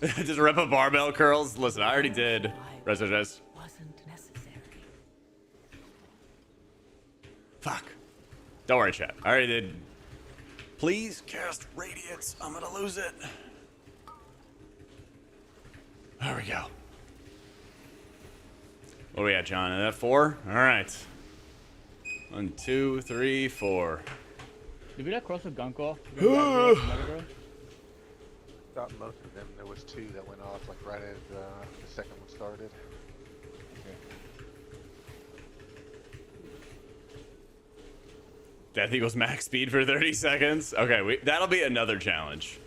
Just rip up barbell curls? Listen, I already did. Res. Wasn't necessary. Fuck. Don't worry, chat. I already did. Please cast radiance. I'm gonna lose it. There we go. What are we at, John? Is that 4? All right. 1, 2, 3, 4. Did we let cross the gunk off? Got most of them. There was 2 that went off like right as the second one started. Death equals max speed for 30 seconds. Okay, that'll be another challenge.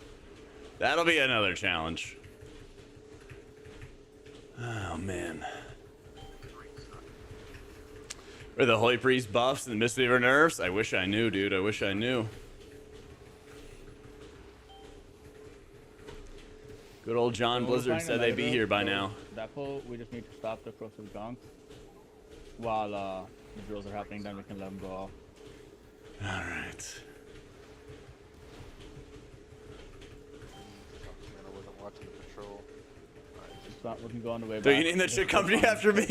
That'll be another challenge. Oh, man. Were the Holy Priest buffs and the Mistweaver nerfs? I wish I knew, dude. I wish I knew. Good old John Blizzard said they'd be here by now. That pull, we just need to stop the corrosive gunk while the drills are happening. Then we can let them go off. All right. Man, I wasn't watching the patrol. We can go on the way back. Do you need that shit company after me?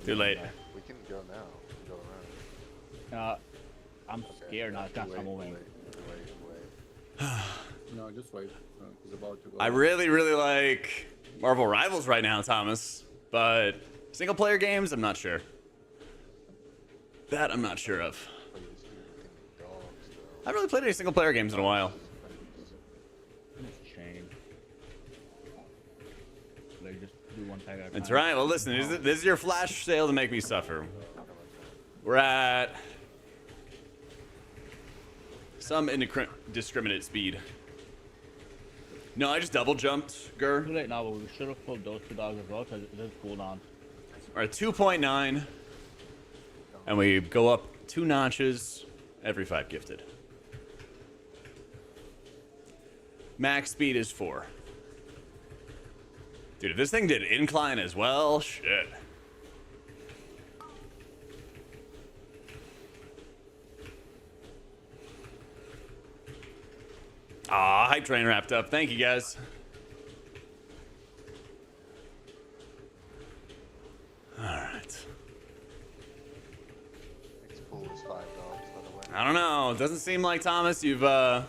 Too late. We can go now. We can go around. I'm scared now. I'm moving. Wait. No, just wait. He's about to go. I really, really like Marvel Rivals right now, Thomas. But single player games, I'm not sure. That I'm not sure of. I haven't really played any single player games in a while. That's right. Well, listen, this is your flash sale to make me suffer. We're at some indiscriminate speed. No, I just double jumped, Gur. Too late now, but we should have pulled those 2 dogs as well because it is cooldown. We're at 2.9. And we go up 2 notches every 5 gifted. Max speed is 4. Dude, if this thing did incline as well, shit. Aw, hype train wrapped up. Thank you, guys. All right. Next pool is $5, by the way. I don't know. It doesn't seem like, Thomas, you've, it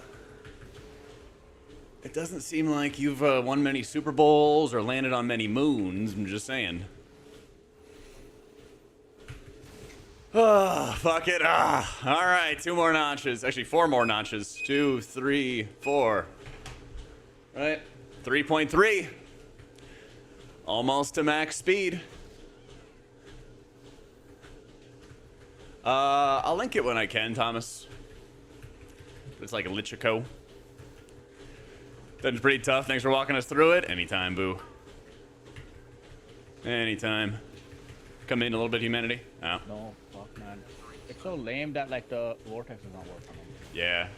doesn't seem like you've won many Super Bowls or landed on many moons. I'm just saying. Oh, fuck it. Ah, all right. 2 more notches. Actually, 4 more notches. 2, 3, 4. Right. 3.3. Almost to max speed. I'll link it when I can, Thomas. It's like a Lichico. That's pretty tough. Thanks for walking us through it. Anytime, boo. Anytime. Come in a little bit of humanity. Oh. No, fuck, man. It's so lame that, like, the vortex is not working. Yeah.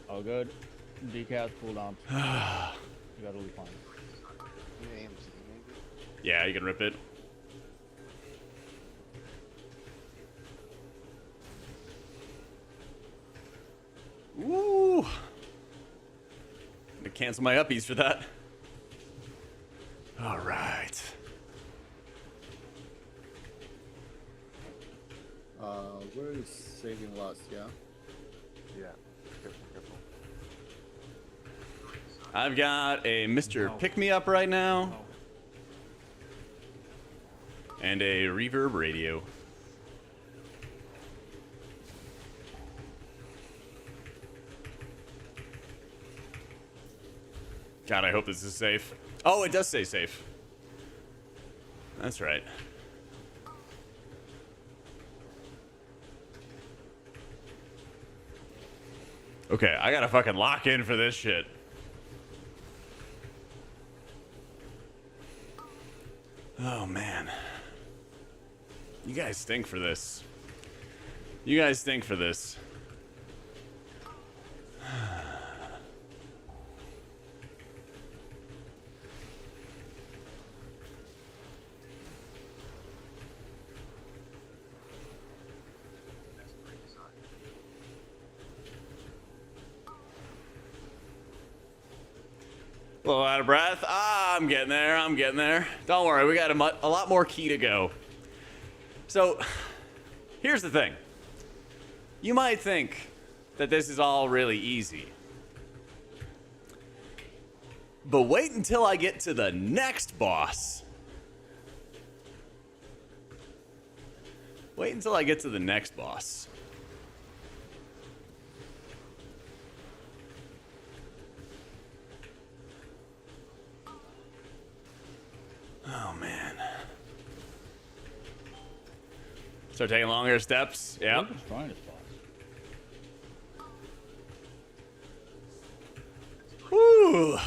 All good. Decals, cooldown. You got really fine. Yeah, you can rip it. Ooh. I'm gonna cancel my uppies for that. All right. Where is saving last? Yeah. Yeah. Careful, careful. I've got a Mr. Pick Me Up right now. And a reverb radio. God, I hope this is safe. Oh, it does say safe. That's right. Okay, I gotta fucking lock in for this shit. Oh, man. You guys stink for this. You guys stink for this. A little out of breath. Ah, I'm getting there. I'm getting there. Don't worry, we got a lot more key to go. So, here's the thing. You might think that this is all really easy. But wait until I get to the next boss. Wait until I get to the next boss. Oh, man. Start taking longer steps. Yep. Who's trying this boss? Whew.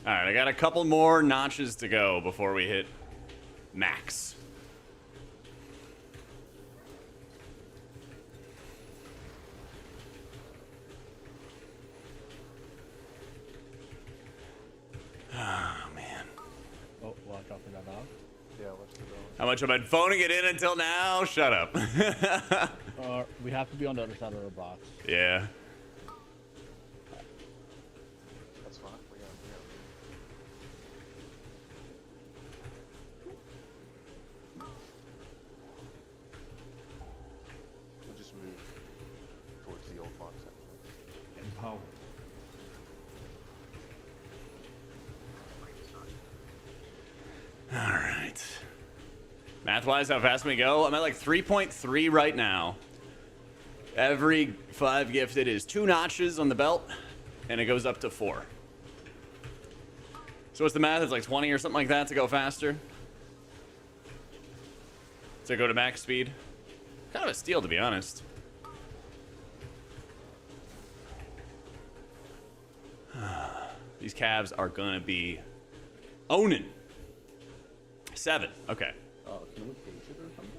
Alright, I got a couple more notches to go before we hit max. Oh, man. Oh, watch out for that dog. Yeah, watch the dog. How much have I been phoning it in until now? Shut up. We have to be on the other side of the box. Yeah. That's fine. We got We'll just move towards the old box. Empower. All right. Math-wise, how fast can we go? I'm at like 3.3 right now. Every 5 gifted is 2 notches on the belt, and it goes up to 4. So what's the math? It's like 20 or something like that to go faster. To go to max speed. Kind of a steal, to be honest. These calves are gonna be owning. 7. Okay. Can we cage it or something?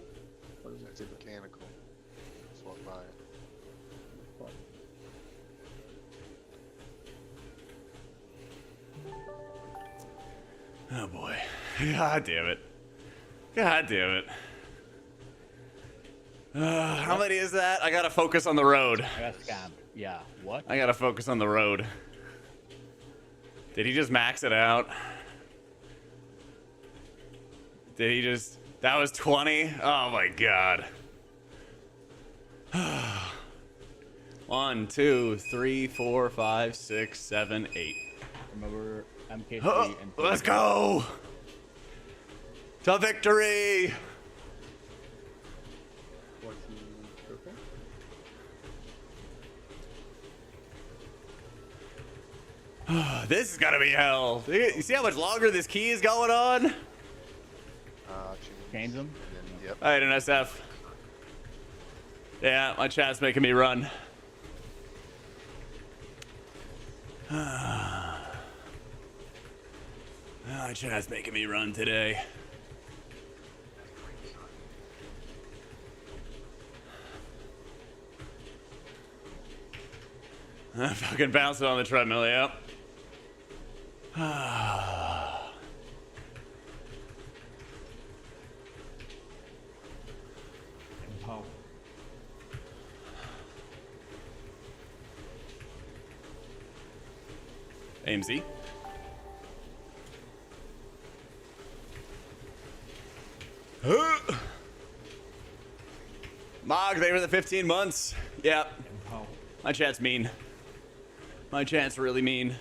What is It's it? mechanical. Just walk by it. What? Oh boy. God damn it. God damn it. How many is that? I gotta focus on the road. I got scammed. Yeah. What? I gotta focus on the road. Did he just max it out? Did he just... That was 20? Oh my god. 1, 2, 3, 4, 5, 6, 7, 8. Remember MK3 Oh, and let's go! To victory! 14 purple? This is gonna be hell. You see how much longer this key is going on? Change them? And then, yep. Alright, an SF. Yeah, my chat's making me run. My chat's making me run today. I'm fucking bouncing on the treadmill, yep. Empower. AMZ. Mog, they were the 15 months. Yep. Empower. My chat's mean. My chat's really mean.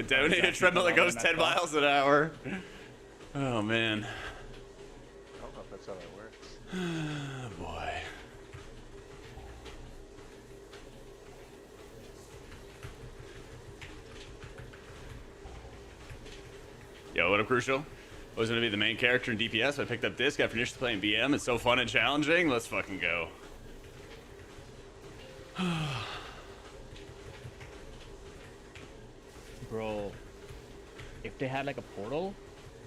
Donate a treadmill that goes 10 miles an hour. Oh, man. I don't know if that's how that works. Oh, boy. Yo, what up, Crucial? I was going to be the main character in DPS, but I picked up Disc after initially playing BM. It's so fun and challenging. Let's fucking go. Bro, if they had like a portal,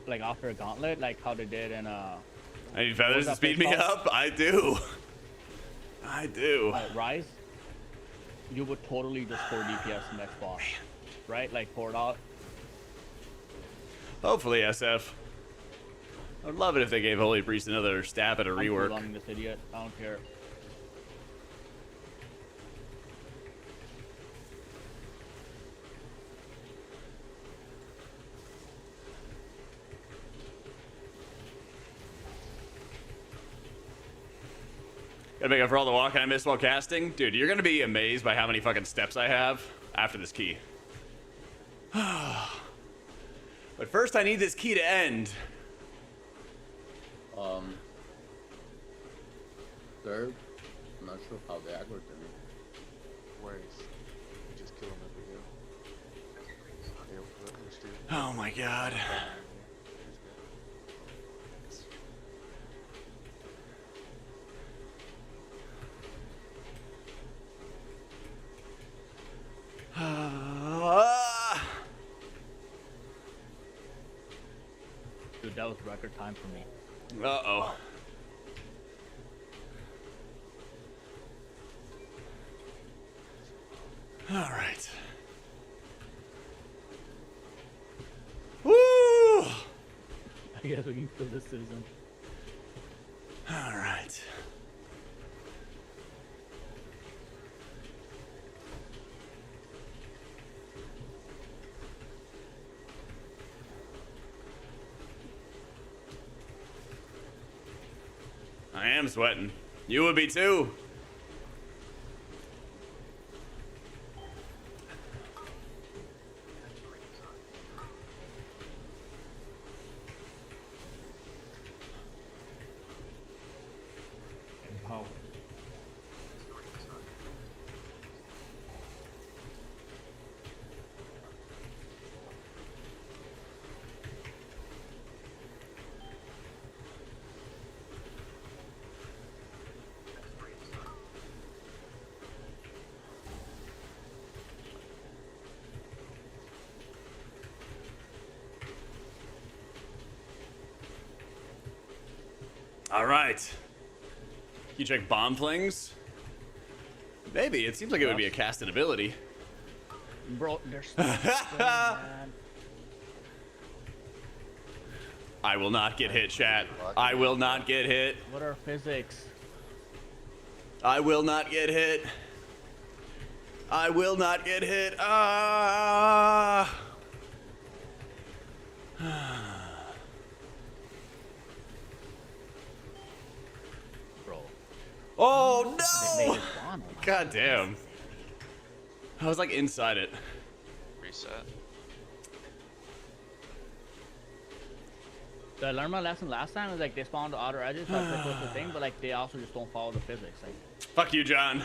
like after a gauntlet, like how they did in I need feathers to that speed place me called? up. I do. I do. Rise, you would totally just score DPS next boss, right? Like pour it out. Hopefully, SF. I would love it if they gave Holy Priest another stab at a I'm rework. cooldowning this idiot. I don't care. Gotta make up for all the walking I missed while casting. Dude, you're gonna be amazed by how many fucking steps I have after this key. But first I need this key to end. Third, I'm not sure how they aggro to me. Worries. You just kill him as we go. Yeah, let's do it. Oh my god. Dude, that was record time for me. Uh-oh. All right. Woo! I guess we can kill this citizen. All right. I am sweating. You would be too. Empower. All right. You check bomb flings? Maybe. It seems like it would be a casted ability. Bro, there's so much thing, man. I will not get hit, chat. I will not get hit. What are physics? I will not get hit. I will not get hit. Ah! Bro. Oh They no! made it spawn. God damn. I was like inside it. Reset. I learned my lesson last time is like they spawn the outer edges, so I click with the thing, but like they also just don't follow the physics. Like, Fuck you, John.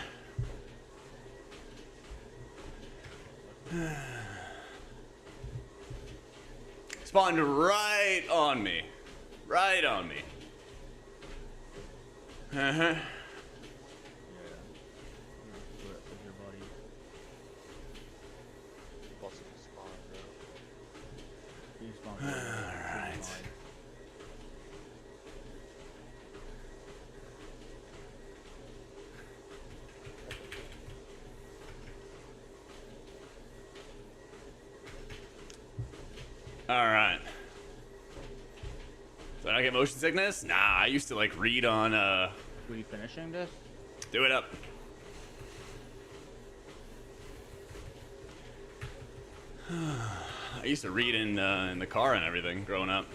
Spawned right on me. Right on me. Uh-huh. your body. Possible spawn, bro. You spawn. Alright. Alright. Did I get motion sickness? Nah, I used to like read on We finishing this? do it up. I used to read in the car and everything growing up.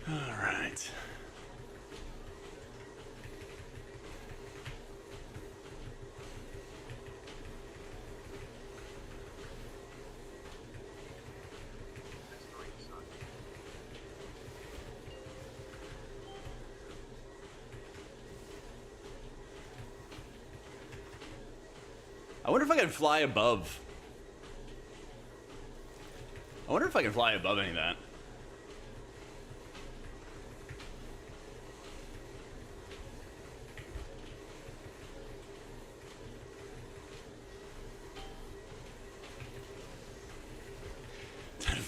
Alright. I wonder if I can fly above. I wonder if I can fly above any of that.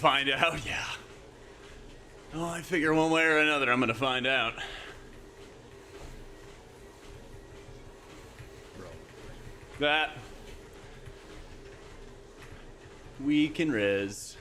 Find out, yeah. Oh, I figure one way or another I'm gonna find out. That we can res.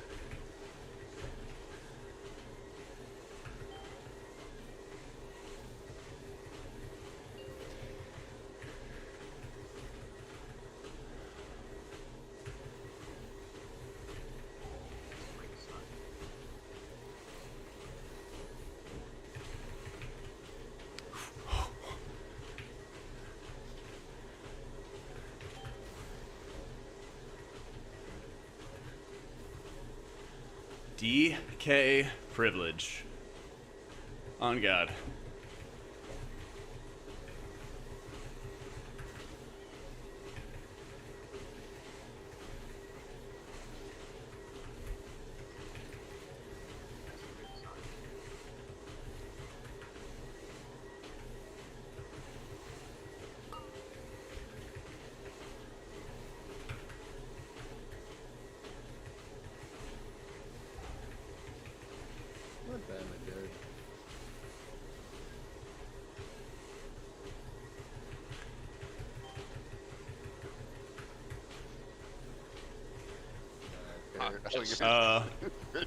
DK privilege. On God. Not bad, my dude.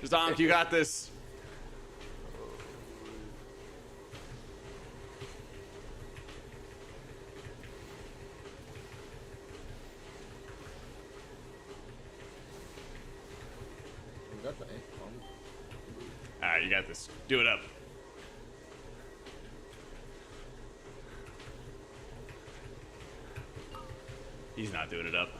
Zonk, you got this. You got the ink bomb. Alright, you got this. Do it up. He's not doing it up.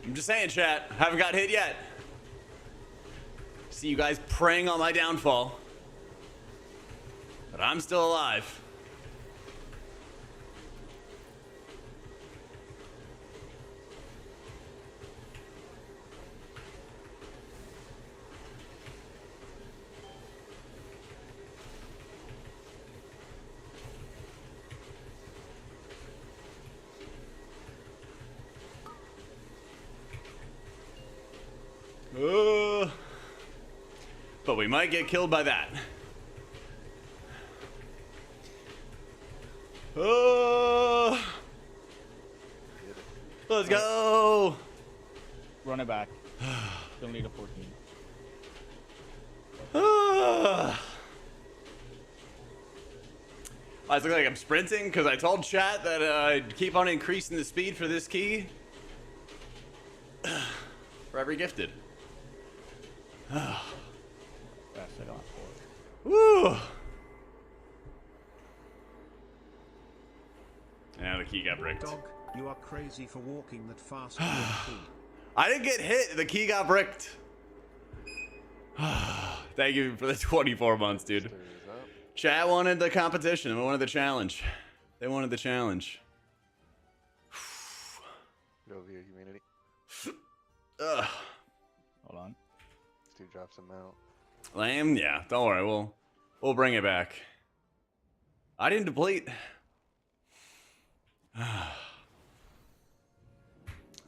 I'm just saying, chat. Haven't got hit yet. See you guys preying on my downfall. But I'm still alive. But we might get killed by that. Let's go. Run it back. Still need a 14. I look like I'm sprinting because I told chat that I'd keep on increasing the speed for this key. For every gifted. That's it on 4. Woo! Now the key got bricked. Dog, you are crazy for walking that fast with a key. I didn't get hit. The key got bricked. Thank you for the 24 months, dude. Chat wanted the competition. They wanted the challenge. They wanted the challenge. Get over here, humanity. Ugh. Hold on. This dude drops him out. Lame? Yeah, don't worry. We'll bring it back. I didn't deplete. I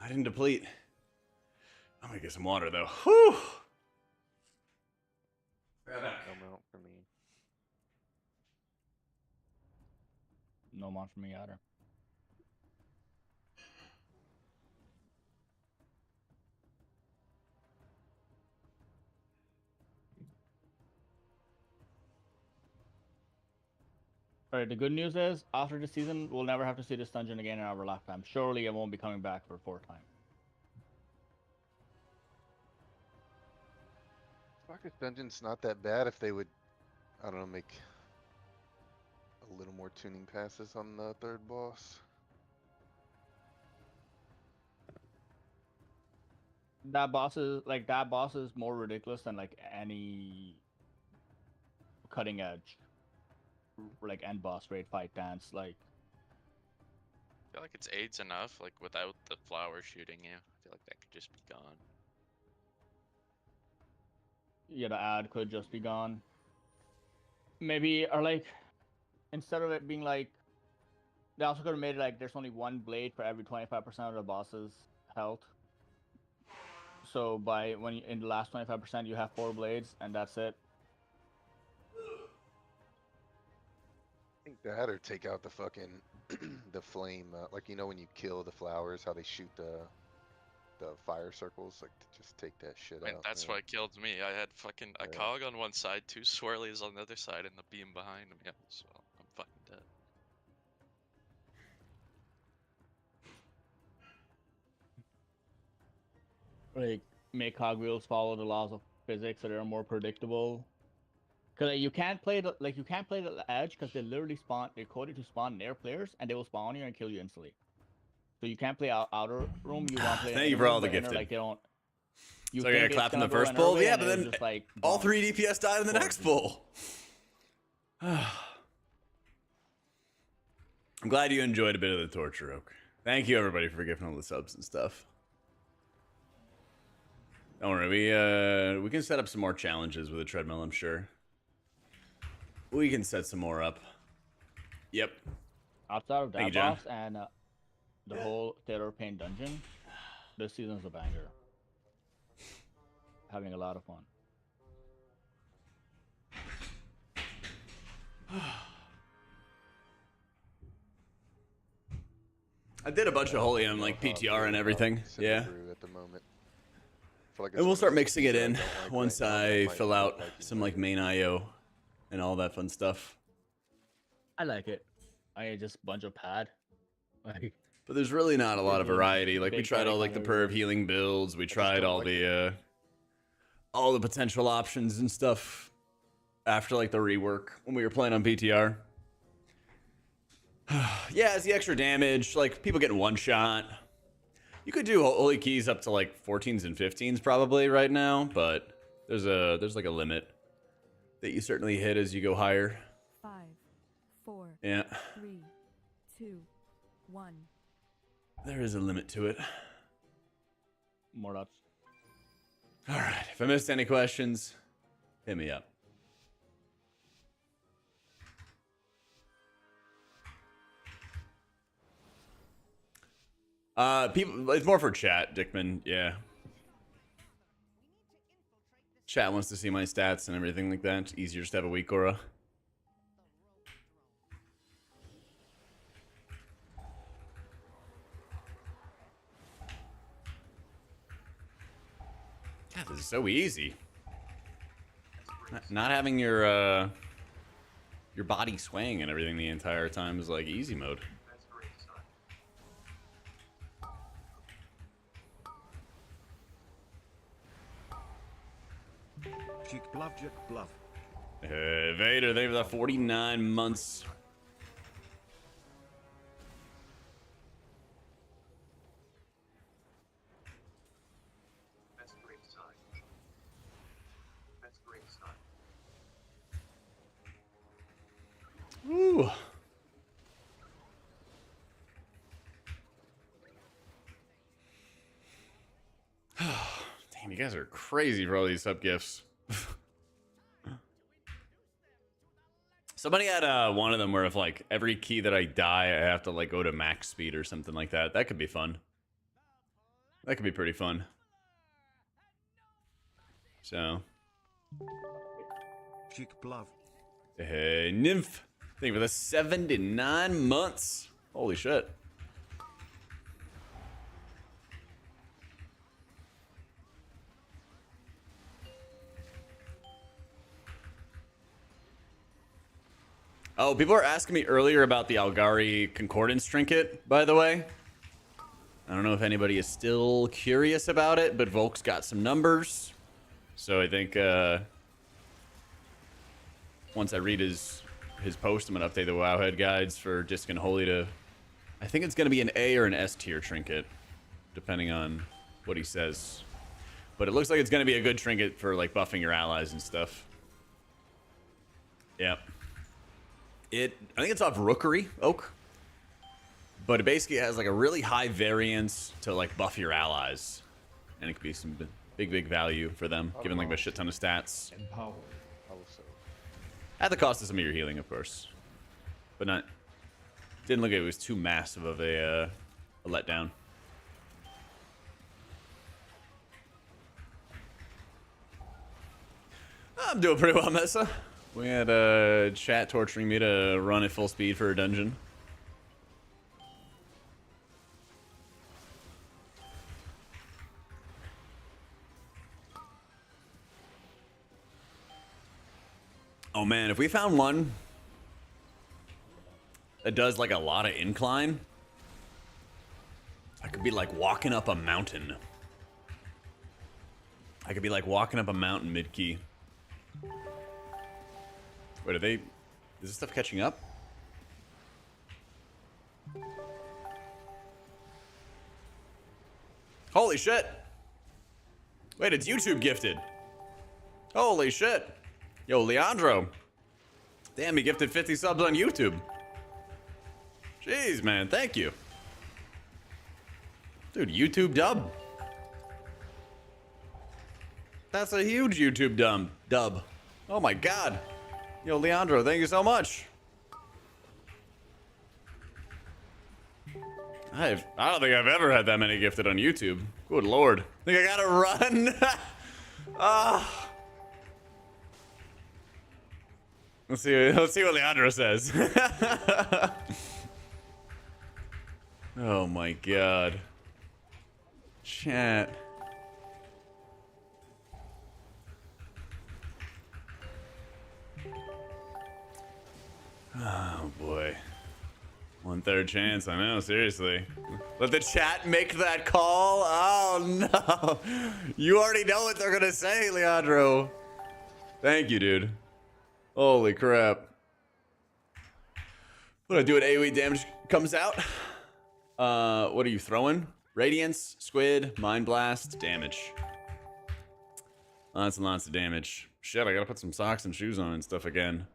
didn't deplete. I'm gonna get some water though. Whew. Come out for me. No mon for me either. Alright, the good news is, after this season, we'll never have to see this dungeon again in our lifetime. Surely it won't be coming back for a fourth time. Fuck, this dungeon's not that bad if they would, I don't know, make a little more tuning passes on the third boss. That boss is more ridiculous than like any cutting edge like end boss raid fight dance. Like, I feel like it's AIDS enough, like without the flower shooting you. I feel like that could just be gone. yeah, the ad could just be gone. Maybe, or like, instead of it being like, they also could have made it like there's only one blade for every 25% of the boss's health. So in the last 25% you have 4 blades and that's it. I think that or take out the fucking the flame, like you know when you kill the flowers, how they shoot the fire circles, like to just take that shit And out. that's man. what killed me. I had fucking a Yeah. cog on one side, 2 swirlies on the other side, and the beam behind me. So I'm fucking dead. Like, make cogwheels follow the laws of physics so they're more predictable. Cause like, you can't play the edge because they literally spawn. They're coded to spawn near players and they will spawn on you and kill you instantly. So you can't play outer room. You want to play. Thank you inner for all room, the but inner, gifted. like they don't. You So I think got it's clapped in the gonna go first another pull. way, Yeah, and but it's then just, like, all gone. 3 DPS died in the next pull. I'm glad you enjoyed a bit of the torture, Oak. Thank you everybody for gifting all the subs and stuff. Don't worry, we can set up some more challenges with the treadmill, I'm sure. We can set some more up. Yep. Outside of Thank that you, John. boss and the whole Theater of Pain dungeon, this season's a banger. Having a lot of fun. I did a bunch of Holy M, like PTR and everything. Yeah. At the moment. Feel like it's And we'll one of start those mixing it pieces I in don't like once right now, but I might fill end up out liking some like later. main IO and all that fun stuff. I like it. I just bunch of pad. Like, But there's really not a lot of Big variety. Like we big tried all icon like the everywhere. perv healing builds. We tried don't all like the potential options and stuff after like the rework when we were playing on PTR. Yeah, it's the extra damage. Like people getting one shot. You could do holy keys up to like 14s and 15s probably right now, but there's like a limit that you certainly hit as you go higher. 5, 4, Yeah, 3, 2, 1. there is a limit to it. more ups. All right, if I missed any questions, hit me up. People, it's more for chat, Dickman. Yeah. Chat wants to see my stats and everything like that. It's easier just to have a weak aura. God, this is so easy. Not having your body swaying and everything the entire time is like easy mode. Cheek bluff, Jack bluff. Vader, they have the 49 months. That's a great sign. That's a great sign. Whew. Damn, you guys are crazy for all these sub gifts. Somebody had one of them where if like every key that I die, I have to like go to max speed or something like that. That could be fun. That could be pretty fun. So. Hey, Nymph. Thank you for the 79 months. Holy shit. Oh, people were asking me earlier about the Algari Concordance Trinket, by the way. I don't know if anybody is still curious about it, but Volk's got some numbers. So I think once I read his post, I'm going to update the Wowhead guides for Disc and Holy to... I think it's going to be an A or an S tier trinket, depending on what he says. But it looks like it's going to be a good trinket for like buffing your allies and stuff. Yep. I think it's off Rookery Oak, but it basically has like a really high variance to like buff your allies, and it could be some big value for them, given like a shit ton of stats. Empower. At the cost of some of your healing, of course, but not. Didn't look like it was too massive of a letdown. I'm doing pretty well, Mesa. We had chat torturing me to run at full speed for a dungeon. Oh man, if we found one that does like a lot of incline, I could be like walking up a mountain. I could be like walking up a mountain mid-key. Wait, is this stuff catching up? Holy shit! Wait, it's YouTube gifted. Holy shit! Yo, Leandro. Damn, he gifted 50 subs on YouTube. Jeez, man, thank you. Dude, YouTube dub. That's a huge YouTube dub. Oh my god. Yo, Leandro, thank you so much. I don't think I've ever had that many gifted on YouTube. Good lord. I think I gotta run. Let's see what Leandro says. Oh my god. Chat. Oh boy. 1/3 chance, I know, seriously. Let the chat make that call? Oh no. You already know what they're gonna say, Leandro. Thank you, dude. Holy crap. What do I do when AoE damage comes out? What are you throwing? Radiance, Squid, Mind Blast, damage. Lots and lots of damage. Shit, I gotta put some socks and shoes on and stuff again.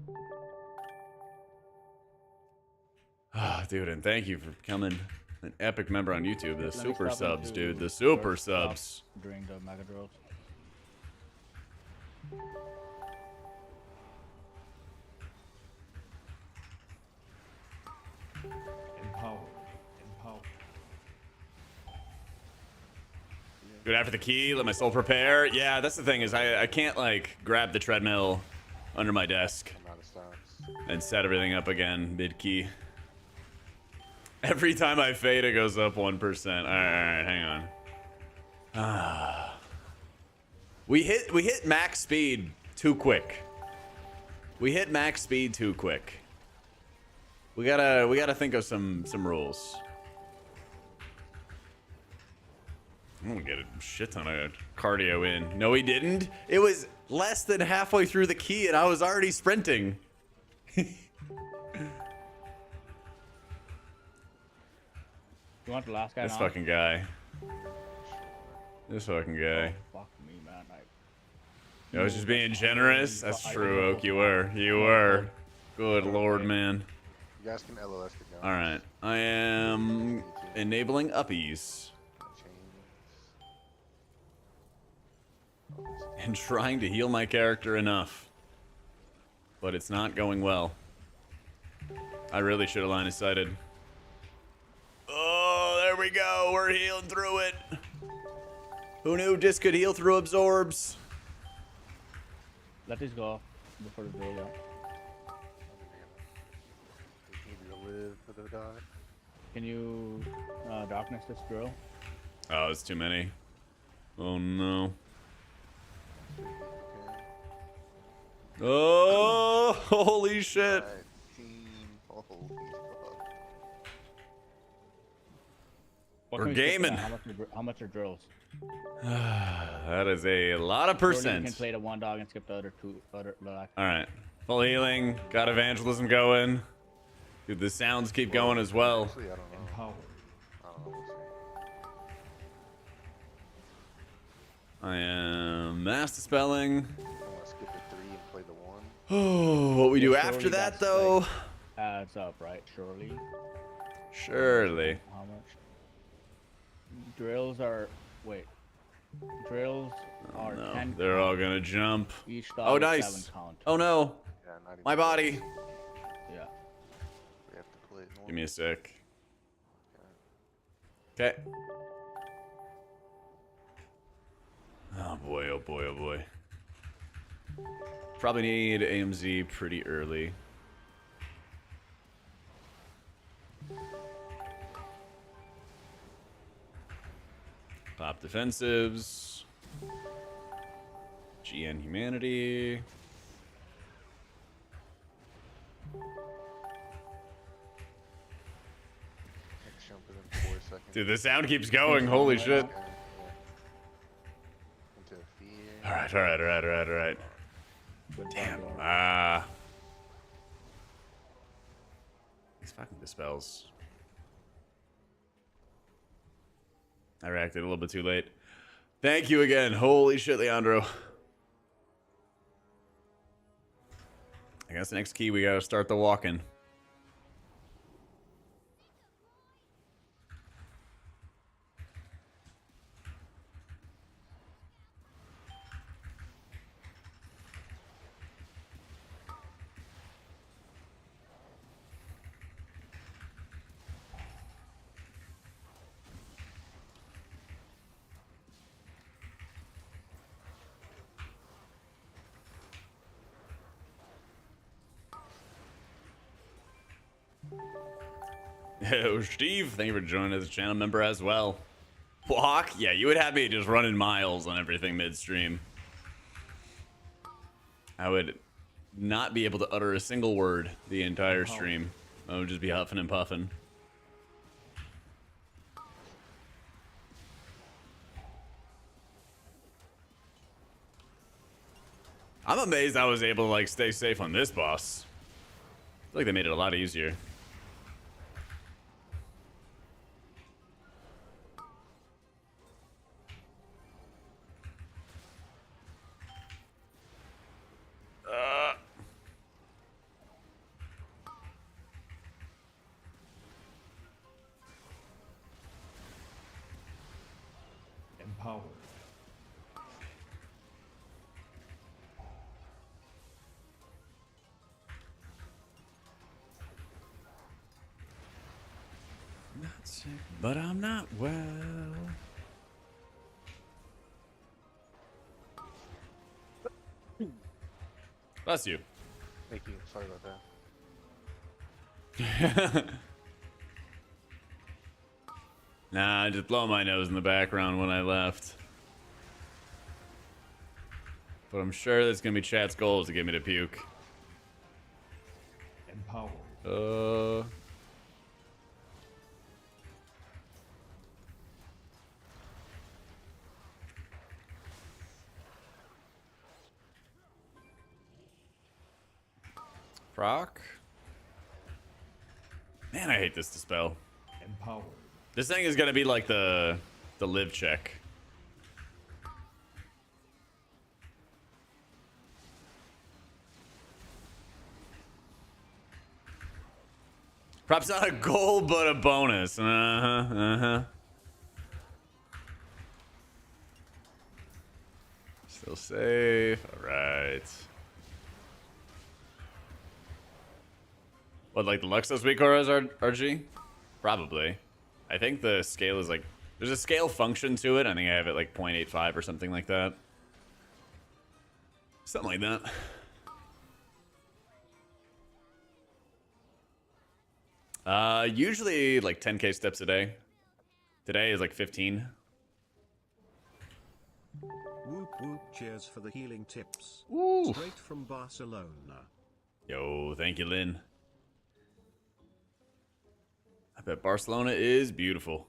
Ah, dude, and thank you for becoming an epic member on YouTube. The super subs, dude. The super subs. During the mega drills. Empower. Dude, after the key, let my soul prepare. Yeah, that's the thing is I can't like grab the treadmill under my desk and set everything up again mid-key. Every time I fade, it goes up 1%. All right, hang on. We hit max speed too quick. We hit max speed too quick. We gotta think of some rules. I'm gonna get a shit ton of cardio in. No, he didn't. It was less than halfway through the key, and I was already sprinting. You want the last guy? This now? fucking guy. This fucking guy. Oh, fuck me, man. I was just being generous. That's true, Oak. You were. You were. Good lord, man. guys can LOS the guns. All right, I am enabling uppies and trying to heal my character enough, but it's not going well. I really should have line of sighted. Oh, there we go. We're healing through it. Who knew Disc could heal through absorbs? Let this go before the drill. Yeah. Need to live for the die. Can you darkness this drill? Oh, it's too many. Oh no. Okay. Oh, holy shit. Alright, team. Holy fuck. What We're can we skip gaming. then? How much are drills? That is a lot of Surely percent. You can play the one dog and skip the other two. Black. All right, full healing. Got evangelism going. Dude, the sounds keep going as well. Actually, I don't know. Empower. I don't know. We'll see. I am mass dispelling. I want to skip the 3 and play the 1. Oh, what we do Yeah, after surely that that's, though? like, adds up, right? Surely. Surely. How much? Drills are. Wait. Drills are No, 10. they're all count. gonna jump. Each Oh, dog is nice. 7 count. Oh no, Yeah, not even my body. Yeah. We have to play it normal. Give me a sec. Okay. Oh boy, oh boy, oh boy. Probably need AMZ pretty early. Pop defensives. GN humanity. Next jump within 4 seconds. Dude, the sound keeps going. Holy shit. Yeah, yeah. Into fear. Alright, alright, alright, alright, alright. Good Damn. dog. These fucking dispels. I reacted a little bit too late. Thank you again. Holy shit, Leandro. I guess next key we gotta start the walking. Yo, Steve, thank you for joining as a channel member as well. Walk? Yeah, you would have me just running miles on everything midstream. I would not be able to utter a single word the entire stream. I would just be huffing and puffing. I'm amazed I was able to like stay safe on this boss. I feel like they made it a lot easier. Empower. Not sick, but I'm not well. Bless you. Thank you. Sorry about that. Nah, I just blow my nose in the background when I left. But I'm sure that's gonna be chat's goal is to get me to puke. Empower. Proc? Man, I hate this dispel. Empower. This thing is gonna be like the live check. Perhaps not a goal, but a bonus. Still safe. All right. What, like the Luxos Weakoras RG? Probably. I think the scale is like, there's a scale function to it. I think I have it like 0.85 or something like that. Something like that. Usually like 10k steps a day. Today is like 15. Whoop whoop, cheers for the healing tips. Ooh. Straight from Barcelona. Yo, thank you, Lynn. I bet Barcelona is beautiful.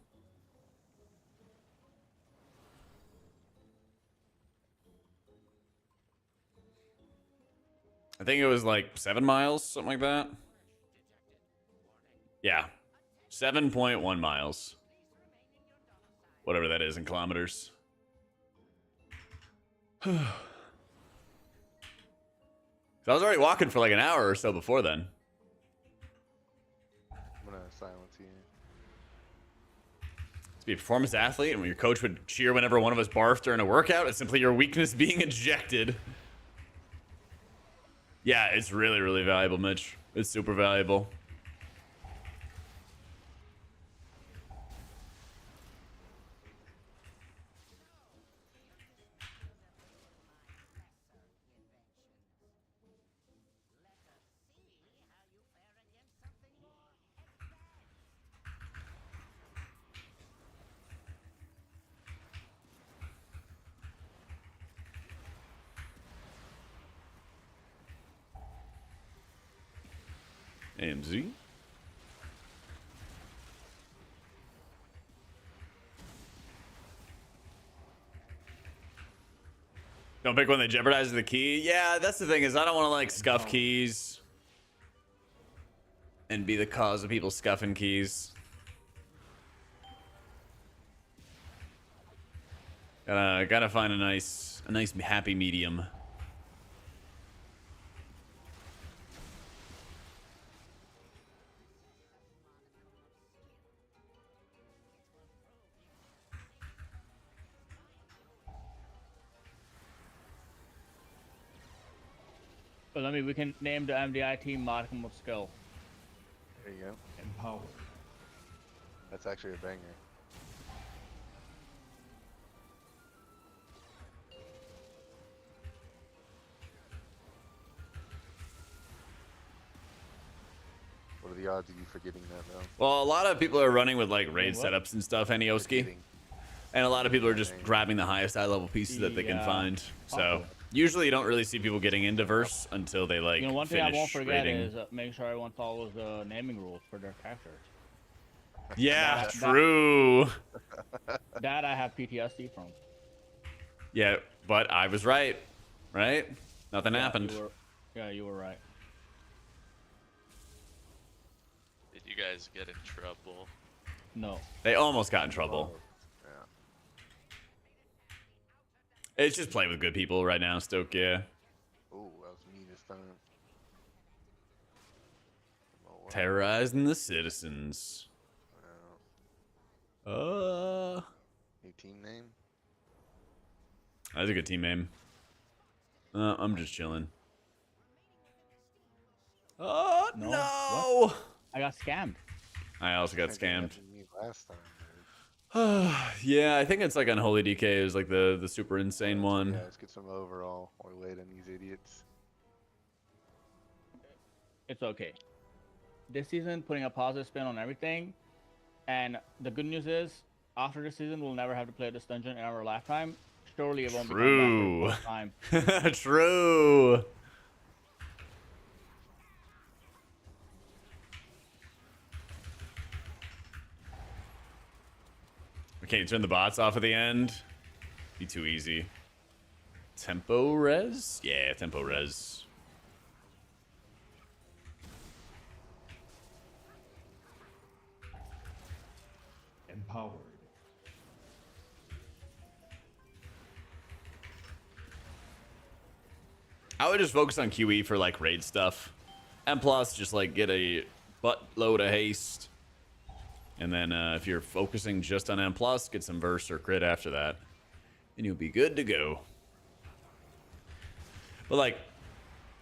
I think it was like 7 miles, something like that. Yeah, 7.1 miles. Whatever that is in kilometers. So I was already walking for like an hour or so before then. I'm gonna silence you. To be a performance athlete and when your coach would cheer whenever one of us barfed during a workout, it's simply your weakness being ejected. Yeah, it's really, really valuable, Mitch. It's super valuable. AMZ. Don't pick one that jeopardizes the key. Yeah, that's the thing is I don't want to like scuff keys and be the cause of people scuffing keys. Gotta find a nice happy medium. But let me, we can name the MDI team modicum of skill. There you go. Empowered. That's actually a banger. What are the odds of you forgetting that though? Well, a lot of people are running with like raid setups and stuff, Henioski. Forgetting. And a lot of people are just grabbing the highest high level pieces that they can Yeah. find. So usually you don't really see people getting into verse until they like You know, one thing I finish won't forget raiding. is make sure everyone follows the naming rules for their characters. Yeah, true. That I have PTSD from. Yeah, but I was right. Right? Nothing happened. You were right. Did you guys get in trouble? No. They almost got in trouble. Yeah. It's just playing with good people right now, Stoke, yeah. Oh, that was mean this time. Oh, wow. Terrorizing the citizens. New team name? That's a good team name. I'm just chilling. Oh, No? no! I got scammed. I also got Think that scammed. happened to me last time, dude. Yeah, I think it's like Unholy DK is like the super insane one. Yeah, let's get some overall while we wait on these idiots. It's okay. This season, putting a positive spin on everything. And the good news is, after this season, we'll never have to play this dungeon in our lifetime. Surely it won't True. be time. True. Okay, turn the bots off at the end. Be too easy. Tempo res? Yeah, tempo res. Empowered. I would just focus on QE for like raid stuff. And plus just like get a buttload of haste. And then if you're focusing just on M+, get some verse or crit after that. And you'll be good to go. But like,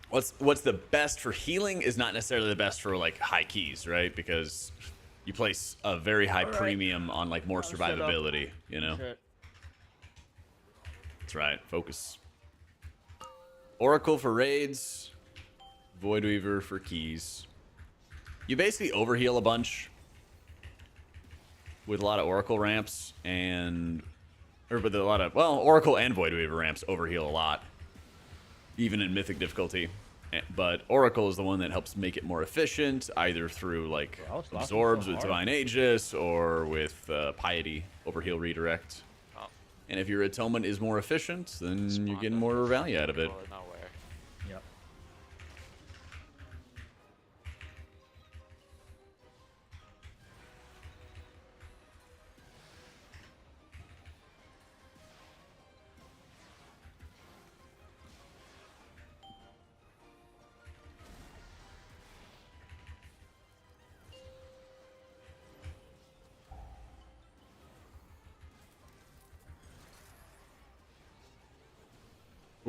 what's the best for healing is not necessarily the best for like high keys, right? Because you place a very high premium on like more survivability, you know? Shit. That's right, focus. Oracle for raids, voidweaver for keys. You basically overheal a bunch with a lot of oracle ramps with a lot of, well, oracle and voidweaver ramps overheal a lot, even in mythic difficulty. But oracle is the one that helps make it more efficient, either through like absorbs with divine aegis or with piety overheal redirect. Oh. And if your atonement is more efficient, then you're getting more value out of it. Nowhere. Yep.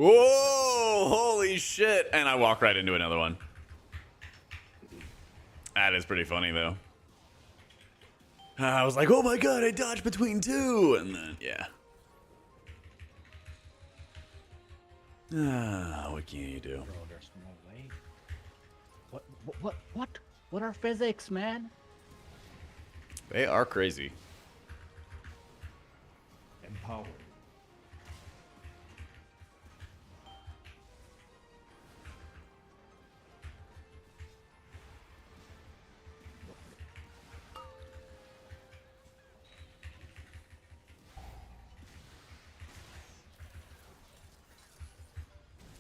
Whoa! Holy shit! And I walk right into another one. That is pretty funny, though. I was like, oh my god, I dodged between two! And then, yeah. What can you do? Bro, there's no way. What are physics, man? They are crazy. Empowered.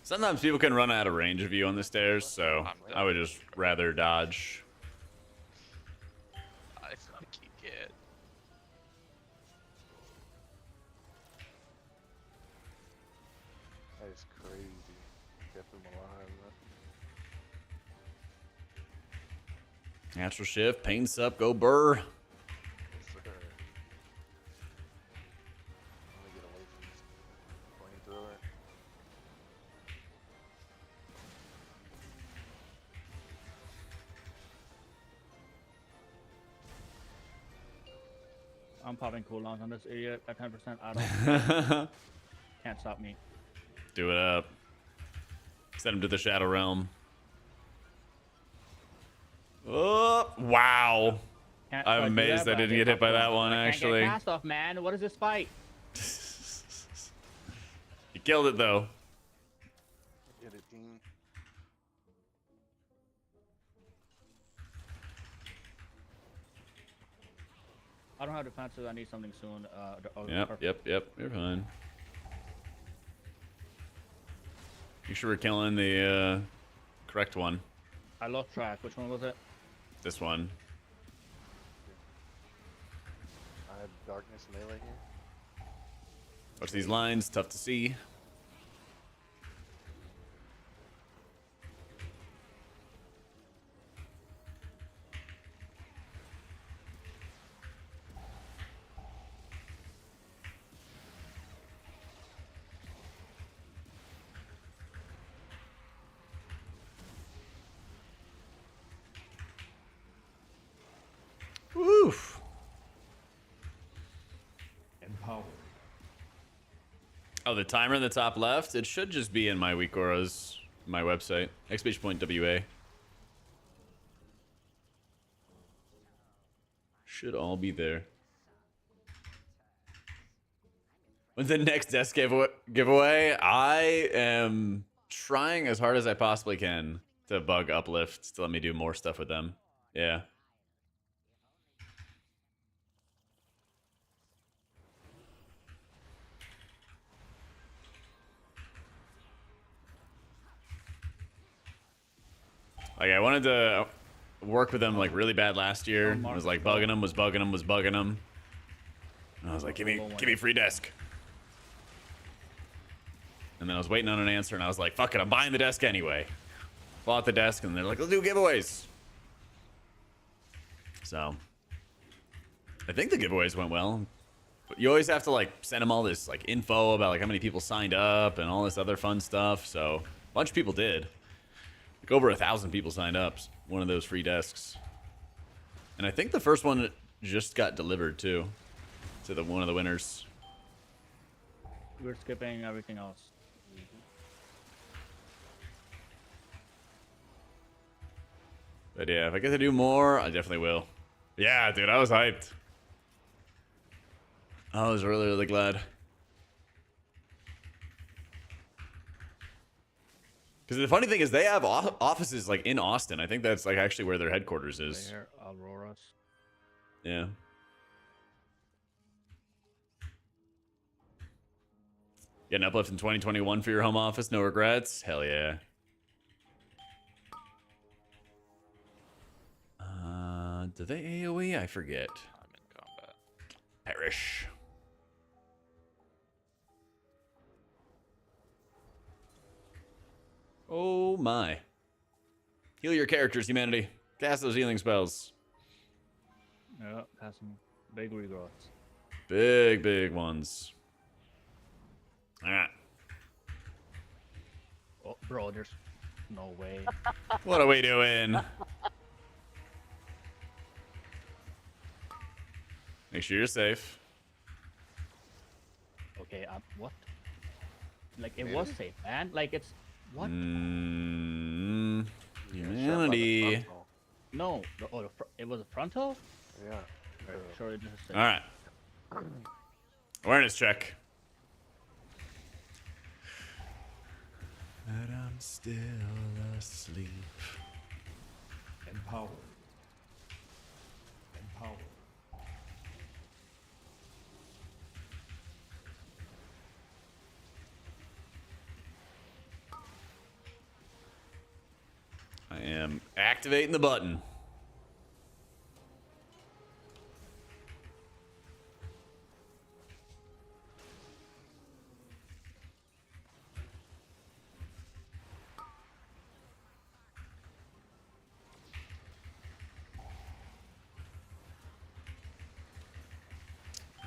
Sometimes people can run out of range of you on the stairs, so I would just rather dodge. I fucking get. That is crazy. Kept him alive. Natural shift, pain sup, go burr. Yes, sir. I'm gonna get away from this flamethrower. I'm popping cooldowns on this idiot at 10%. I don't. Can't stop me. Do it up. Send him to the Shadow Realm. Oh, wow. I'm amazed I didn't get hit by that one, actually. Can't get cast off, man. What is this fight? You killed it, though. Get it, team. I don't have defenses. I need something soon. Yep. You're fine. You sure we're killing the correct one. I lost track. Which one was it? This one. I have darkness melee here. Watch these lines. Tough to see. Oof. Empowered. Oh, the timer in the top left? It should just be in my weak auras, my website. XP.WA. Should all be there. When's the next desk giveaway? I am trying as hard as I possibly can to bug Uplift to let me do more stuff with them. Yeah. Like, I wanted to work with them like really bad last year. I was like bugging them. And I was like, give me free desk. And then I was waiting on an answer, and I was like, fuck it, I'm buying the desk anyway. Bought the desk, and they're like, let's do giveaways. So I think the giveaways went well. But you always have to like send them all this like info about like how many people signed up and all this other fun stuff. So a bunch of people did. Like over 1,000 people signed up. One of those free desks. And I think the first one just got delivered too to one of the winners. We're skipping everything else. But yeah, if I get to do more, I definitely will. Yeah, dude, I was hyped. I was really, really glad. Because the funny thing is they have offices like in Austin. I think that's like actually where their headquarters is. There, Auroras. Yeah. Get an uplift in 2021 for your home office. No regrets. Hell yeah. Do they AoE? I forget. I'm in combat. Perish. Oh my. Heal your characters, humanity. Cast those healing spells. Yeah, has some big regrowths. Big, big ones. Alright. Oh, bro, there's no way. What are we doing? Make sure you're safe. Okay, what? Like, it was safe, man. Like, it's... What? Humanity. No. It was a frontal? Yeah. Sure, it just Alright. Awareness check. But I'm still asleep. Empowered. Empowered. I am activating the button.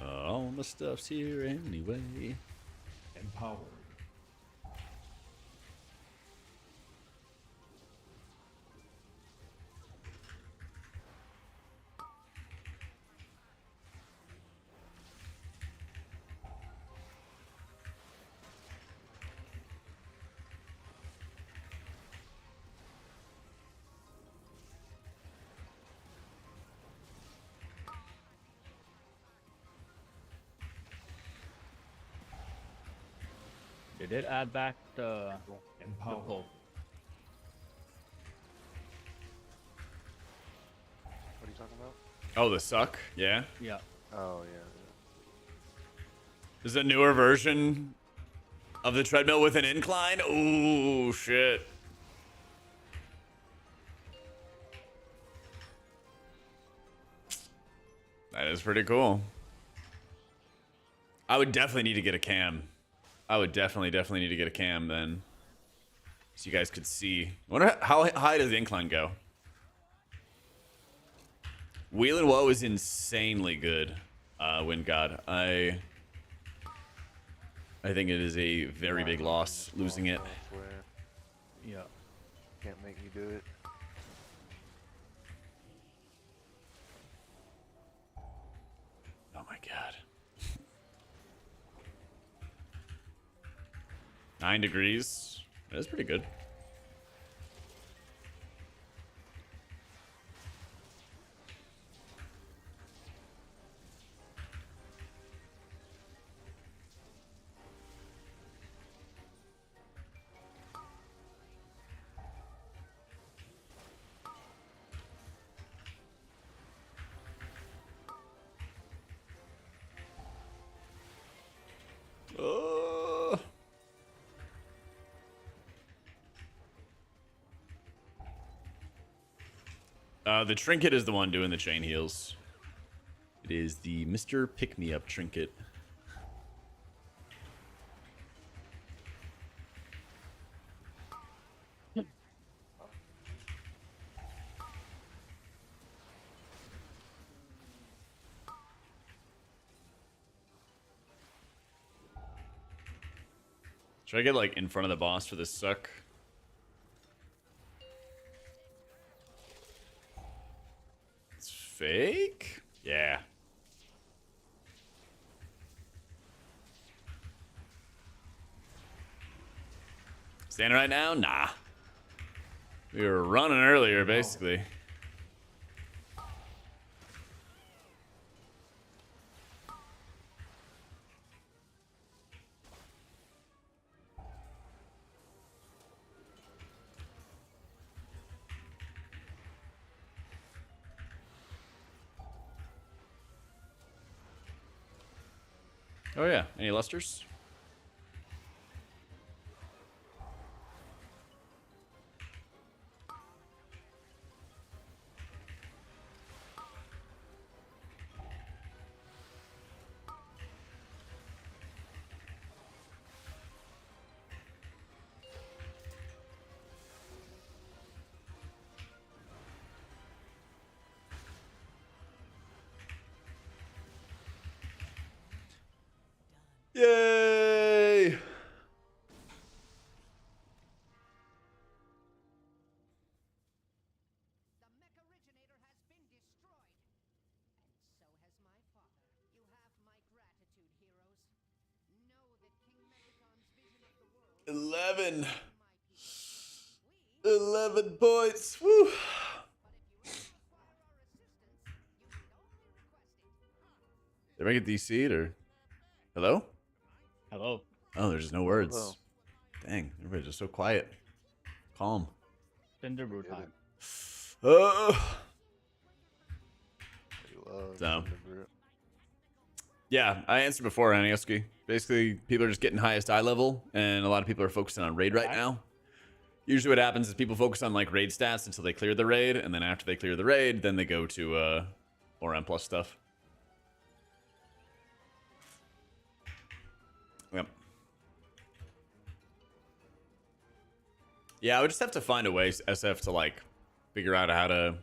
All my stuff's here anyway. Empowered. They did add back the Empowered. pole. What are you talking about? Oh, the suck? Yeah. Yeah. Oh, yeah. There's a newer version of the treadmill with an incline. Ooh, shit. That is pretty cool. I would definitely need to get a cam. I would definitely need to get a cam then. So you guys could see. I wonder how high does the incline go? Wheel and Woe is insanely good, Wind God. I think it is a very big loss losing it. Elsewhere. Yeah. Can't make me do it. Oh my god. 9 degrees. That's pretty good. The Trinket is the one doing the chain heals. It is the Mr. Pick-Me-Up Trinket. Should I get like in front of the boss for this suck? It's fake? Yeah. Standing right now? Nah. We were running earlier, basically. Oh yeah, any lusters? Yay! The Mech originator has been destroyed, and so has my father. You have my gratitude, heroes. Know that King Mechagon's vision of the world 11 points. Woo! Did I get DC'd or? Hello? Hello. Oh, there's just no words. Hello. Dang, everybody's just so quiet. Calm. Cinder brew time. Uh, So. Yeah, I answered before, Anioski. Basically, people are just getting highest eye level, and a lot of people are focusing on raid right now. Usually what happens is people focus on like raid stats until they clear the raid, and then after they clear the raid, then they go to more M+ stuff. Yep. Yeah, I would just have to find a way, SF, to like figure out how to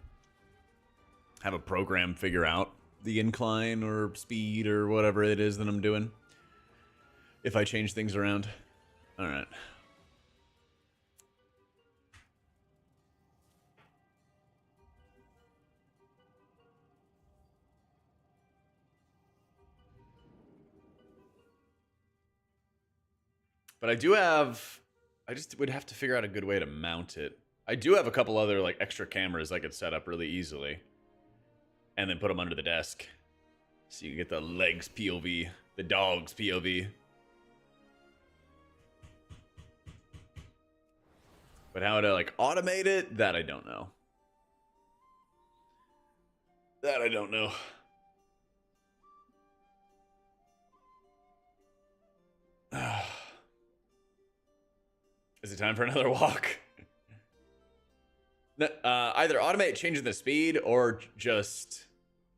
have a program figure out the incline or speed or whatever it is that I'm doing if I change things around. All right. But I just would have to figure out a good way to mount it. I do have a couple other like extra cameras I could set up really easily. And then put them under the desk. So you can get the legs POV, the dogs POV. But how to like automate it, that I don't know. That I don't know. Is it time for another walk? Either automate changing the speed or just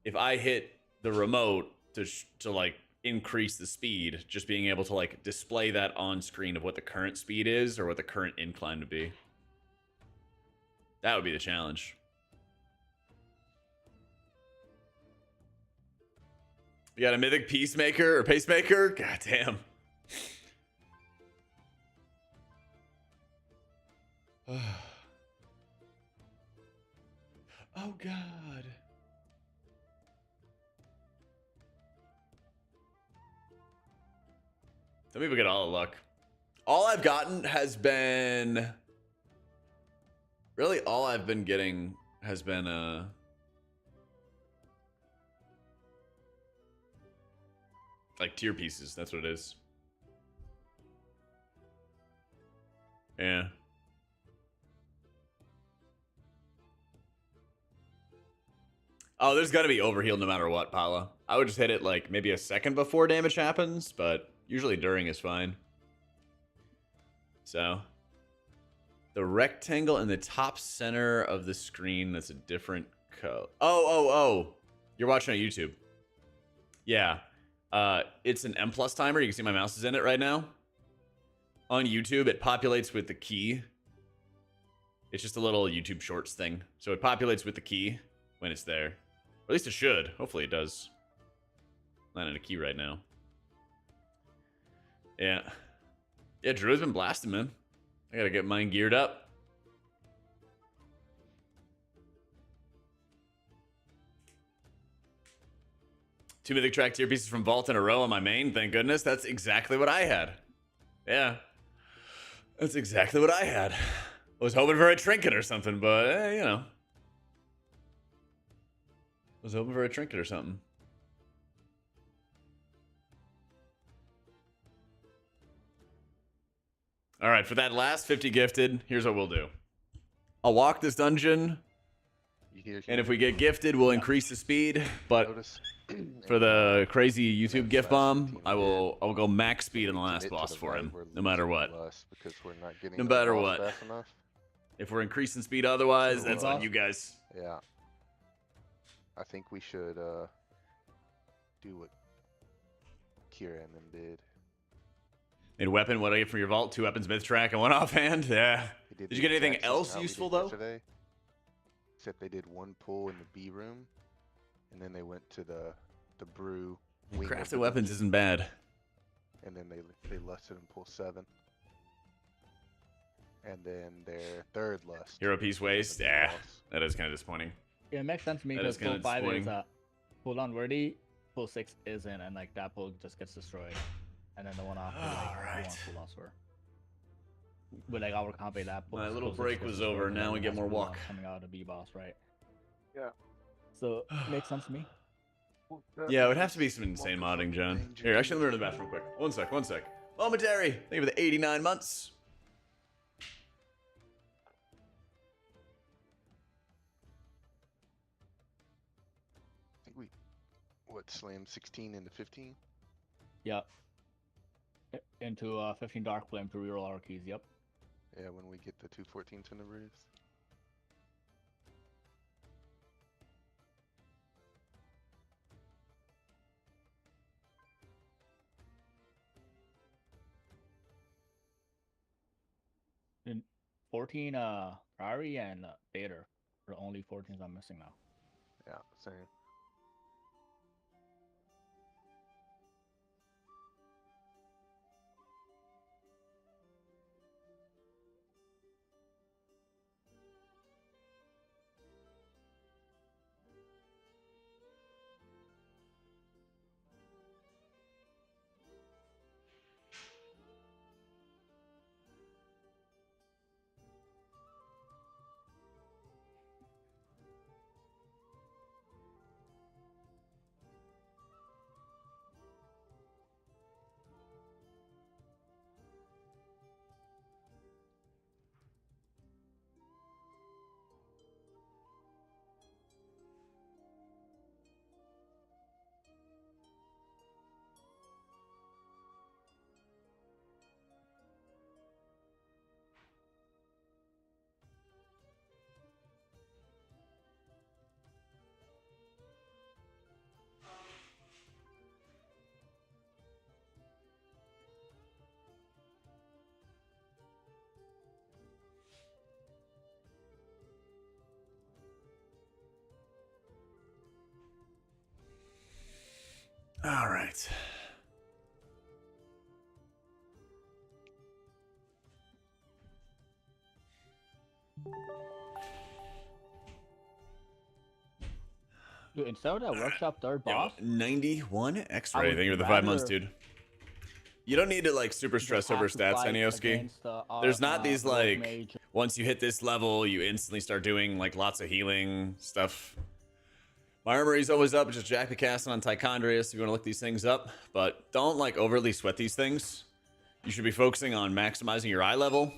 if I hit the remote to like increase the speed, just being able to like display that on screen of what the current speed is or what the current incline would be. That would be the challenge. You got a mythic peacemaker or pacemaker? God damn. Oh god. Some people get all the luck. All I've gotten has been... Really, all I've been getting has been, like, tier pieces. That's what it is. Yeah. Oh, there's got to be overheal no matter what, Paula. I would just hit it, like, maybe a second before damage happens, but usually during is fine. So... The rectangle in the top center of the screen that's a different color. Oh. You're watching on YouTube. Yeah. It's an M+ timer. You can see my mouse is in it right now. On YouTube, it populates with the key. It's just a little YouTube Shorts thing. So it populates with the key when it's there. Or at least it should. Hopefully it does. I'm landing a key right now. Yeah. Yeah, Drew's been blasting, man. I gotta get mine geared up. Two Mythic track tier pieces from Vault in a row on my main. Thank goodness. That's exactly what I had. Yeah. That's exactly what I had. I was hoping for a trinket or something, but, you know. I was hoping for a trinket or something. All right, for that last 50 gifted, here's what we'll do. I'll walk this dungeon, and if we get gifted, we'll increase the speed. But Notice for the crazy YouTube Next gift last bomb, 15 I'll go max speed on the last commit to boss the for right, him, we're no matter losing what. less because we're not getting No to the matter boss what. fast enough. If we're increasing speed otherwise, So that's boss? on you guys. Yeah. I think we should do what Kira and them did. Made weapon, what do I get from your vault? 2 weapons, myth track, and 1 offhand. Yeah. They Did you the get anything exact same else route we useful did though? yesterday, except they did 1 pull in the B room, and then they went to the brew. wing of Crafted the weapons dungeon, isn't bad. And then they lusted and pull 7. And then their third lust. Hero piece was the waste. big Yeah, boss. that is kind of disappointing. Yeah, it makes sense to me That is because pull kinda 5 is disappointing. cooldown worthy, pull 6 isn't, and like that pull just gets destroyed. And then the one after, like, Alright. you want cooldowns for. With like our comp, that pull. My little pull 6 break gets was destroyed, over, and now then we it get has more cooldowns walk. coming out of the B boss, right? Yeah. So makes sense to me. Yeah, it would have to be some insane modding, John. Here, actually, let me run to the bathroom quick. One sec. Momentary. Thank you for the 89 months. I think we, slammed 16 into 15? Yep. Into 15 dark flame to reroll our keys. Yep. Yeah, when we get the 214s in the roofs. And 14 Prairie and Bader are the only 14s I'm missing now. Yeah, same. All right. Dude, instead of that workshop third Yo, boss, 91 X-ray. I would Thank you for the 5 months, rather- dude. You don't need to like super stress just over have to stats, fight Anioski. against, There's not these rogue like mage. once you hit this level, you instantly start doing like lots of healing stuff. My armory's always up, just Jack the casting on Tichondrius if you want to look these things up, but don't like overly sweat these things. You should be focusing on maximizing your eye level,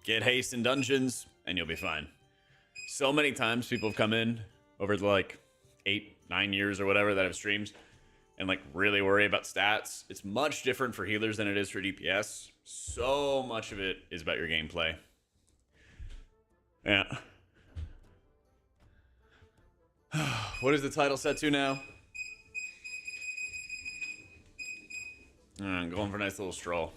get haste in dungeons, and you'll be fine. So many times people have come in over the like 8-9 years or whatever that have streams and like really worry about stats. It's much different for healers than it is for DPS. So much of it is about your gameplay. Yeah. What is the title set to now? I'm going for a nice little stroll.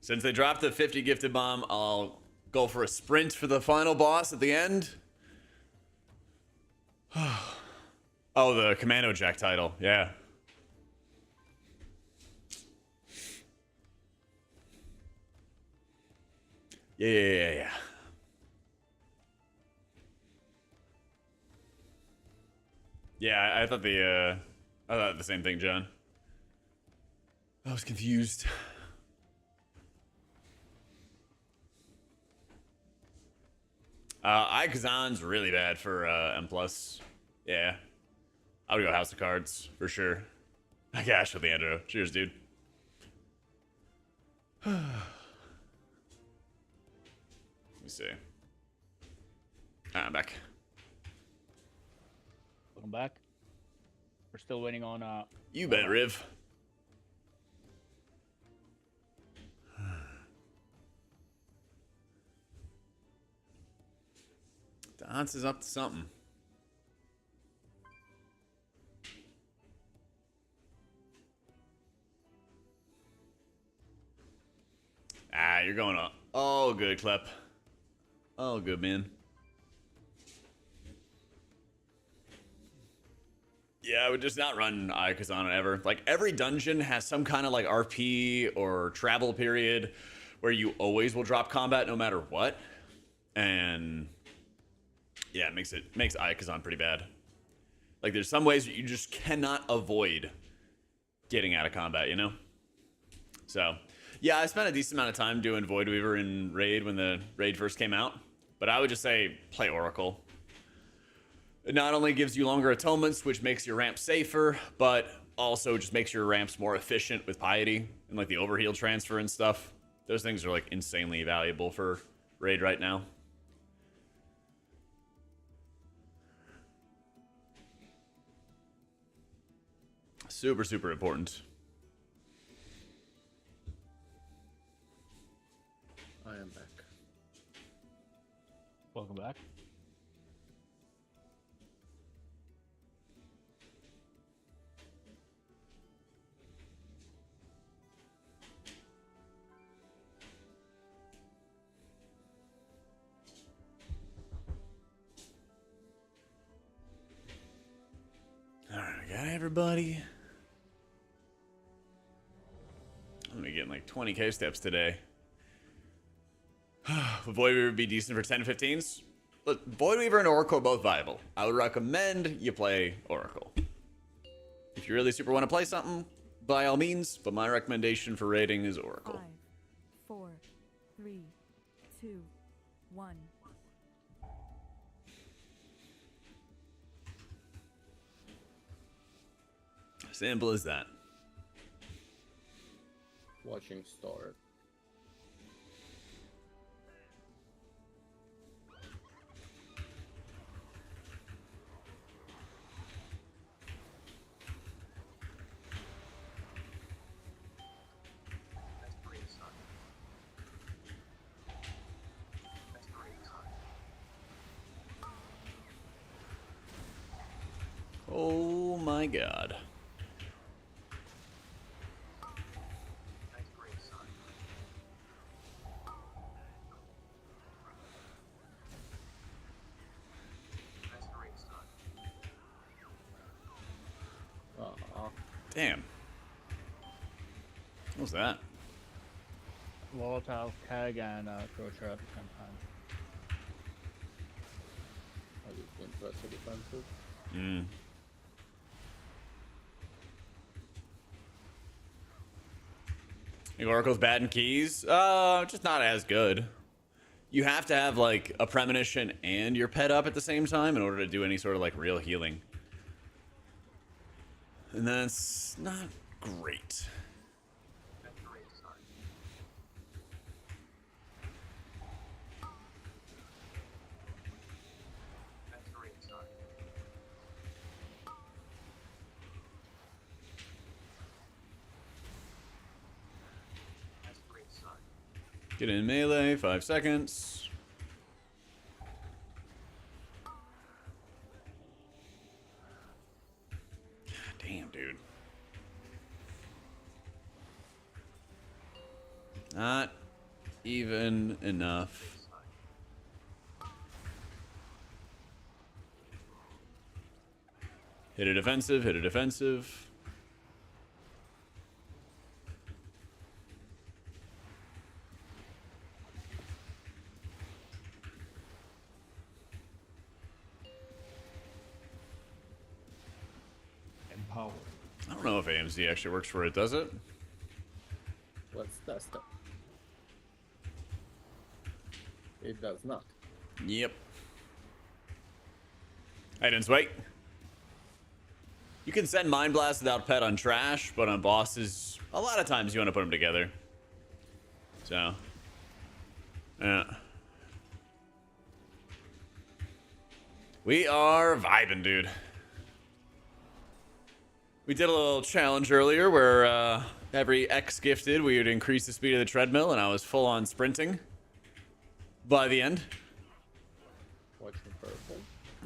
Since they dropped the 50 gifted bomb, I'll go for a sprint for the final boss at the end. Oh, the AutomaticJak title. Yeah. Yeah. Yeah, I thought the same thing, John. I was confused. Ikazan's really bad for M+. Yeah. I would go House of Cards, for sure. I gash with Leandro. Cheers, dude. Let me see. I'm back. Welcome back. We're still waiting on You bet, Riv. Dance is up to something. You're going up. Oh, good, Klep. Oh, good, man. Yeah, I would just not run Ikazan ever. Like, every dungeon has some kind of, like, RP or travel period where you always will drop combat no matter what. And yeah, it makes Ikazan pretty bad. Like, there's some ways that you just cannot avoid getting out of combat, you know? So, yeah, I spent a decent amount of time doing voidweaver in Raid when the Raid first came out. But I would just say, play Oracle. It not only gives you longer atonements, which makes your ramp safer, but also just makes your ramps more efficient with piety and, like, the overheal transfer and stuff. Those things are, like, insanely valuable for Raid right now. Super, super important. I am back. Welcome back. All right, I got everybody. I'm gonna be getting like 20k steps today. Voidweaver would be decent for 10 to 15s. Look, Voidweaver and Oracle are both viable. I would recommend you play Oracle. If you really super want to play something, by all means, but my recommendation for raiding is Oracle. 5, 4, 3, 2, 1. Simple as that. Watching start. Oh my god. Damn. What was that? Volatile, Keg, and Crocher at the same time. Are you going to press the defensive? Mm. Oracle's bad in keys? Just not as good. You have to have like a premonition and your pet up at the same time in order to do any sort of like real healing. And that's not great. Get in melee, 5 seconds. God damn, dude. Not even enough. Hit a defensive, hit a defensive. don't know if AMZ actually works for it, does it? Let's test it. It does not. Yep. I didn't wait. You can send Mind Blast without pet on trash, but on bosses, a lot of times you want to put them together. So, yeah. We are vibing, dude. We did a little challenge earlier where every X gifted, we would increase the speed of the treadmill, and I was full on sprinting by the end. Watching purple.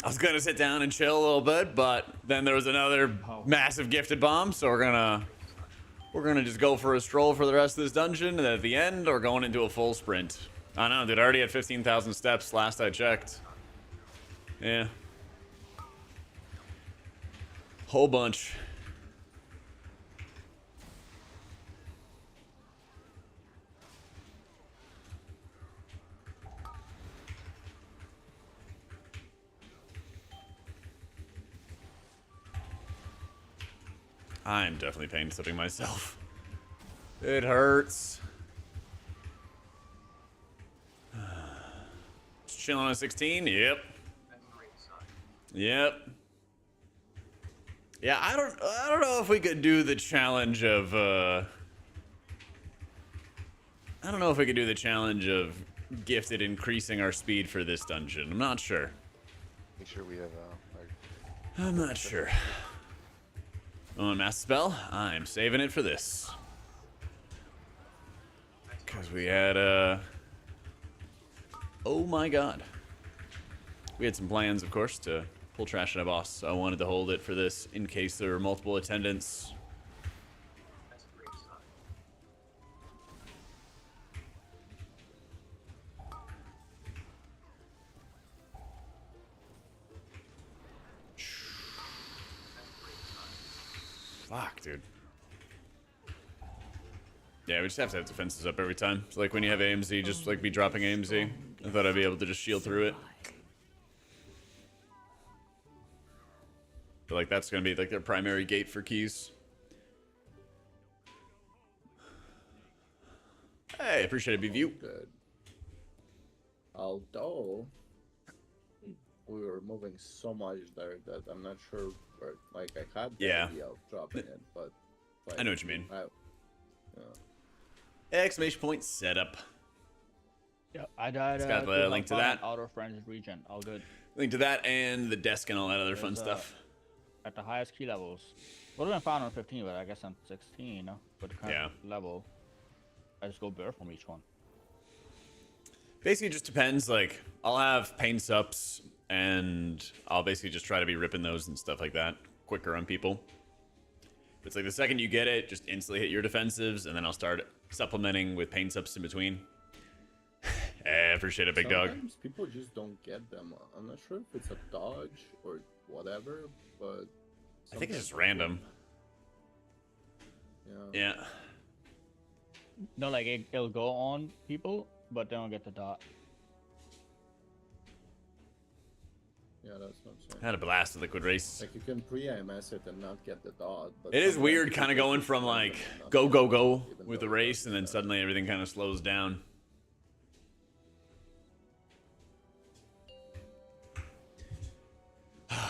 I was gonna sit down and chill a little bit, but then there was another massive gifted bomb, so we're gonna just go for a stroll for the rest of this dungeon, and then at the end, we're going into a full sprint. I know, dude. I already had 15,000 steps last I checked. Yeah, whole bunch. I'm definitely pain slipping myself. It hurts. Just chilling on a 16? Yep. Yep. Yeah, I don't know if we could do the challenge of I don't know if we could do the challenge of gifted increasing our speed for this dungeon. I'm not sure. Make sure we have I'm not sure. Oh, and Master Spell, I'm saving it for this. Because we had, oh my god. We had some plans, of course, to pull trash on a boss, so I wanted to hold it for this in case there were multiple attendants. Fuck, dude. Yeah, we just have to have defenses up every time. So like when you have AMZ, just like be dropping AMZ. I thought I'd be able to just shield through it. But like that's gonna be like their primary gate for keys. Hey, appreciate it, BVU. Good. Although we were moving so much there that I'm not sure where, like I had the idea of dropping it, but like, I know what you mean. Yeah. Exclamation point setup. Yeah, I died. It's got the link to that. Outer Friends region, all good. Link to that and the desk and all that other fun stuff. At the highest key levels. Would have been found on 15, but I guess on 16, with the current level. I just go bare from each one. Basically, it just depends. Like, I'll have pain sups, and I'll basically just try to be ripping those and stuff like that quicker on people. It's like the second you get it, just instantly hit your defensives, and then I'll start supplementing with pain sups in between. I appreciate it, big dog. Sometimes people just don't get them. I'm not sure if it's a dodge or whatever, but I think it's just random. Yeah. No, like it'll go on people, but they don't get the dot. Yeah, that's what I'm saying. I had a blast of Liquid Race. Like you can pre-IMS it and not get the dot. But it is sometimes weird people kind of just going from get like them and go, not go, get go it, even with the though race, and then it's suddenly everything kind of slows down.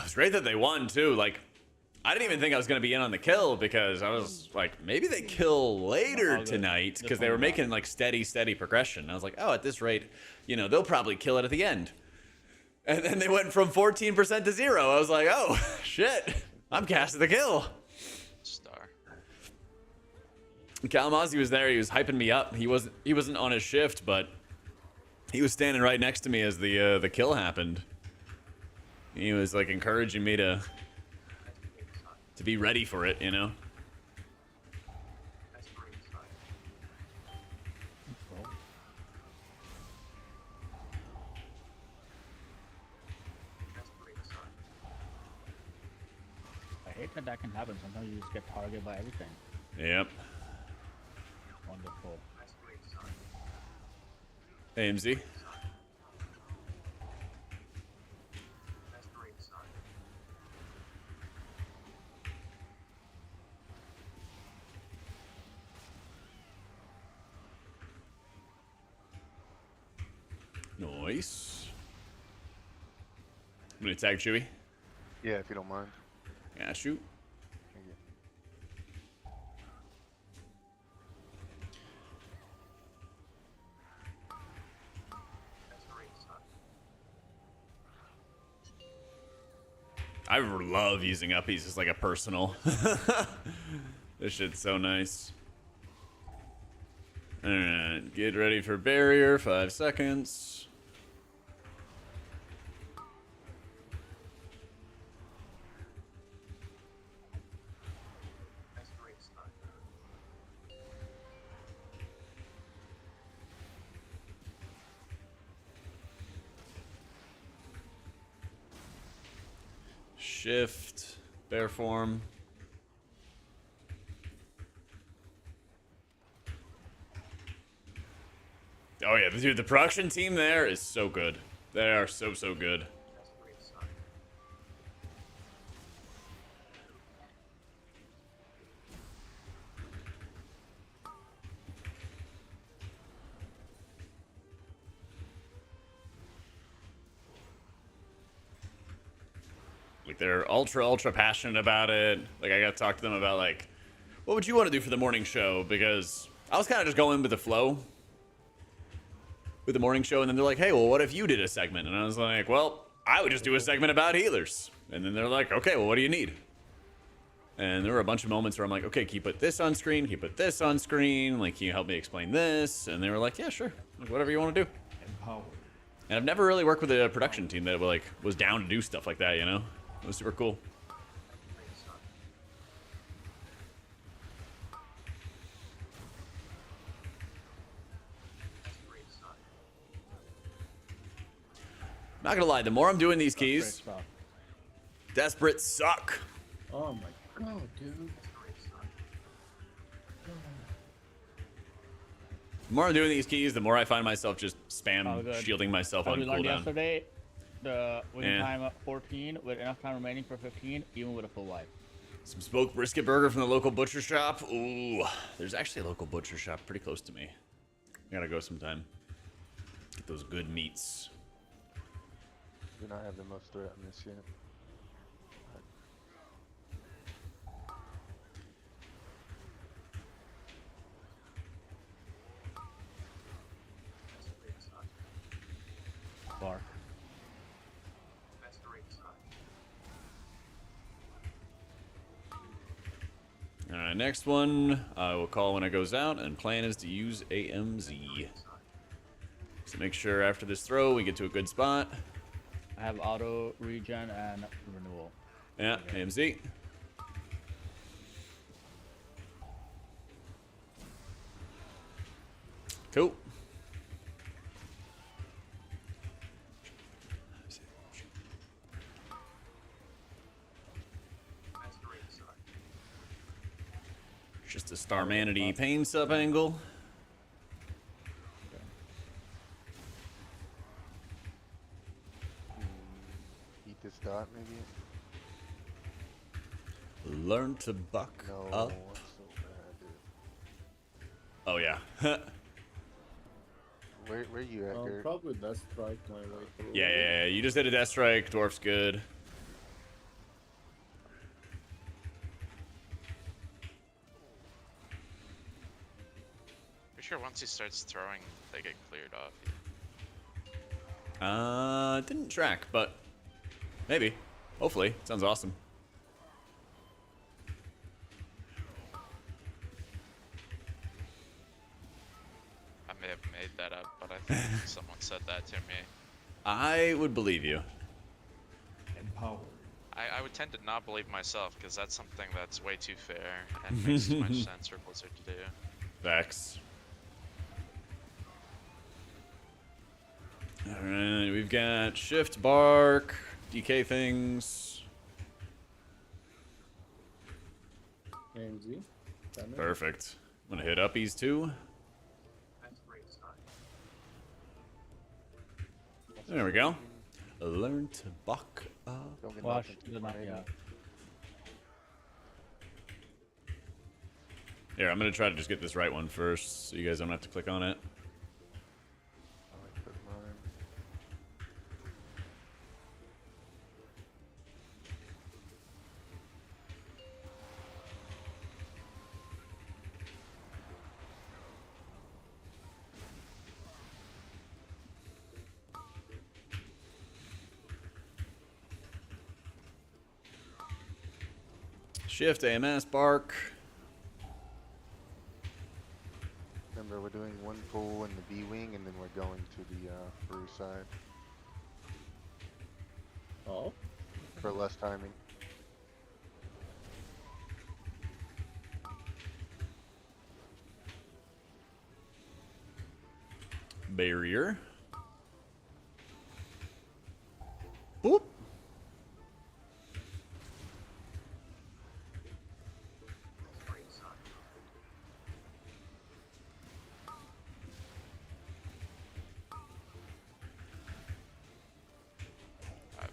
It's great that they won too. Like, I didn't even think I was going to be in on the kill because I was like, maybe they kill later tonight because they were making like steady progression. I was like, oh, at this rate, you know, they'll probably kill it at the end. And then they went from 14% to 0. I was like, oh, shit, I'm casting the kill. Star. Kalamazzi was there. He was hyping me up. He wasn't on his shift, but he was standing right next to me as the kill happened. He was like encouraging me to be ready for it, you know. I hate that can happen. Sometimes you just get targeted by everything. Yep. Wonderful. AMZ. Nice. I'm gonna tag Chewy. Yeah, if you don't mind. Yeah, shoot. Thank you. I love using uppies as like a personal. This shit's so nice. Alright, get ready for barrier, 5 seconds. Shift, bear form. Oh yeah, dude, the production team there is so good. They are so good. Like they're ultra passionate about it. Like I got to talk to them about like, what would you want to do for the morning show? Because I was kind of just going with the flow with the morning show, and then they're like, hey, well, what if you did a segment? And I was like, well, I would just do a segment about healers. And then they're like, okay, well, what do you need? And there were a bunch of moments where I'm like, okay, can you put this on screen? Can you put this on screen? Like, can you help me explain this? And they were like, yeah, sure. Like, whatever you want to do. Empowered. And I've never really worked with a production team that like was down to do stuff like that, you know? It was super cool. Not gonna lie, the more I'm doing these keys, desperate suck. Oh my god, dude. The more I'm doing these keys, the more I find myself just Oh, spam good. shielding myself As on we learned cooldown. yesterday, the winning Yeah. time at 14 with enough time remaining for 15, even with a full wipe. Some smoked brisket burger from the local butcher shop. Ooh, there's actually a local butcher shop pretty close to me. I gotta go sometime. Get those good meats. Do not have the most threat on this yet. Bark. Alright, next one I will call when it goes out, and plan is to use AMZ. So make sure after this throw we get to a good spot. I have auto regen and renewal. Yeah, AMZ. Cool. Just a Starmanity pain sub angle. Eat this dot, maybe? Learn to buck No, up. I'm so bad, dude. Oh yeah. Where you at, Gert? Probably Death Strike my way through. Yeah. You just did a Death Strike. Dwarf's good. Pretty sure once he starts throwing, they get cleared off. Didn't track, but maybe. Hopefully. Sounds awesome. I may have made that up, but I think someone said that to me. I would believe you. Empowered. I would tend to not believe myself, because that's something that's way too fair and makes too much sense for Blizzard to do. Facts. Alright, we've got shift, bark, DK things. AMZ. Perfect. I'm gonna hit uppies too. There we go. Learn to buck up. Don't get Watch knocked into the the knock, grenade. yeah. Here, I'm gonna try to just get this right one first, so you guys don't have to click on it. I like put mine. Shift, AMS, bark. Remember, we're doing one pull in the B wing, and then we're going to the brew side Oh, for less timing. Barrier. Boop.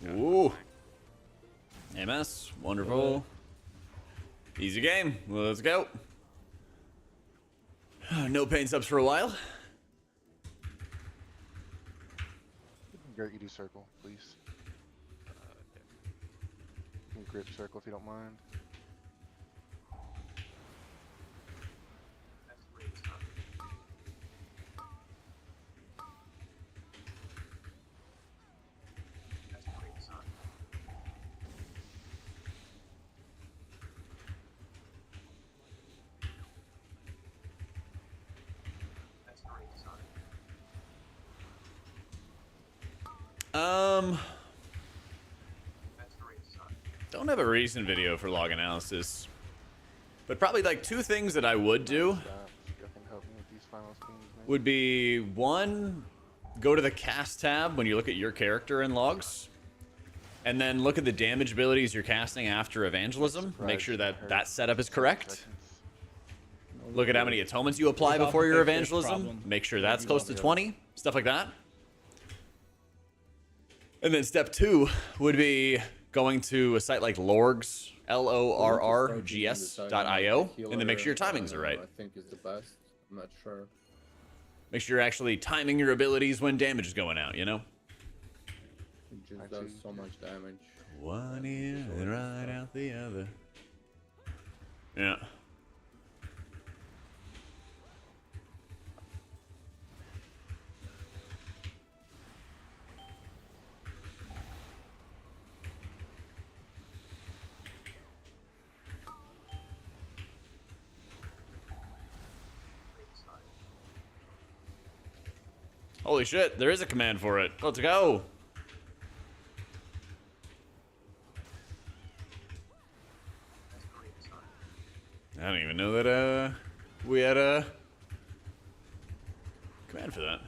Ooh. MS, wonderful. Easy game. Let's go. No pain subs for a while. Garrett, you do circle, please. You can grip circle if you don't mind. Don't have a recent video for log analysis, but probably like two things that I would do Y'all can help me with these final schemes, man. would be one, go to the cast tab when you look at your character in logs, and then look at the damage abilities you're casting after evangelism. Make sure that that setup is correct. Look at how many atonements you apply before your evangelism. Make sure that's close to 20. Stuff like that. And then step two would be going to a site like Lorgs, LORRGS.io, and then make sure your timings are right. I think is the best. I'm not sure. Make sure you're actually timing your abilities when damage is going out, you know? It just does so much damage. One in and right out the other. Yeah. Holy shit, there is a command for it. Let's go. I don't even know that we had a command for that.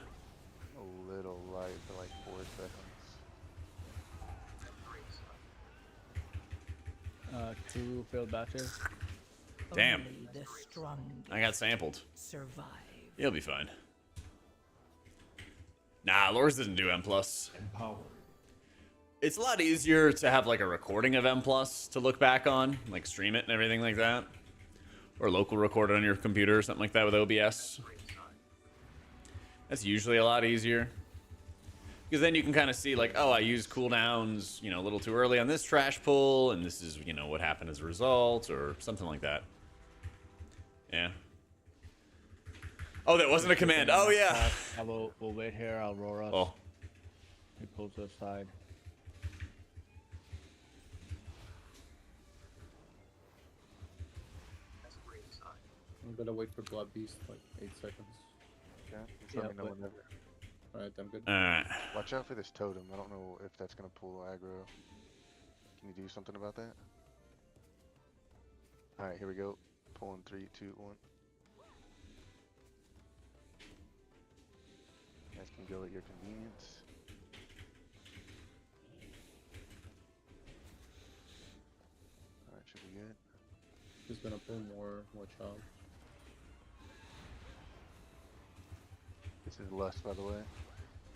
A little light for like 4 seconds. 2 failed batches. Damn. Only the strong I got sampled. survive. You'll be fine. Nah, Lors doesn't do M+. Empowered. It's a lot easier to have like a recording of M+ to look back on, like stream it and everything like that. Or local record it on your computer or something like that with OBS. That's usually a lot easier. Because then you can kind of see like, oh, I used cooldowns, you know, a little too early on this trash pull, and this is, you know, what happened as a result, or something like that. Yeah. Oh, that wasn't a command. Oh, yeah. We'll wait here. I'll roar us. Oh. He pulls to the side. I'm gonna wait for Blood Beast like 8 seconds. Okay, just let me know whenever. Alright, I'm good. Alright. Watch out for this totem. I don't know if that's gonna pull aggro. Can you do something about that? Alright, here we go. Pulling 3, 2, 1. You guys can go at your convenience. Alright, should be good. Just gonna pull more. Watch out. This is Lust, by the way.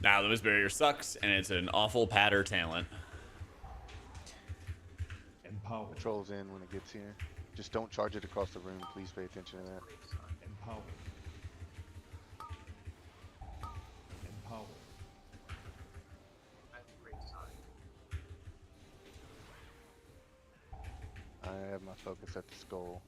Nah, Lewis Barrier sucks, and it's an awful patter talent. Empowered. Patrols in when it gets here. Just don't charge it across the room. Please pay attention to that. Empowered. Empowered. I have my focus at the skull.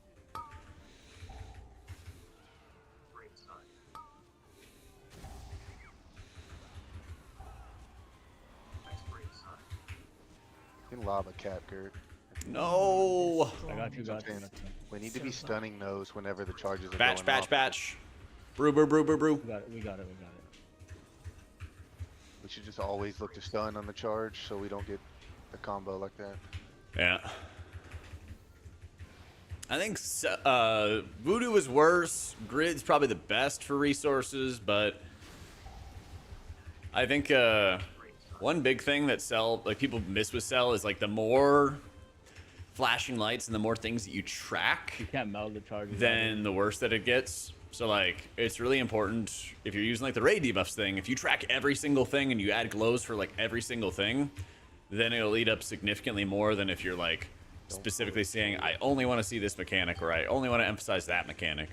You can lob a cap, Gert, if No. I got you, got you. Okay. We need to be stunning those whenever the charges are Batch, going batch, off. batch. Brew, brew, brew, brew, brew. We got it, we got it, we got it. We should just always look to stun on the charge so we don't get a combo like that. Yeah. I think Voodoo is worse. Grid's probably the best for resources, but I think one big thing that people miss with Cell is like the more flashing lights and the more things that you track, You can't meld the charges. then the worse that it gets. So like it's really important if you're using like the raid debuffs thing, if you track every single thing and you add glows for like every single thing, then it'll eat up significantly more than if you're like specifically saying I only want to see this mechanic or I only want to emphasize that mechanic.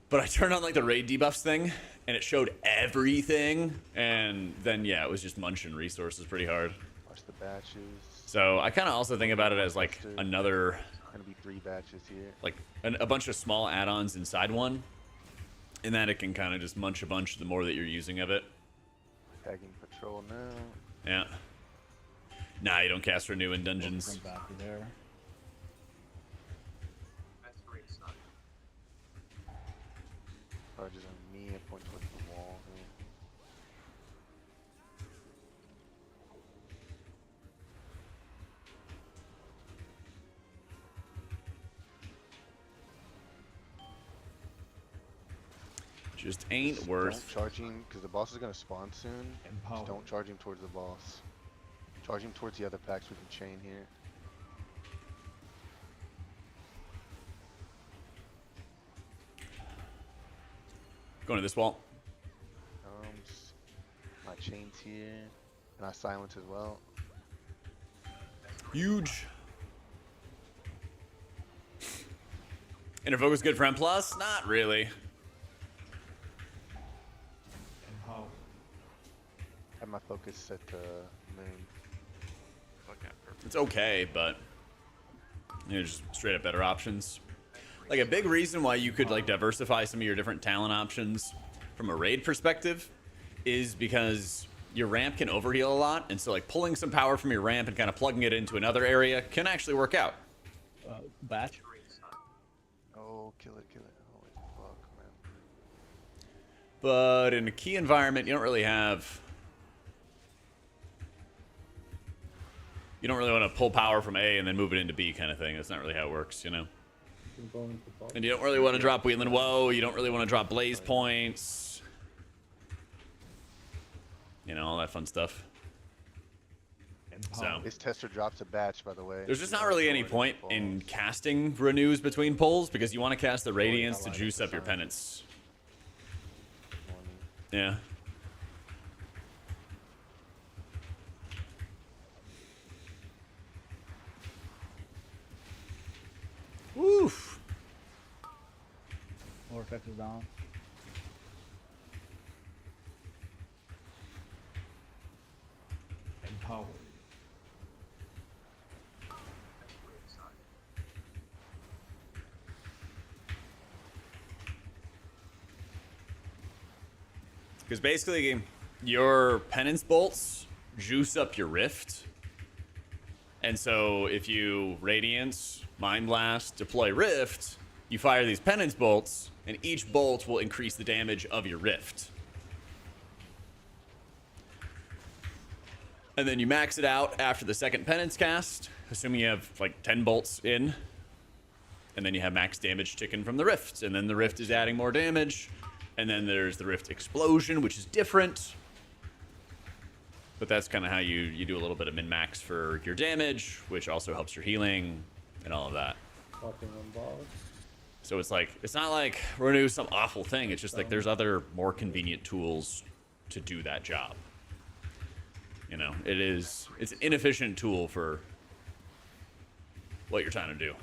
But I turned on like the raid debuffs thing and it showed everything, and then yeah, it was just munching resources pretty hard. Watch the batches. So I kind of also think about it as like another, Gonna be 3 batches here. like a bunch of small add-ons inside one, in that it can kind of just munch a bunch the more that you're using of it. Tagging patrol now. Yeah. Nah, you don't cast Renew in dungeons. Bring back to there. Charges on me and point towards the wall here. Just ain't Just worth. Don't charge him, because the boss is going to spawn soon. Empower. Just don't charge him towards the boss. Charge him towards the other packs we can chain here. Going to this wall. My chains here. And I silence as well. Huge. Inner focus good for M+? Not really. Empower. Have my focus set to moon. Okay, perfect. It's okay, but just straight up better options. Like a big reason why you could like diversify some of your different talent options from a raid perspective is because your ramp can overheal a lot, and so like pulling some power from your ramp and kind of plugging it into another area can actually work out. Batch. Oh, kill it, kill it. Holy fuck, man. But in a key environment, you don't really want to pull power from A and then move it into B kind of thing. That's not really how it works, you know? And you don't really want to drop Wheatland Woe. You don't really want to drop Blaze points. You know, all that fun stuff. So This tester drops a batch, by the way. there's just not really any point in casting renews between pulls because you want to cast the radiance to juice up your penance. Yeah. Woof. Vortex is down. Empower. Because basically, your penance bolts juice up your rift. And so if you Radiance, Mind Blast, deploy Rift, you fire these penance bolts, and each bolt will increase the damage of your rift. And then you max it out after the second penance cast, assuming you have like 10 bolts in. And then you have max damage ticking from the rift. And then the rift is adding more damage. And then there's the rift explosion, which is different. But that's kind of how you do a little bit of min-max for your damage, which also helps your healing and all of that. So it's like, it's not like Renew some awful thing. It's just like there's other more convenient tools to do that job. You know, it's an inefficient tool for what you're trying to do.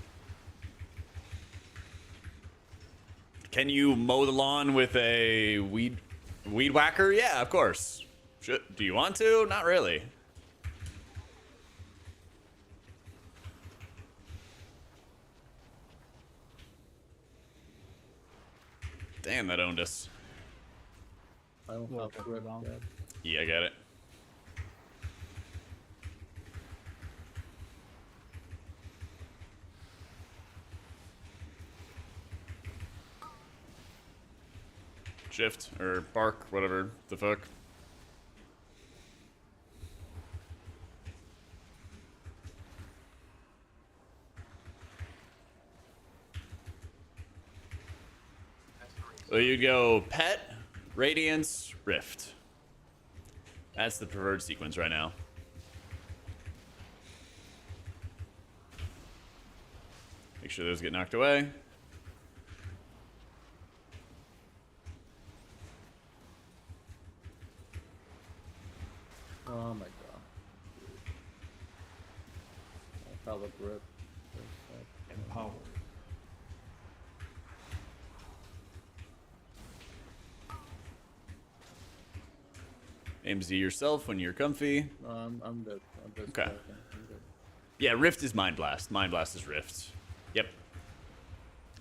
Can you mow the lawn with a weed whacker? Yeah, of course. Do you want to? Not really. Damn, that owned us. I don't Well, have grip down. yet. Yeah, I got it. shift or bark, whatever the fuck. So you'd go pet, radiance, rift. That's the preferred sequence right now. Make sure those get knocked away. Oh my god. I fell a grip. Empower. Aim Z yourself when you're comfy. I'm good. I'm just Okay. I'm good. Yeah, Rift is Mind Blast. Mind Blast is Rift. Yep.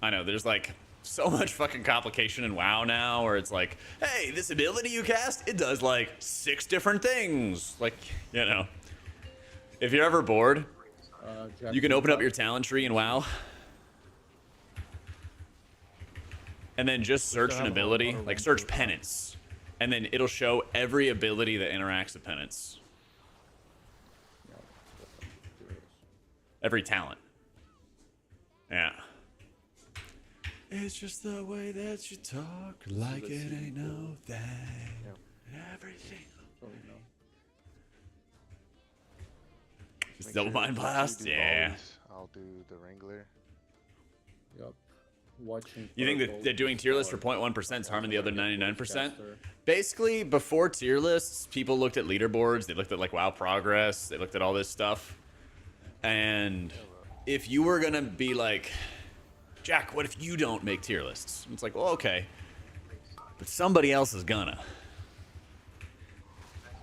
I know, there's like so much fucking complication in WoW now where it's like, hey, this ability you cast, it does like 6 different things. Like, you know. If you're ever bored, Jack, you can open up your talent tree in WoW. And then just search an ability, like search penance. And then it'll show every ability that interacts with penance. Every talent. Yeah. It's just the way that you talk, like it ain't no thing. Everything. Just double mind blast? Yeah. I'll do the Wrangler. Yep. Watching. You think that they're doing tier lists for 0.1% is harming the other 99%? Basically, before tier lists, people looked at leaderboards, they looked at like WoW progress, they looked at all this stuff. And if you were gonna be like, Jack, what if you don't make tier lists? It's like, well, okay, but somebody else is gonna.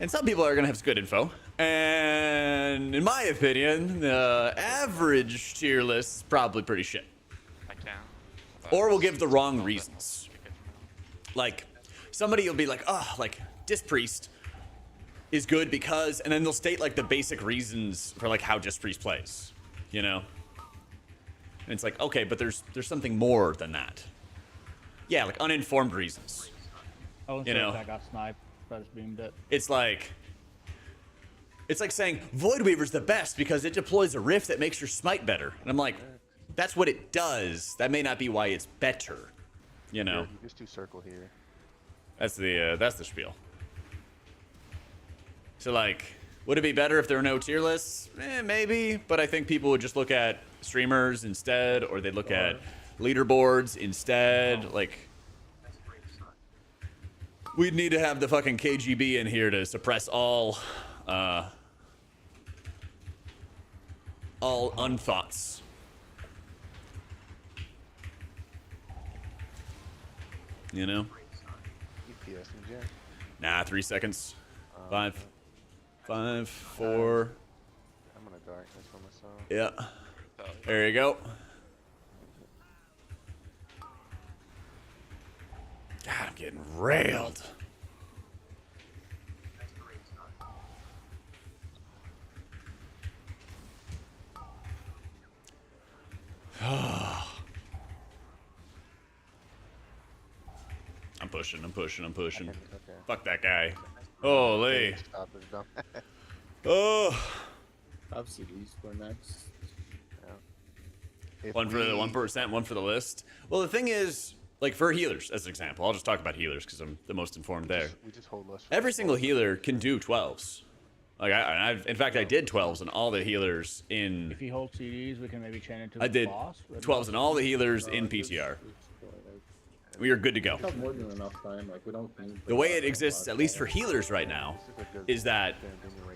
And some people are gonna have good info. And in my opinion, the average tier list is probably pretty shit. I can. Or we'll give the wrong reasons. Like, somebody will be like, oh, like, Disc Priest is good because, and then they'll state like the basic reasons for like how Disc Priest plays, you know? And it's like, okay, but there's something more than that. Yeah, like uninformed reasons. Oh, You know. I got sniped. I just beamed it. It's like saying Voidweaver's the best because it deploys a rift that makes your smite better. And I'm like, that's what it does. That may not be why it's better, you know? You just do circle here. That's the spiel. So like, would it be better if there were no tier lists? Maybe, but I think people would just look at streamers instead, or they'd look at leaderboards instead. Like, we'd need to have the fucking KGB in here to suppress all unthoughts. You know? EPS and Jack. Nah, 3 seconds. 5, 5, 4. I'm gonna darkness on myself. Yeah. There you go. God, I'm getting railed. I'm pushing, I'm pushing, I'm pushing. Okay. Fuck that guy. Holy. Stop it, dumb. Oh. Have CDs for next. If One for the we- 1%, one for the list. Well, the thing is, like for healers, as an example, I'll just talk about healers because I'm the most informed there. We just hold less. Every single healer can do 12s. Like in fact, I did 12s on all the healers in. If you hold CDs, we can maybe chain into I the did boss. with 12s on all the healers in PTR. We are good to go. We have more than enough time. Like we don't need The way it exists, at least for healers right now, is that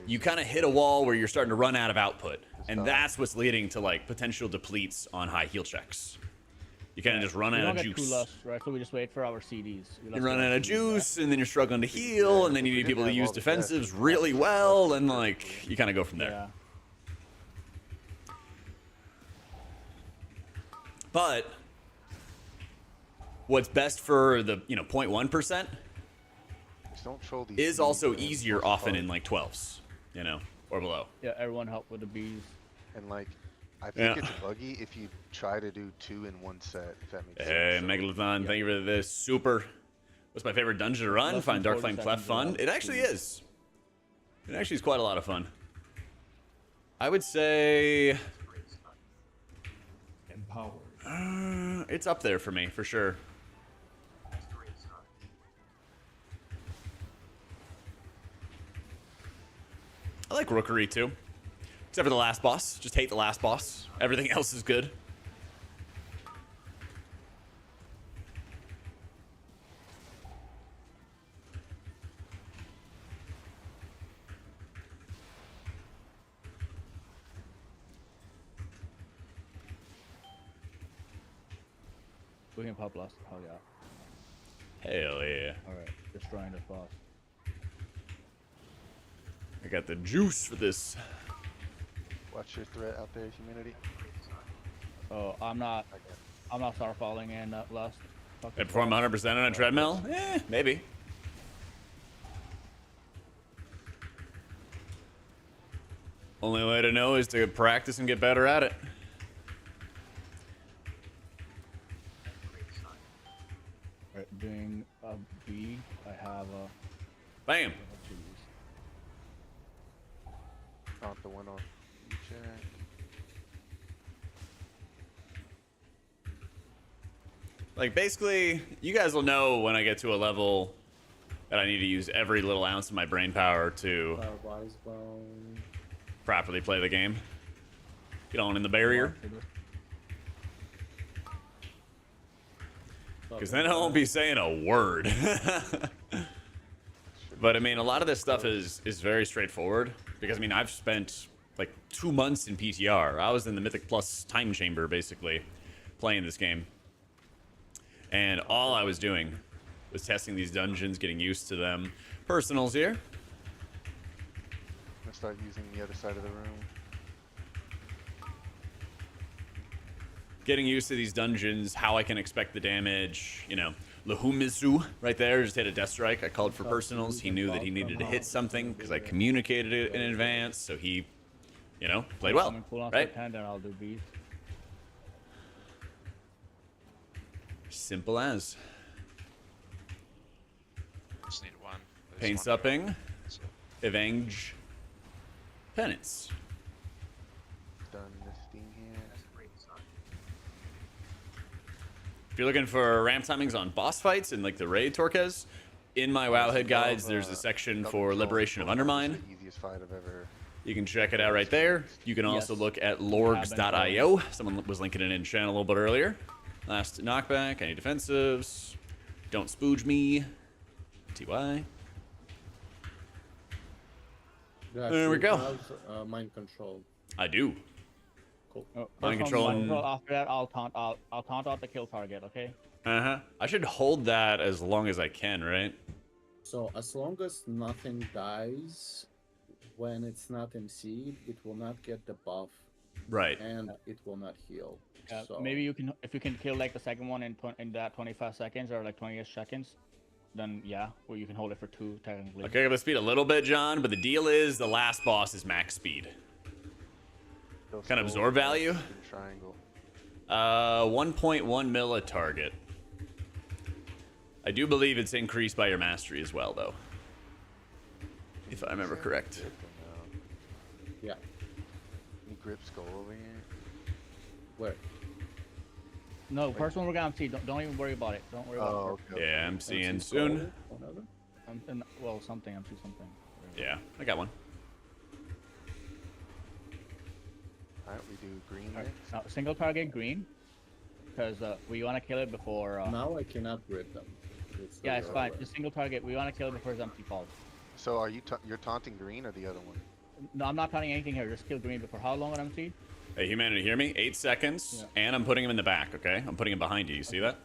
you kind of hit a wall where you're starting to run out of output, and that's what's leading to like potential depletes on high heal checks. You kind of just run We out don't of get too juice. lust, right? So we just wait for our CDs. You run out of juice, and then you're struggling to heal, and then you need people to use defensives really well, and like you kind of go from there. Yeah. But what's best for the 0.1% Just don't troll these is bees, also man. easier Most often fun. in like 12s, or below. Yeah, everyone help with the bees. And like, I think Yeah. it's buggy if you try to do 2 in one set. If that makes Hey, sense. So, Megalodon, thank you for this super. What's my favorite dungeon to run? Less Find than Dark 40 Flame Clef seconds fun. left. It actually is. It actually is quite a lot of fun. I would say Empowered. it's up there for me, for sure. I like Rookery too. Except for the last boss. Just hate the last boss. Everything else is good. We can pop last. Oh yeah. Hell yeah. Alright, destroying this boss. I got the juice for this. Watch your threat out there, humanity. Oh, I'm not starfalling in last. I perform 100% on a treadmill? Maybe. Only way to know is to practice and get better at it. Right, doing a B. I have a. Bam. Not the one on Jack. Like, basically, you guys will know when I get to a level that I need to use every little ounce of my brain power to Wise bone. properly play the game. Get on in the barrier. Because then I won't be saying a word. But, I mean, a lot of this stuff is very straightforward. Because, I mean, I've spent, like, 2 months in PTR. I was in the Mythic Plus time chamber, basically, playing this game. And all I was doing was testing these dungeons, getting used to them. Personals here. I'm gonna start using the other side of the room. Getting used to these dungeons, how I can expect the damage, you know. Lahumizu right there just hit a death strike. I called for personals. He knew that he needed to hit something because I communicated it in advance. So he, you know, played well, right? Then I'll do B's. Simple as. Just need one. Pain supping. Avenge. Penance. Done this thing here. If you're looking for ramp timings on boss fights and like the raid Torquez, in my Wowhead guides, there's a section for Liberation of Undermine. The easiest fight I've ever. You can check it out right there. You can also look at lorgs.io. Someone was linking it in chat a little bit earlier. Last knockback, any defensives. Don't spooge me. TY. There we go. Mind control. I do. Cool. Mind control. After that, I'll taunt out the kill target. Okay. I should hold that as long as I can, right? So as long as nothing dies when it's not MC'd, it will not get the buff. Right. And it will not heal. So Maybe you can, if you can kill like the second one in that 25 seconds or like 20 seconds, then yeah, or you can hold it for 2 technically. Okay, I'm gonna speed a little bit, John, but the deal is the last boss is max speed. Kind of absorb value. Triangle. 1.1 mil a target. I do believe it's increased by your mastery as well, though. If I remember correct. yeah. Any grip skull over here? Where? No, first one we're gonna see. Don't even worry about it. Don't worry about it. Oh, okay. Yeah, I'm seeing MC soon. Another? Well, something. I'm seeing something. Yeah, I got one. Alright, we do green Alright, next. now single target green, because we want to kill it before. Now I cannot grip them. Yeah, it's fine. Just single target. We want to kill it before his empty falls. So are you you're taunting green or the other one? No, I'm not taunting anything here. Just kill green before how long on empty? Hey, humanity, hear me? 8 seconds, and I'm putting him in the back, okay? I'm putting him behind you. You see that?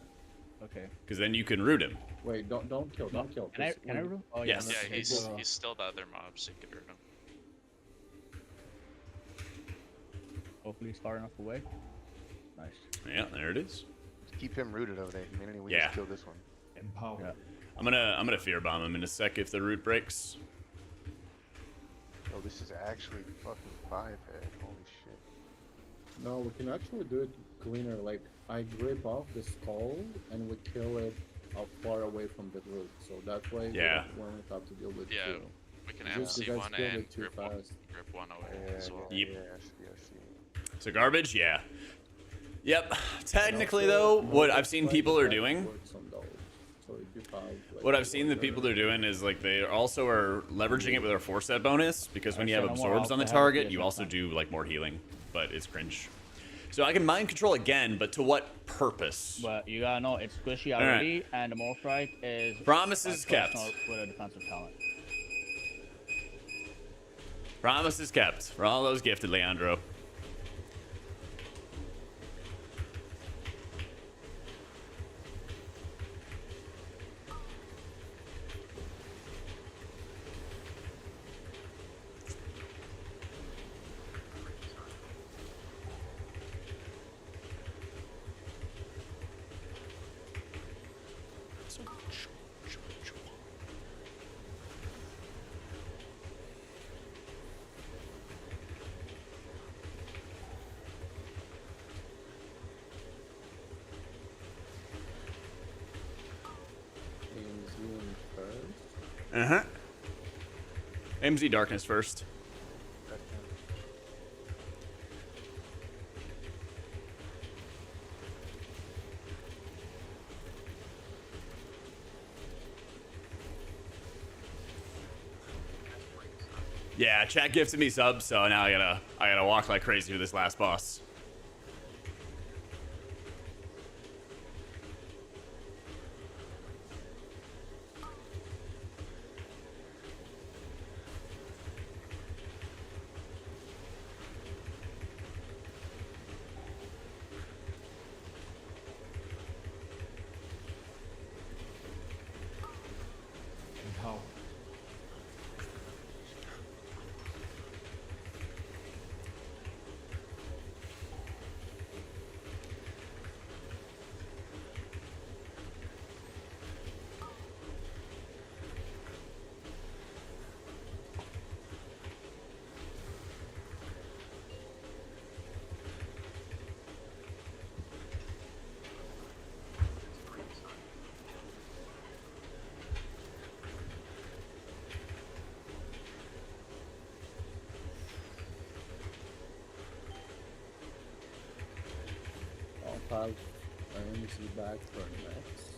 Okay. Because then you can root him. Wait, don't kill, don't kill. Can I root? Oh, Yes. Yeah, he's still the other mob, so you could hurt him. Hopefully he's far enough away. Nice. Yeah, there it is. Just keep him rooted over there. Humanity, we Yeah. just kill this one. Empowered. Yeah. I'm gonna fear bomb him in a sec if the root breaks. Oh, this is actually fucking 5 head. Holy shit. No, we can actually do it cleaner. Like I grip off the skull and we kill it far away from the root, so that way Yeah. we won't have to deal with Yeah, two. we can Just MC you guys one build and it too grip fast. one away Yeah, as well. Yep. yeah, I see. So garbage, yeah. Yep. And Technically, also, though, what Mythic I've seen Strike people are effect doing, works on those. So if you have, like, what a I've seen the warrior- people are doing is like they also are leveraging it with their 4-set bonus because when you have Actually, no more absorbs on the alpha, target, have you to also get do like more healing, but it's cringe. So I can mind control again, but to what purpose? But you gotta know it's squishy All right. already, and the more strike is Promises kept. personal with a defensive talent. Promises kept for all those gifted, Leandro. AMZ first. Uh-huh. MZ Darkness first. Yeah, chat gifted me subs, so now I gotta walk like crazy with this last boss. And how? I'll have AMZ back for next.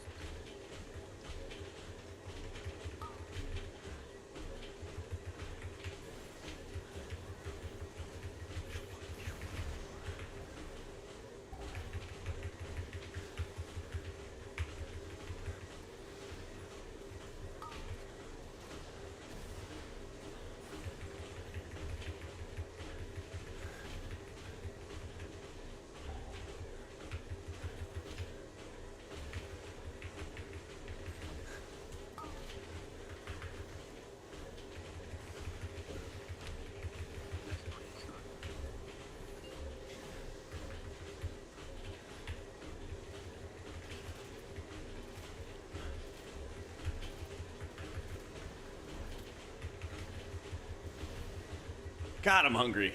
God, I'm hungry.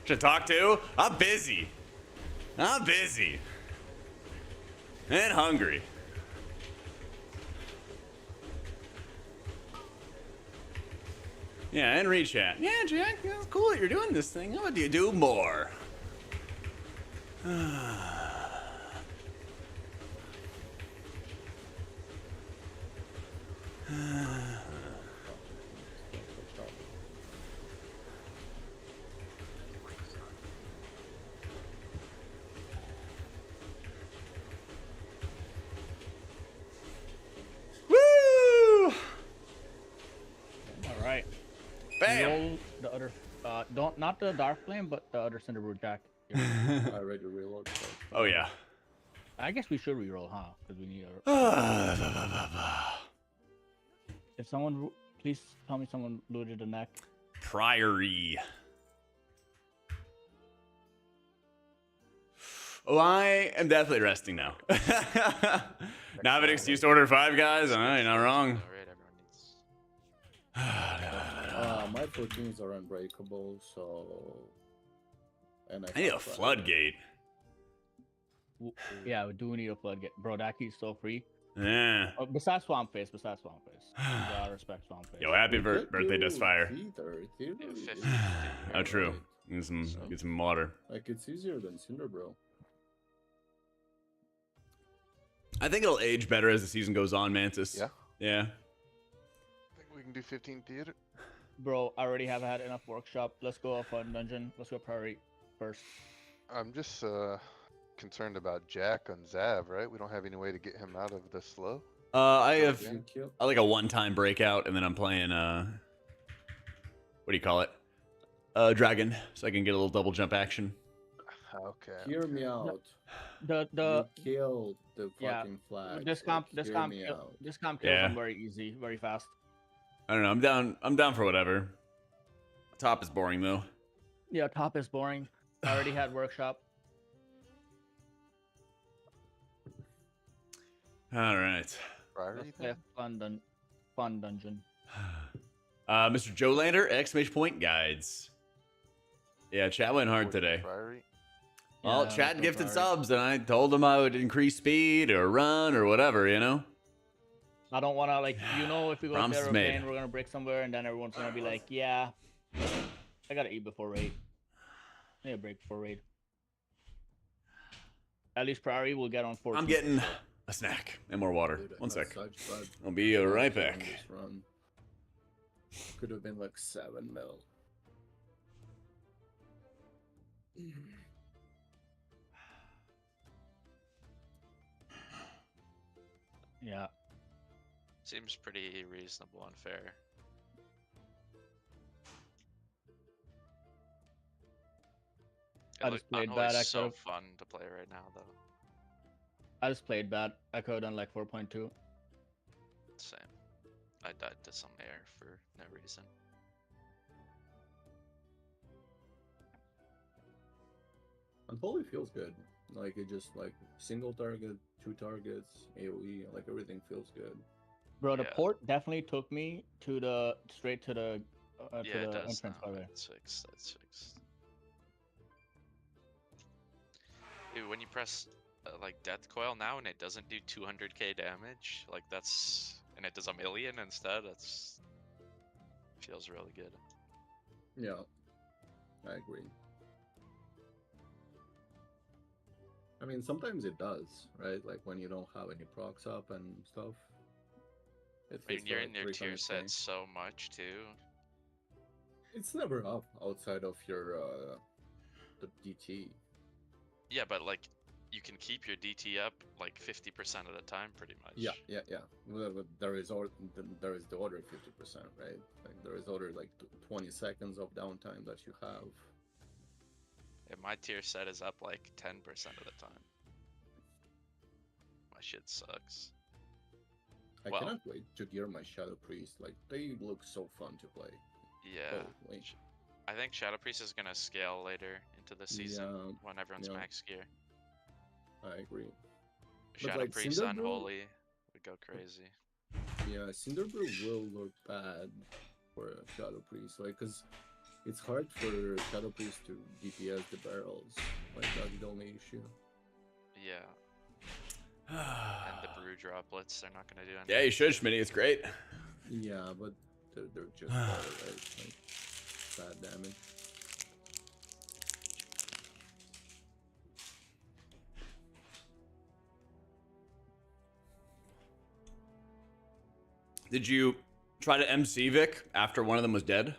To talk to? I'm busy. I'm busy. And hungry. Yeah, and read chat. Yeah, Jack, it's cool that you're doing this thing. How about you do more? Woo! All right. Bam! Roll the other, not the dark flame, but the other cinder root jack. I already reload. So. Oh, yeah. I guess we should reroll, huh? Because we need a. If someone, please tell me someone looted the neck. Priory. Oh, I am definitely resting now. Now I have an excuse to order 5, guys. I know, you're not wrong. Alright, everyone needs. My proteins are unbreakable, so. And I need a have, floodgate. Yeah, we do need a floodgate. Bro, that key's so free. Yeah. Besides Swamp Face, You gotta respect Swamp Face. Yo, happy We could birthday, do Dustfire. Theater. Theater Yeah, is 50. How true. great. Get some water. Like, it's easier than Cinder Bro. I think it'll age better as the season goes on, Mantis. Yeah. Yeah. I think we can do 15 theater. Bro, I already have had enough workshop. Let's go off on dungeon. Let's go priority first. I'm just concerned about Jack on Zav, right? We don't have any way to get him out of the slow. I have You kill. like a one-time breakout, and then I'm playing what do you call it? Dragon, so I can get a little double jump action. Okay. Hear me out. The You killed the yeah, fucking flag. this like, comp hear me out. kills Yeah. them very easy, very fast. I don't know. I'm down for whatever. Top is boring though. Yeah, top is boring. I already had workshop. All right. Priority Let's play a then? fun dungeon. Mr. Joe Lander, exclamation point guides. Yeah, chat went hard 40 today. Priority. Well, Yeah, chat so gifted priority. subs, and I told them I would increase speed or run or whatever, you know? I don't want to, like, if we go to Promise the is made. airplane, we're going to break somewhere, and then everyone's going to be like, yeah, I got to eat before raid. I need a break before raid. At least priority will get on 14. I'm getting a snack and more water. Dude, I One got sec. such bad I'll be right luck on back. this run. Could have been like 7 mil. Yeah. Seems pretty reasonable and fair. I just played Unholy bad. is so fun to play right now, though. I just played bad. I could have done like 4.2. Same. I died to some air for no reason. Unholy feels good. Like, it just, like, single target, 2 targets, AoE, like, everything feels good. Bro, the Yeah. port definitely took me to straight to the Yeah, it does entrance now. by there. That's fixed. That's fixed. Dude, when you press like Death Coil now and it doesn't do 200k damage, like and it does 1,000,000 instead, feels really good. Yeah, I agree. I mean, sometimes it does, right? Like, when you don't have any procs up and stuff. It I mean, feels you're like in your tier 300K. set so much too. It's never up outside of your the DT. Yeah, but like you can keep your DT up like 50% of the time, pretty much. Yeah. Well, there is the other 50%, right? Like, there is other like 20 seconds of downtime that you have. And my tier set is up like 10% of the time. My shit sucks. I Well- cannot wait to gear my Shadow Priest. Like, they look so fun to play. Yeah. Holy. I think Shadow Priest is gonna scale later into the season Yeah, when everyone's yeah. max gear. I agree. Shadow like, Priest Cinder Brew- Unholy would go crazy. Yeah, Cinderbrew will look bad for a Shadow Priest, like, cause it's hard for Shadow Priest to DPS the barrels. Like, that's the only issue. Yeah. And the brew droplets, they're not gonna do anything. Yeah, you should, Schmitty. It's great. Yeah, but they're just better, right? Like, bad damage. Did you try to MC Vic after one of them was dead?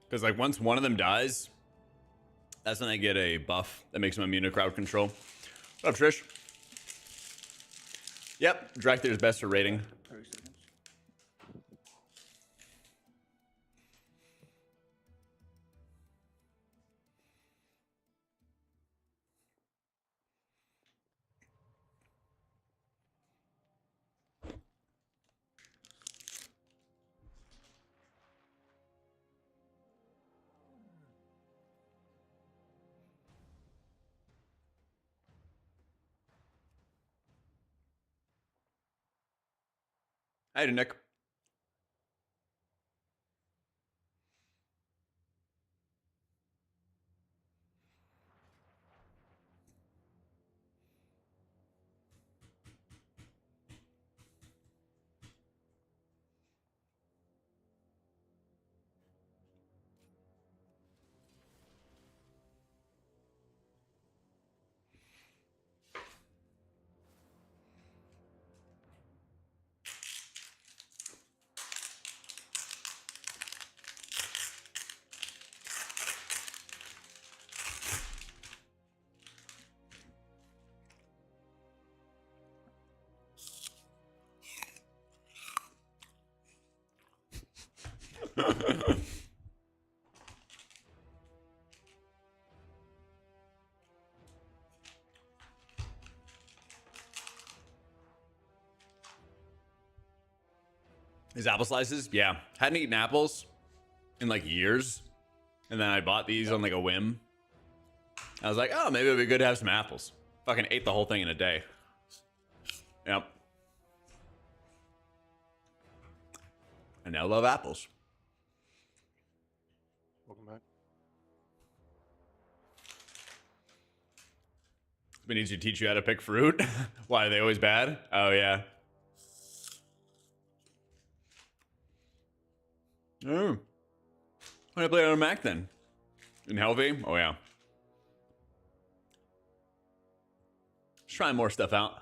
Because like once one of them dies, that's when they get a buff that makes them immune to crowd control. What up, Trish? Yep, Dractheater is best for rating. 30 seconds. Hey, Nick. These apple slices, yeah. Hadn't eaten apples in like years, and then I bought these on like a whim. I was like, oh, maybe it'd be good to have some apples. Fucking ate the whole thing in a day. Yep. I now love apples. Welcome back. We need to teach you how to pick fruit. Why are they always bad? Oh yeah. Oh. Why did I play it on a Mac then? And healthy? Oh yeah. Let's try more stuff out.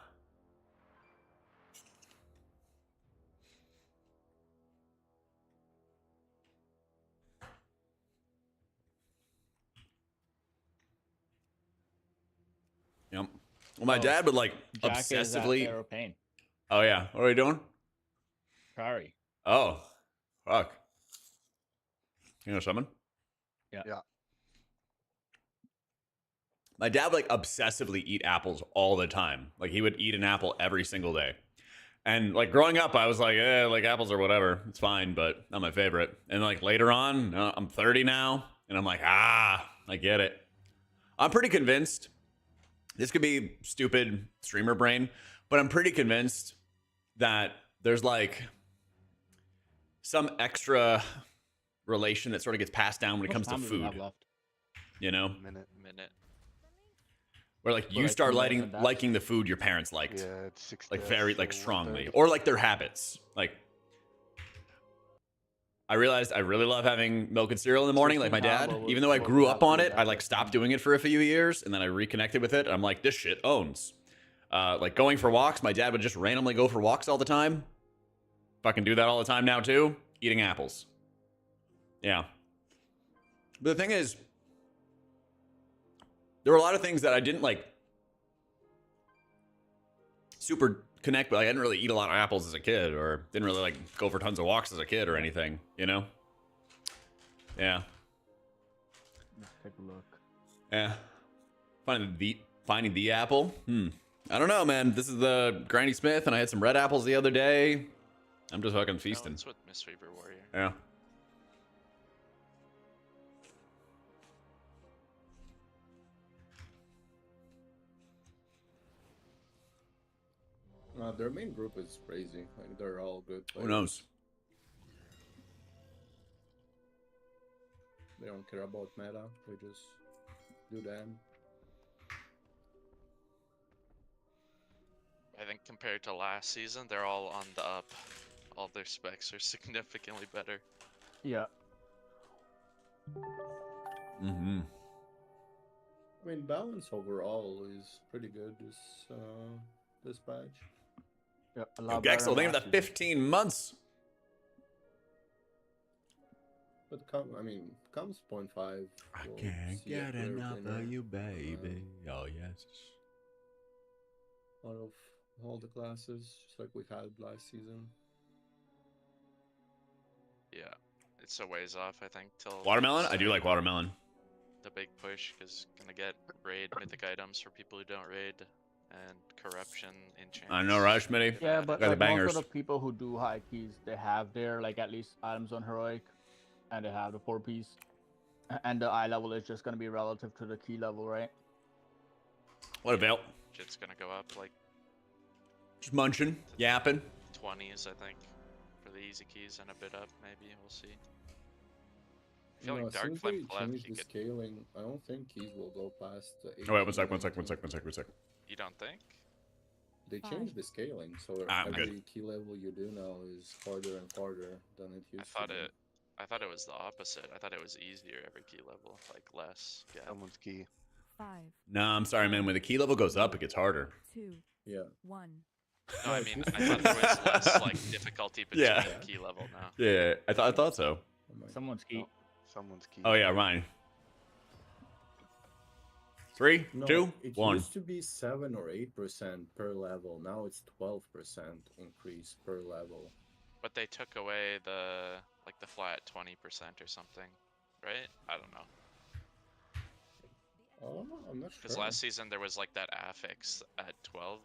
Yep. Well, my dad would like Jack is at obsessively. Aeroplane. Oh yeah. What are you doing? Prairie. Oh, fuck. You know someone? Yeah. Yeah. My dad would like obsessively eat apples all the time. Like he would eat an apple every single day. And like growing up, I was like, like apples or whatever. It's fine, but not my favorite. And like later on, I'm 30 now, and I'm like, I get it. I'm pretty convinced. This could be stupid streamer brain, but I'm pretty convinced that there's like some extra relation that sort of gets passed down when it comes to food. You know? Minute. Where like you like start 2 minutes. liking the food your parents liked. Yeah, it's 6 Like deaths, very so like strongly. 130. Or like their habits. Like I realized I really love having milk and cereal in the morning, like my dad. Even though I grew up on it, I like stopped doing it for a few years, and then I reconnected with it. And I'm like, this shit owns. Like going for walks, my dad would just randomly go for walks all the time. Fucking do that all the time now too. Eating apples. Yeah. But the thing is, there were a lot of things that I didn't like super connect with. Like I didn't really eat a lot of apples as a kid, or didn't really like go for tons of walks as a kid or anything, you know? Yeah. Let's take a look. Yeah. Finding the apple. I don't know, man. This is the Granny Smith, and I had some red apples the other day. I'm just fucking feasting. That's with Mistweaver Warrior. Yeah. Their main group is crazy. Like they're all good players. Who knows? They don't care about meta. They just do them. I think compared to last season, they're all on the up. All their specs are significantly better. Yeah. Mm-hmm. I mean, balance overall is pretty good this patch. Yeah. A Yo, lot better Gexel, than think of last that season. 15 months. But comes 0.5. I we'll can't see a get clear enough winner, of you, baby. Oh, yes. out of all the classes, just like we had last season. Yeah, it's a ways off, I think, till Watermelon? I do like watermelon. the big push, because gonna get raid mythic items for people who don't raid, and corruption enchants. I know, right, Schmitty? Yeah, but Got the like bangers. most of the people who do high keys, they have their like at least items on heroic, and they have the 4-piece, and the eye level is just gonna be relative to the key level, right? What a veil. Shit's gonna go up like Just munching, yapping. 20s, I think, for the easy keys, and a bit up, maybe. We'll see. I feel You know, like Dark since Flame they Clef, changed you the could. scaling, I don't think keys will go past the 8. Oh, wait, one sec. You don't think? They changed the scaling, so I'm every good. key level you do now is harder and harder than it used to be. I thought it was the opposite. I thought it was easier every key level, like less. Yeah. Someone's key. 5, No, I'm sorry, man. When the key level goes up, it gets harder. 2, Yeah. 1. No, I mean, I thought there was less like difficulty between Yeah. key level now. Yeah, I thought so. Oh my- Someone's key. Someone's key. Oh, yeah, mine. 3, No, 2, it 1. used to be 7 or 8% per level. Now it's 12% increase per level. But they took away the like the flat 20% or something, right? I don't know. Oh, I'm not Because sure. last season there was like that affix at 12,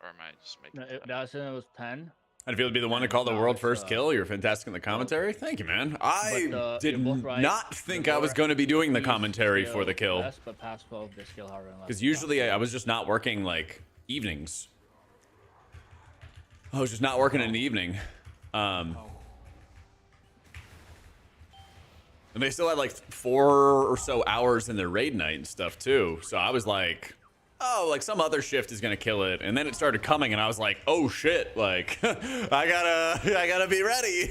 or am I just making No, that up? that season was 10. I'd feel to be the one to And call the now world it's, first kill. You're fantastic in the commentary. Thank you, man. I But, did you're both right. not think The I was more going to be doing the you commentary for the skill kill. less, but past 12, they skill harder and less. Because usually I was just not working like evenings. I was just not working in the evening. And they still had like 4 or so hours in their raid night and stuff too. So I was like, oh, like some other shift is gonna kill it. And then it started coming and I was like, oh shit, like I gotta be ready.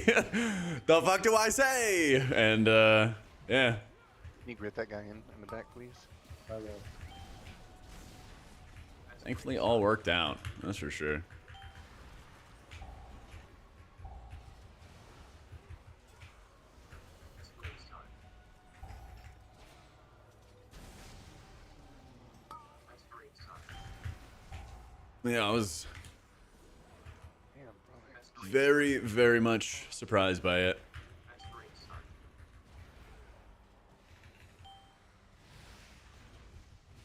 The fuck do I say? And yeah. Can you grit that guy in the back, please? I will. Thankfully all worked out. That's for sure. Yeah, I was Damn, bro. very, very much surprised by it.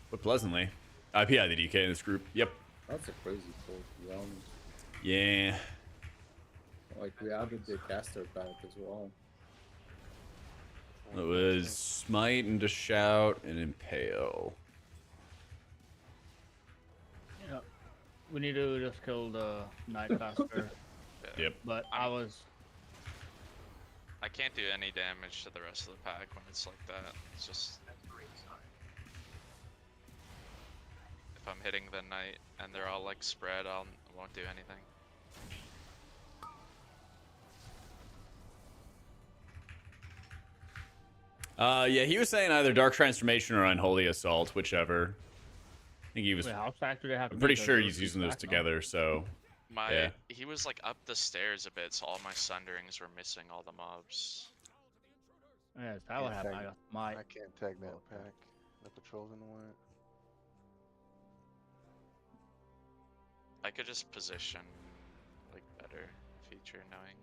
But pleasantly. IPI the DK in this group. Yep. That's a crazy pull, to be honest. Yeah. Like, we added the caster back as well. It was Smite and to Shout and Impale. Yeah. We need to just kill the knight faster. Yep. But I can't do any damage to the rest of the pack when it's like that. It's just if I'm hitting the knight and they're all like spread, I won't do anything. Yeah, he was saying either Dark Transformation or Unholy Assault, whichever. I think he was. wait, how stacked do they have to I'm be pretty to sure do he's two using those stacks now? together, so. Yeah. He was like up the stairs a bit, so all my sunderings were missing all the mobs. Yeah, is that what happened? I got my. I can't tag that pack. The patrol's in the way. I could just position like better feature knowing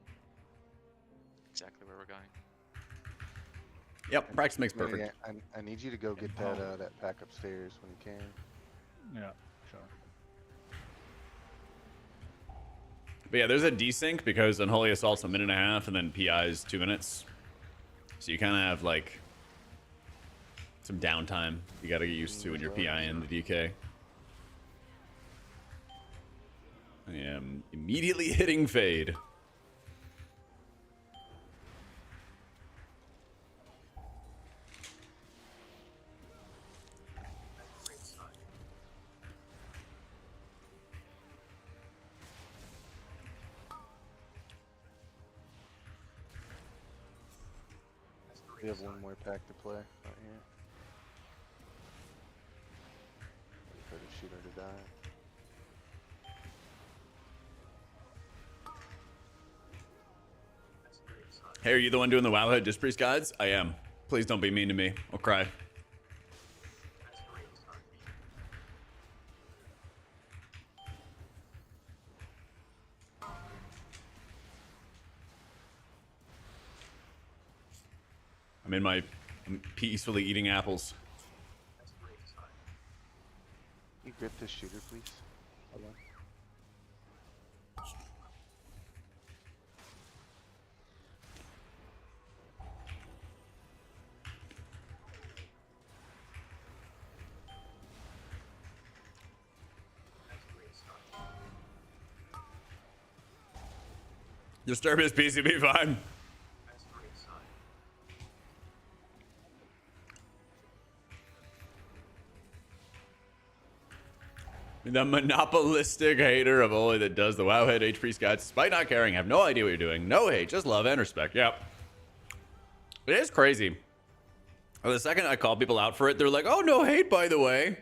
exactly where we're going. Yep, practice makes Manny, perfect. I need you to go get that pack upstairs when you can. Yeah, sure. But yeah, there's a desync because Unholy Assault's a minute and a half and then PI is 2 minutes. So you kind of have like some downtime you got to get used to when you're PI in the DK. I am immediately hitting Fade. We have one more pack to play right here. Wait for the shooter to die. Hey, are you the one doing the Wowhead Disc Priest guides? I am. Please don't be mean to me. I'll cry. I'm peacefully eating apples. Can you grip this shooter, please? Hold on. Disturb his PCB fine. The monopolistic hater of only that does the Wowhead H Priest guides despite not caring, have no idea what you're doing. No hate, just love and respect. Yep. It is crazy. The second I call people out for it, they're like, oh, no hate, by the way.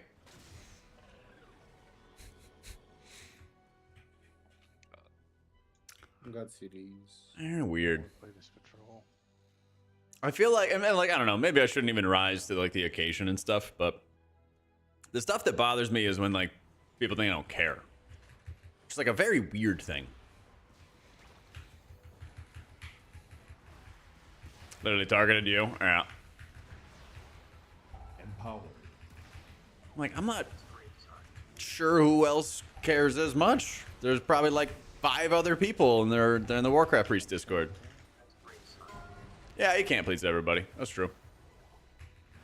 I got CDs. They're weird. Play this patrol. I feel like, I mean, like, I don't know, maybe I shouldn't even rise to like the occasion and stuff, but the stuff that bothers me is when like people think I don't care. It's like a very weird thing. Literally targeted you. Yeah. Empowered. Like, I'm not sure who else cares as much. There's probably like 5 other people, and they're in the Warcraft Priest Discord. Yeah, you can't please everybody. That's true.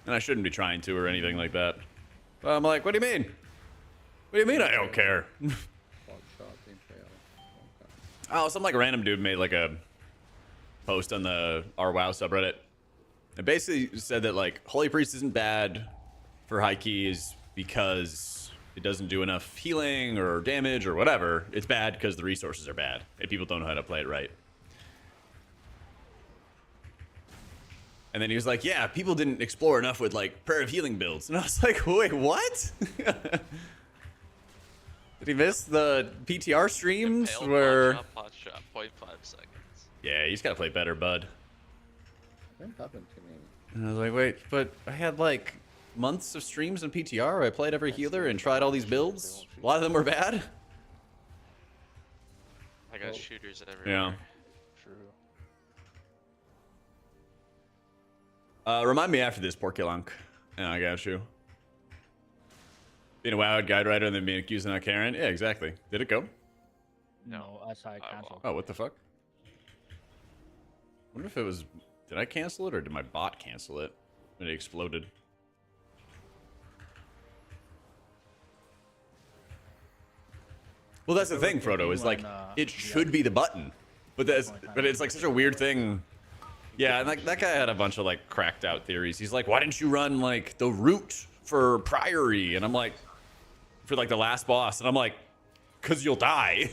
And I shouldn't be trying to or anything like that. But I'm like, what do you mean? What do you mean I don't care? Oh, some like random dude made like a post on the our WoW subreddit. It basically said that like Holy Priest isn't bad for high keys because it doesn't do enough healing or damage or whatever. It's bad because the resources are bad and people don't know how to play it right. And then he was like, yeah, people didn't explore enough with like prayer of healing builds. And I was like, wait, what? Did he miss the PTR streams where... Pot shot, 0.5 seconds. Yeah, you just gotta play better, bud. What happened to me? And I was like, wait, but I had like months of streams in PTR where I played every healer and tried all these builds. A lot of them were bad. I got shooters everywhere. Yeah. True. Remind me after this, Porculunk. Yeah, I got you. Being a WoW guide writer and then being accused of not caring. Yeah, exactly. Did it go? No, that's how I canceled. Oh, what the fuck? I wonder if it was... Did I cancel it or did my bot cancel it when it exploded? Well, that's the thing, Frodo, is like, it should be the button. But it's like such a weird thing. Yeah, and like that guy had a bunch of like cracked out theories. He's like, why didn't you run like the route for Priory? And I'm like, for like the last boss. And I'm like, cause you'll die.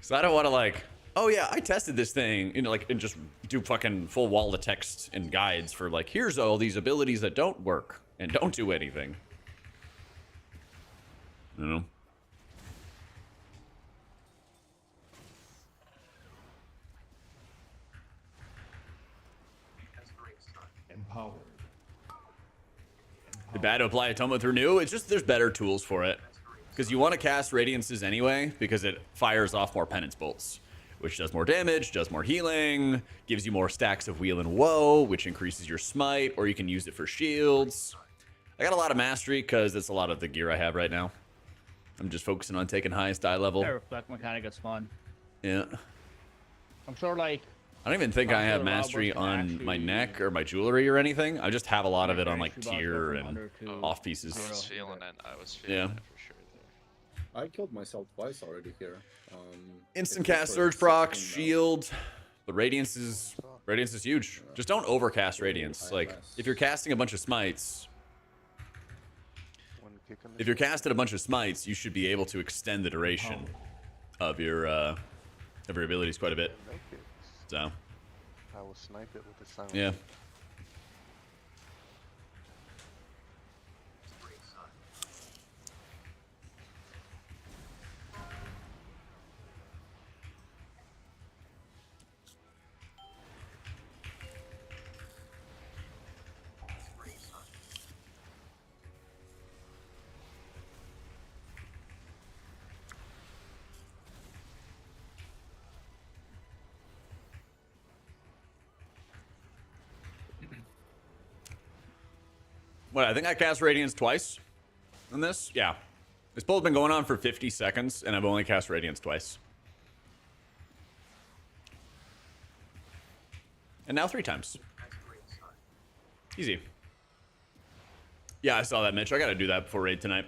So I don't want to like, oh yeah, I tested this thing, you know, like, and just do fucking full wall of text and guides for like, here's all these abilities that don't work and don't do anything. You know? Empowered. The bad to apply Atoma through new, it's just there's better tools for it. Because you want to cast Radiances anyway, because it fires off more Penance Bolts, which does more damage, does more healing, gives you more stacks of Wheel and Woe, which increases your smite, or you can use it for shields. I got a lot of mastery, because that's a lot of the gear I have right now. I'm just focusing on taking highest die level. That reflect mechanic is fun. Yeah. I'm sure like... I don't even think I have mastery on my neck or my jewelry or anything. I just have a lot of it on like tier and off pieces. I was feeling it. I was feeling it for sure there. I killed myself twice already here. Instant cast surge proc, shield. The radiance is huge. Just don't overcast radiance. Like if you're casting a bunch of smites, if you're casting a bunch of smites, you should be able to extend the duration of your abilities quite a bit. So I will snipe it with the silence. yeah. What, I think I cast Radiance twice in this? Yeah. This build's been going on for 50 seconds, and I've only cast Radiance twice. And now 3 times. Easy. Yeah, I saw that, Mitch. I gotta do that before raid tonight.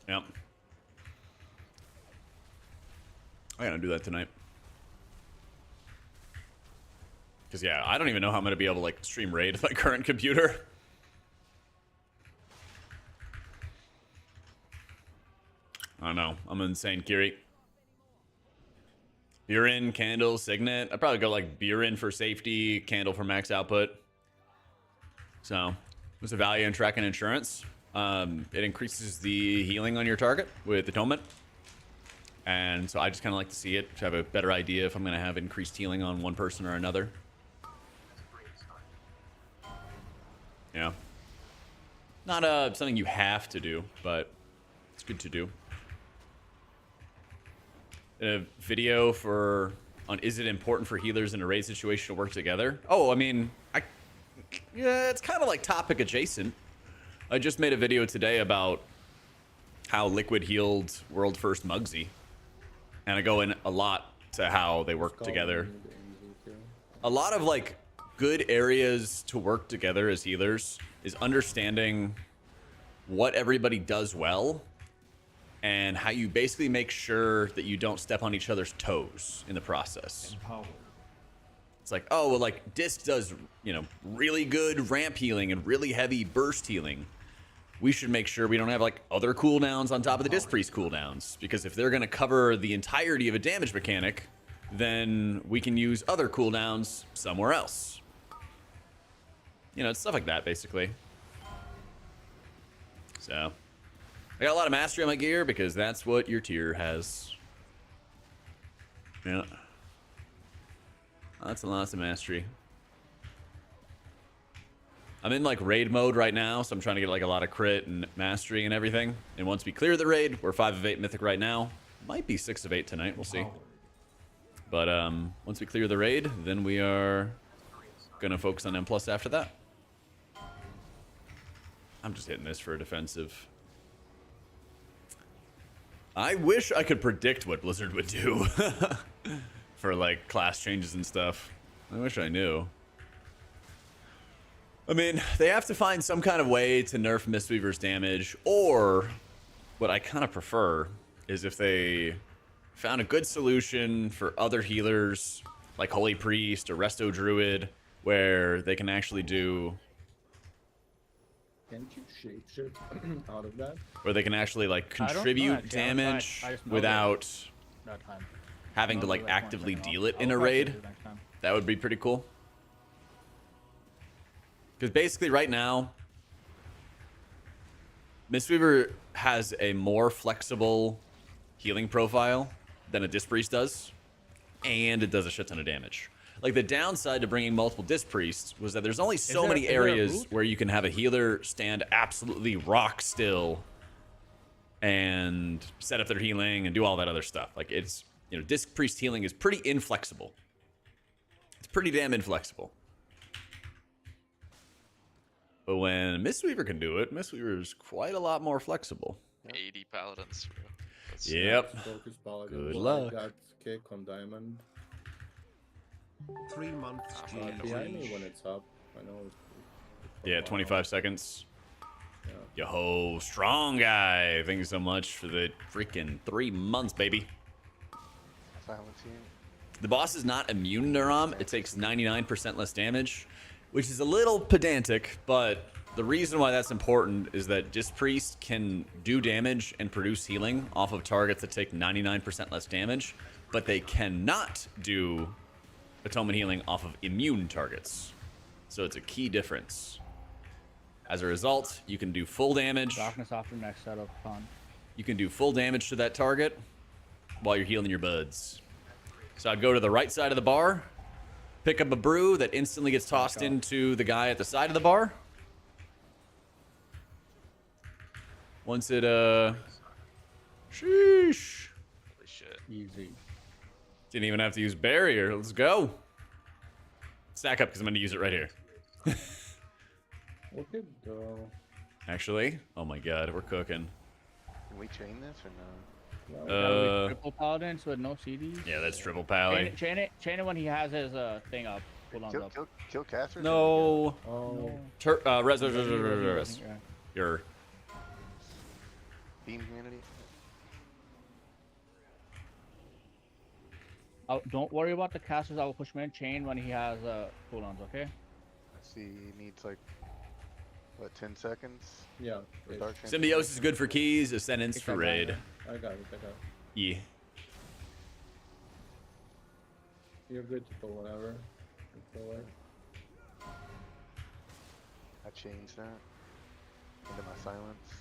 Yep. I gotta do that tonight. Because, yeah, I don't even know how I'm going to be able to, like, stream raid with my current computer. I don't know. I'm insane, Kiri. Burin, Candle, Signet. I'd probably go, like, Burin for safety, Candle for max output. So, what's the value in tracking insurance? It increases the healing on your target with Atonement. And so I just kind of like to see it to have a better idea if I'm going to have increased healing on one person or another. Yeah. Not something you have to do, but it's good to do. A video for on is it important for healers in a raid situation to work together? Oh, I mean, yeah, it's kind of like topic adjacent. I just made a video today about how Liquid healed world first Muggsy, and I go in a lot to how they work together. A lot of like good areas to work together as healers is understanding what everybody does well and how you basically make sure that you don't step on each other's toes in the process. Empower. It's like, oh, well, like Disc does, you know, really good ramp healing and really heavy burst healing. We should make sure we don't have like other cooldowns on top of the Disc Priest cooldowns, because if they're going to cover the entirety of a damage mechanic, then we can use other cooldowns somewhere else. You know, it's stuff like that, basically. So, I got a lot of mastery on my gear because that's what your tier has. Yeah. Lots and lots of mastery. I'm in like raid mode right now, so I'm trying to get like a lot of crit and mastery and everything. And once we clear the raid, we're 5 of 8 mythic right now. Might be 6 of 8 tonight, we'll see. But once we clear the raid, then we are gonna focus on M+ after that. I'm just hitting this for a defensive. I wish I could predict what Blizzard would do for like class changes and stuff. I wish I knew. I mean, they have to find some kind of way to nerf Mistweaver's damage, or what I kind of prefer is if they found a good solution for other healers like Holy Priest or Resto Druid, where they can actually do... Can't you shapeshift out of that? Where they can actually like contribute damage without having to like actively deal it in a raid. That would be pretty cool. Because basically right now, Mistweaver has a more flexible healing profile than a Disc Priest does, and it does a shit ton of damage. Like, the downside to bringing multiple Disc Priests was that there's only so many areas where you can have a healer stand absolutely rock still and set up their healing and do all that other stuff. Like, it's, you know, Disc Priest healing is pretty inflexible. It's pretty damn inflexible. But when Mistweaver can do it, Mistweaver is quite a lot more flexible. 80 paladins. Bro. That's Yep. Focus paladin. Good Well, luck. I got kick on diamond. 3 months Behind me when it's up. I know. Yeah, 25 seconds. Yeah. Yo, strong guy. Thank you so much for the freaking 3 months, baby. Silencing. The boss is not immune to Ram. It takes 99% less damage, which is a little pedantic, but the reason why that's important is that Disc Priest can do damage and produce healing off of targets that take 99% less damage, but they cannot do atonement healing off of immune targets. So it's a key difference. As a result, you can do full damage. Darkness after next set of con. You can do full damage to that target while you're healing your buds. So I'd go to the right side of the bar, pick up a brew that instantly gets tossed into the guy at the side of the bar. Once it, sheesh. Holy shit. Easy. Didn't even have to use barrier. Let's go. Stack up because I'm going to use it right here. Look at go. Actually, oh my god, we're cooking. Can we chain this or no? No, Triple paladins with no CDs. Yeah, that's triple pally. Chain it when he has his thing up. Cooldown's up. Kill casters? No. oh, Res. Yeah. Your Beam community? Don't worry about the casters. I will push him in chain when he has cooldowns. Okay. I see he needs like, what, 10 seconds? yeah. for it- Dark Symbiosis is good for keys, Ascendance for raid. I got it. I got it. Yeah. You're good to pull whenever. Pull it. I changed that into my silence.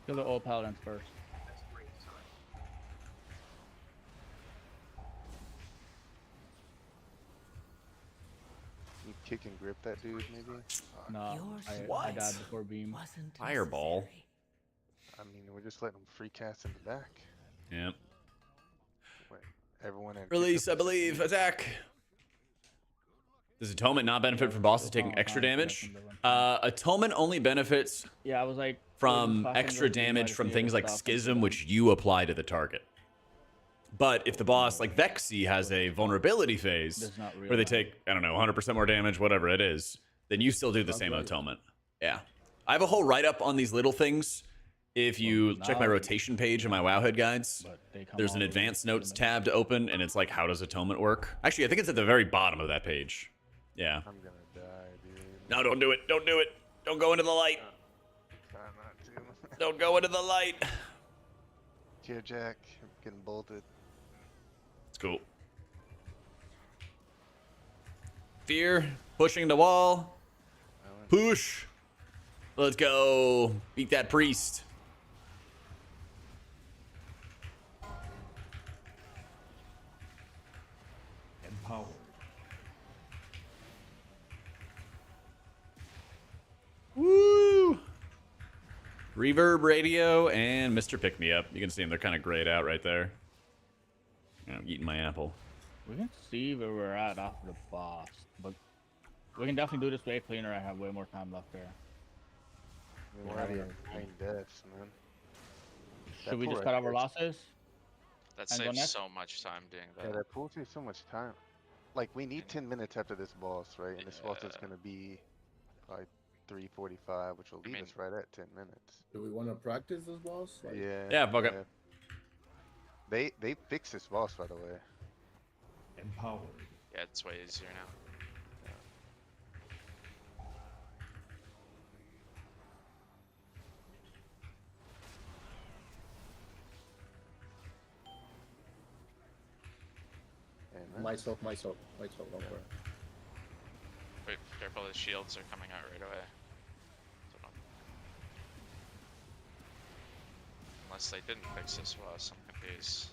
Kill the old paladins first. You kick and grip that dude, maybe? No, I What? died before beam. Wasn't Fireball. I mean, we're just letting him free cast in the back. Yep. Everyone in Release, I Trinket versus believe. me. Attack. Does Atonement not benefit from bosses taking extra damage? Atonement only benefits Yeah, I was like from flashing extra those, you might damage have from needed things to like stop and Schism, cool which you apply to the target. But if the boss, like Vexy, has a vulnerability phase Does not where they realize. take, I don't know, 100% more damage, whatever it is, then you still do the same right. atonement. Yeah. I have a whole write-up on these little things. If you check my now- rotation page in my Wowhead guides, But they come there's all an the way advanced to the notes middle. tab to open, and it's like, how does atonement work? Actually, I think it's at the very bottom of that page. Yeah. I'm gonna die, dude. No, don't do it. Don't do it. Don't go into the light. Try not to. Don't go into the light. Here, Jack. I'm getting bolted. It's cool. Fear. Pushing the wall. Push. Let's go. Beat that priest. Empowered. Woo! Reverb radio and Mr. Pick Me Up. You can see them. They're kind of grayed out right there. I'm eating my apple. We can see where we're at after the boss, but we can definitely do this way cleaner. I have way more time left there. We're already at 9 deaths, man. Should we pool just right cut our there- losses? That And go saves next? so much time doing Yeah, that. that pool takes so much time. Like, we need 10 minutes after this boss, right? And this boss is Yeah. gonna be probably 3:45, which will leave mean- us right at 10 minutes. Do we want to practice this boss? Like, Yeah. Yeah, fuck it. They fixed this boss, by the way. Empowered. Yeah, it's way easier now. And Myself, don't worry. Wait, careful, the shields are coming out right away. So don't- Unless they didn't fix this boss, I'm confused.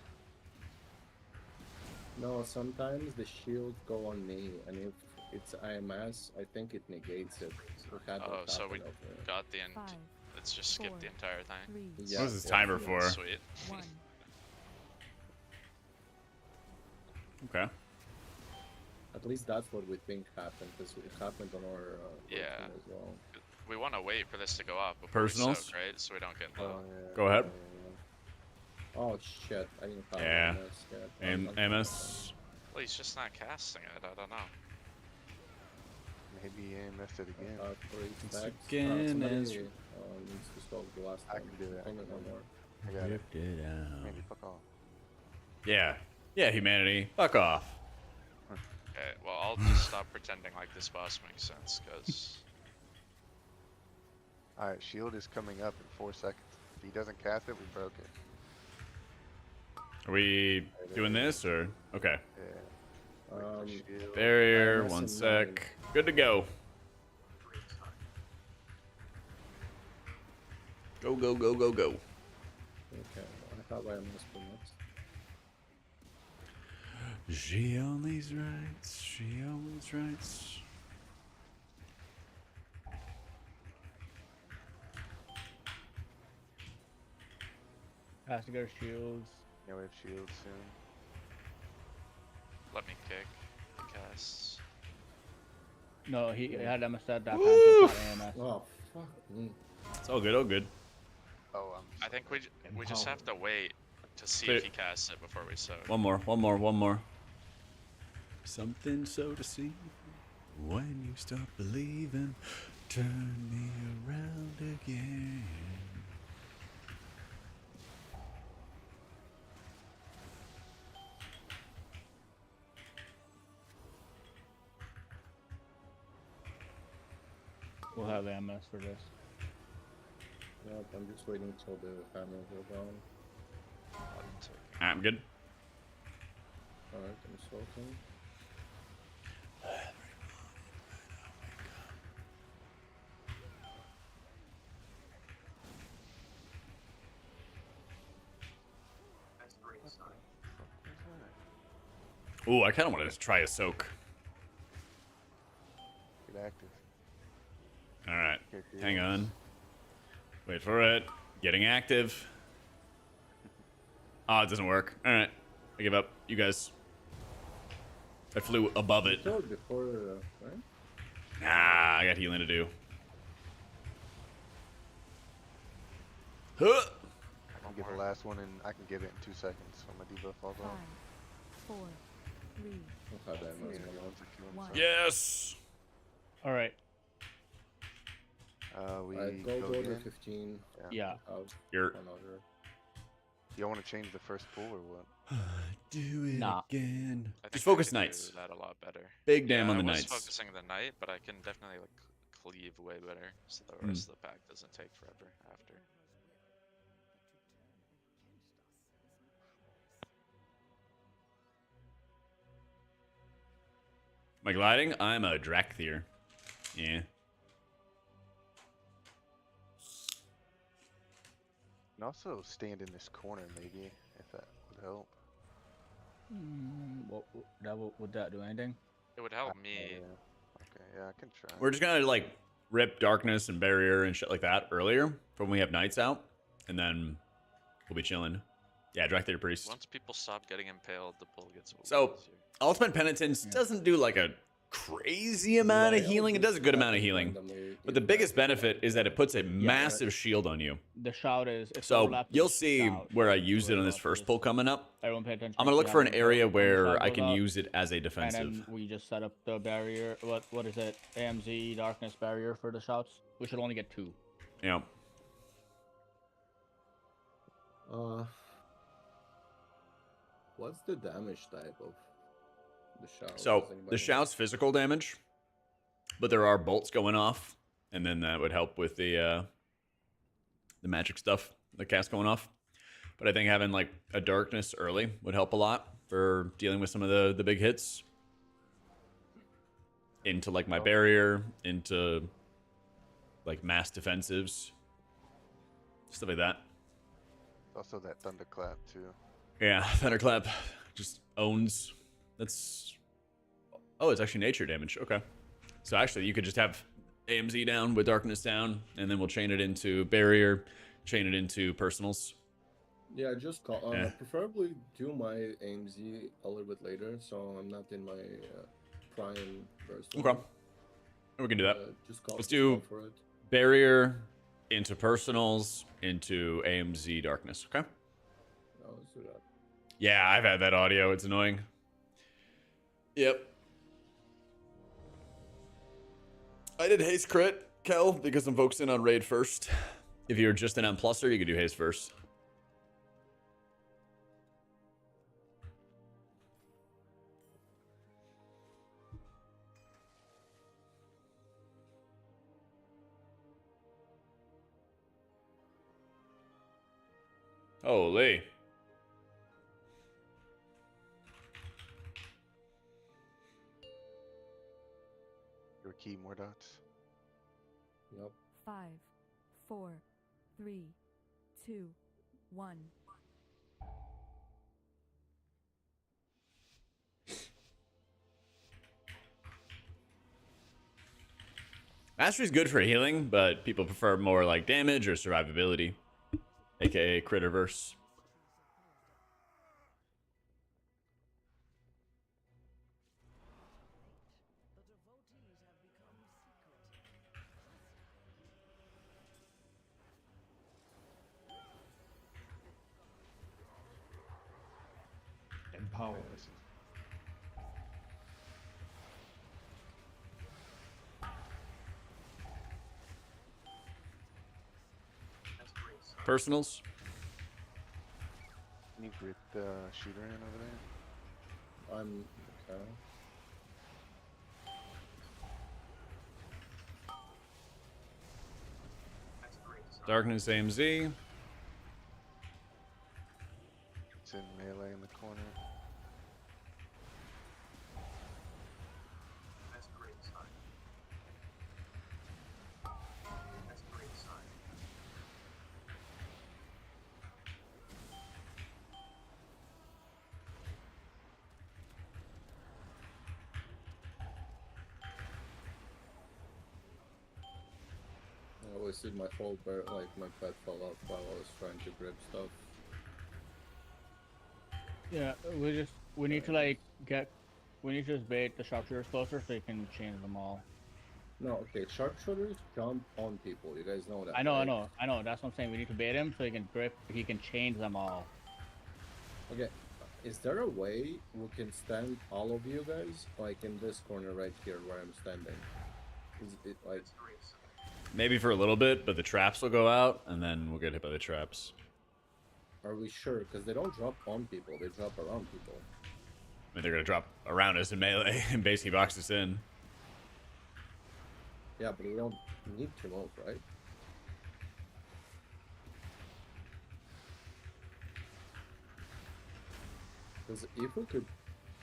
No, sometimes the shields go on me, and if it's IMS, I think it negates it. So that Oh, don't so happen we over- got the end. 5, Let's just skip four, the entire thing. 3, Yeah, What is this yeah. timer for? Sweet. 1. Okay. At least that's what we think happened, because it happened on our Yeah. version as well. We want to wait for this to go up before Personals? we soak, right? So we don't get Oh, low. yeah. Go ahead. Oh shit, I didn't have Yeah. IMS yet. MS. Well, he's just not casting it. I don't know. Maybe he messed it again. For each Once stack. again, Somebody as- needs to stop the last I one. can do that. Only one more. I got it. Ripped it out. Maybe fuck off. Yeah. Yeah, humanity. Fuck off. Okay, well, I'll just stop pretending like this boss makes sense, because Alright, shield is coming up in 4 seconds. If he doesn't cast it, we broke it. Are we doing this or? Okay. Yeah. Wait for shield. Barrier, IMS one in sec. Good to go. Go, go, go, go, go. Okay, I have IMS for next. She always writes, she always writes. Has to go shields. Yeah, we have shield soon. let me kick the casts. No, he had MS at that time, Woo! so it's not AMS. Oh, fuck me. It's all good, all good. Oh, I think we just have to wait to see Clear. if he casts it before we soak. One more, one more, one more. Something so to see. When you stop believing, turn me around again. We'll have AMS for this. Yep, I'm just waiting till the cameras are down. I'm good. Alright, I'm soaking. Ooh, I kind of want to try a soak. Get active. All right, Get hang healed. on. Wait for it. Getting active. Oh, it doesn't work. All right. I give up. You guys. I flew above it. You killed before, right? Nah, I got healing to do. Huh. I'll get the last one and I can get it in 2 seconds when my debuff falls 5, off. 4, 3, Okay, that must Yeah, be once I kill him, One. so- Yes. All right. We Alright, go go to again. 15. Yeah. Out. You're Another. Y'all want to change the first pool or what? do it Nah. again. I think Just I focus could do knights. that a lot better. Big damn Yeah, on the I was knights. focusing the knight, but I can definitely like cleave way better, so the Hmm. rest of the pack doesn't take forever after. Am I gliding? I'm a Drakthir. Yeah. And also stand in this corner maybe, if that would help. Would that do anything? It would help Oh, me. yeah. Okay, yeah, I can try. We're just gonna like rip darkness and barrier and shit like that earlier for when we have knights out, and then we'll be chilling. Yeah, Drakthir priest. Once people stop getting impaled, the pull gets a little So easier. ultimate penitence doesn't do like a crazy amount of healing. It does a good amount of healing. But the biggest benefit is that it puts a massive shield on you. The shout is. If So overlapped with you'll the see shout, where I used it where on this buff first is. pull coming up. Everyone pay attention. I'm gonna if look you for an have an area impale, when the where shout I goes can up, use it as a And defensive. then we just set up the barrier. What is it? AMZ darkness barrier for the shouts. We should only get 2. Yeah. What's the damage type of the shout? So Does anybody the know? shout's physical damage, but there are bolts going off, and then that would help with the magic stuff, the cast going off. But I think having like a darkness early would help a lot for dealing with some of the big hits. Into like my barrier, into like mass defensives, stuff like that. Also that thunderclap too. Yeah, thunderclap just owns. That's it's actually nature damage. Okay, so actually you could just have AMZ down with darkness down, and then we'll chain it into barrier, chain it into personals. Yeah, just call. Yeah. Preferably do my AMZ a little bit later, so I'm not in my prime first. Okay, we can do that. Just call. Let's just do call for it. barrier into personals into AMZ darkness. Okay. No, let's do that. Yeah, I've had that audio. It's annoying. Yep. I did haste crit, Kel, because I'm focusing on raid first. If you're just an M+er, you could do haste first. Holy. Your key, more dots. Yep. 5, 4, 3, 2, 1. Mastery's good for healing, but people prefer more like damage or survivability, aka critterverse. Empower. Personals. Can you grip the shooter in over there? I'm okay. Darkness AMZ. It's in melee in the corner. I always see my whole like my pet fall off while I was trying to grip stuff. Yeah, we need to we need to just bait the sharpshooters closer so you can change them all. No, okay, sharpshooters jump on people. You guys know that. I know, right? I know. That's what I'm saying. We need to bait him so he can grip. He can change them all. Okay, is there a way we can stand all of you guys like in this corner right here where I'm standing? Is it like? Maybe for a little bit, but the traps will go out, and then we'll get hit by the traps. Are we sure? Because they don't drop on people; they drop around people. I mean, they're gonna drop around us in melee and basically box us in. Yeah, but we don't need to move, right? Because if we could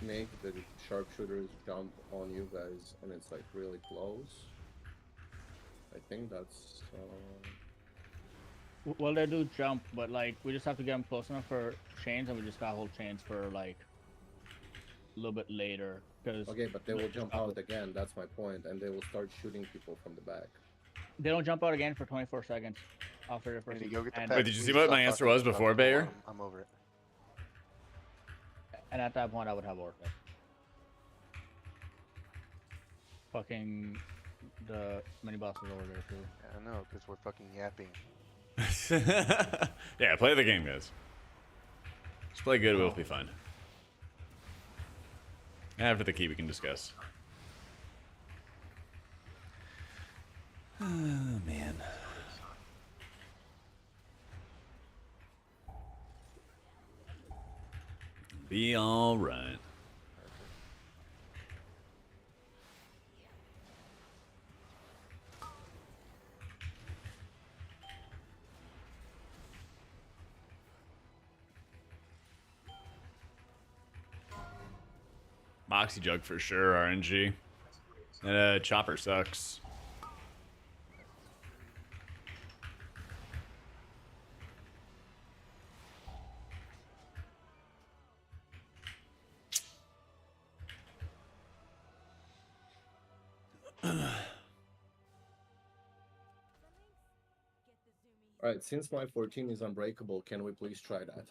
make the sharpshooters jump on you guys and it's like really close, I think that's. Well, they do jump, but like we just have to get them close enough for chains, and we just gotta hold chains for like a little bit later. Cause Okay, but they will jump out again. That's my point, and they will start shooting people from the back. They don't jump out again for 24 seconds after their first. Can you go get the and, pet? Wait, did you see Please what stop my answer fucking was before, fucking Bayer? alarm. I'm over it. and at that point, I would have orca. Fucking the mini bosses over there too. Yeah, I know, because we're fucking yapping. Yeah, play the game, guys. Just play good, we'll be fine. After the key, we can discuss. Oh, man. Be all right. Moxie Jug for sure, RNG. And Chopper sucks. Alright, since my 14 is unbreakable, can we please try that?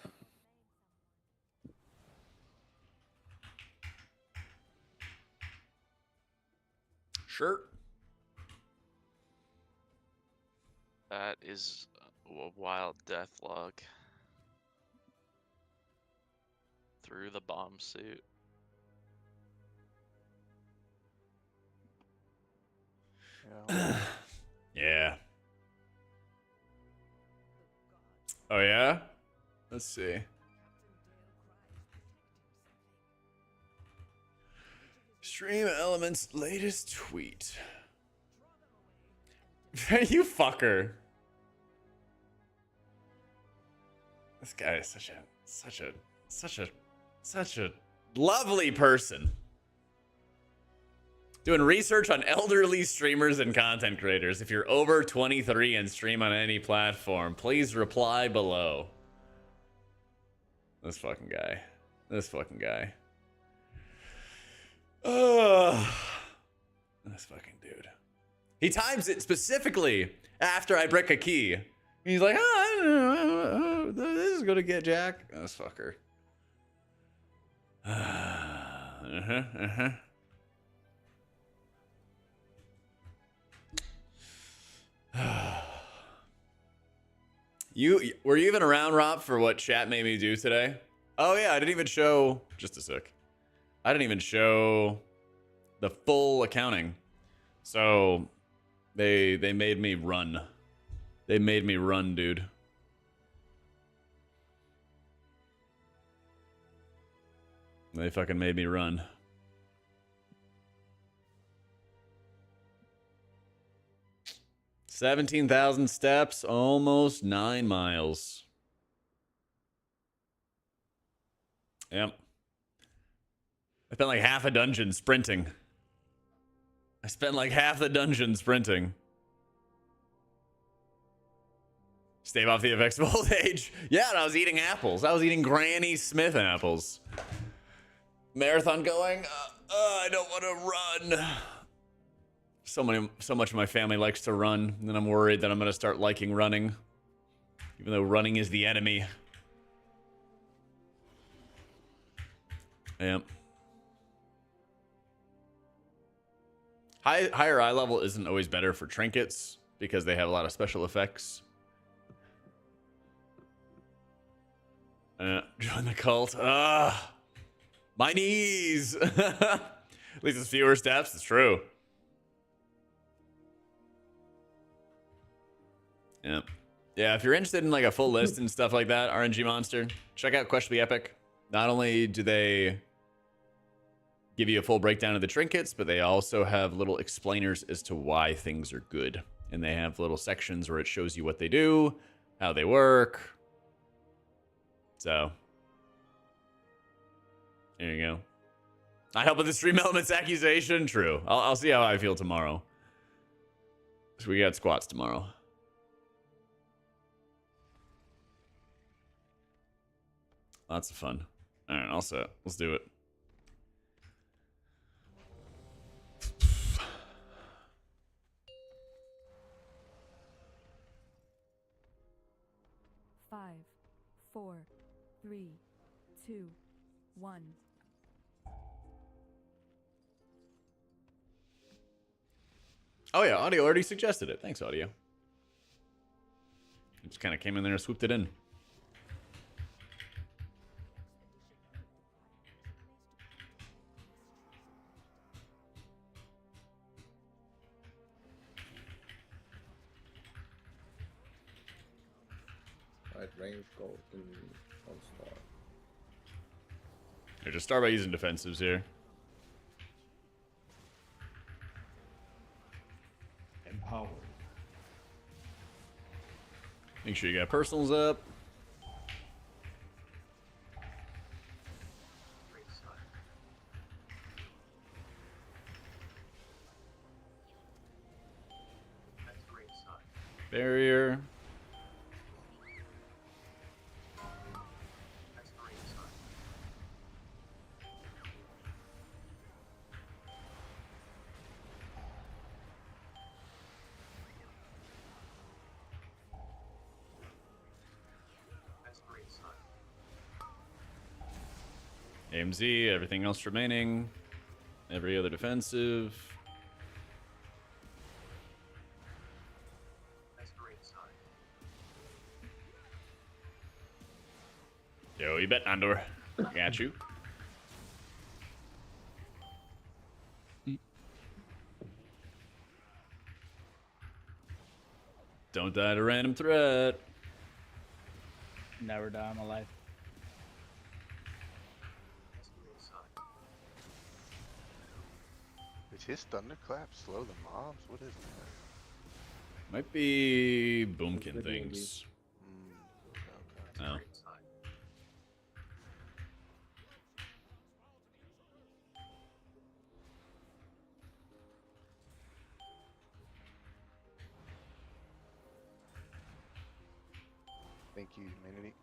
Sure. That is a wild death log. Through the bomb suit. Yeah. Yeah. Oh, yeah? Let's see. Stream Elements' latest tweet. You fucker. This guy is such a lovely person. Doing research on elderly streamers and content creators. If you're over 23 and stream on any platform, please reply below. This fucking guy. This fucking guy. This fucking dude. He times it specifically after I break a key. He's like, this is gonna get Jack. This fucker. Were you even around, Rob, for what chat made me do today? Oh yeah, I didn't even show. Just a sec. I didn't even show the full accounting. So they made me run. They made me run, dude. They fucking made me run. $17,000 steps, almost 9 miles. Yep. I spent like half a dungeon sprinting. I spent like half the dungeon sprinting. Stave off the effects of old age. Yeah, and I was eating apples. I was eating Granny Smith apples. Marathon going. I don't want to run. So much of my family likes to run, and I'm worried that I'm going to start liking running, even though running is the enemy. Yep. Higher eye level isn't always better for trinkets because they have a lot of special effects. Join the cult. My knees. At least it's fewer steps. It's true. Yeah. Yeah, if you're interested in like a full list and stuff like that, RNG Monster, check out Questionably Epic. Not only do they give you a full breakdown of the trinkets, but they also have little explainers as to why things are good. And they have little sections where it shows you what they do, how they work. So, there you go. Not helping the stream elements accusation? True. I'll see how I feel tomorrow. So we got squats tomorrow. Lots of fun. All right, all set. Let's do it. Five, 4, 3, 2, 1. Oh yeah, Audio already suggested it. Thanks, Audio. It just kind of came in there and swooped it in. Right, range go in on star. Here, just start by using defensives here. Empowered. Make sure you got personals up. Barrier. AMZ, everything else remaining. Every other defensive. Yo, you bet, Andor. Got you. Don't die to random threat. Never die in my life. Did his thunderclap slow the mobs? What is that? Might be boomkin things. Okay. Oh. Thank you, humanity.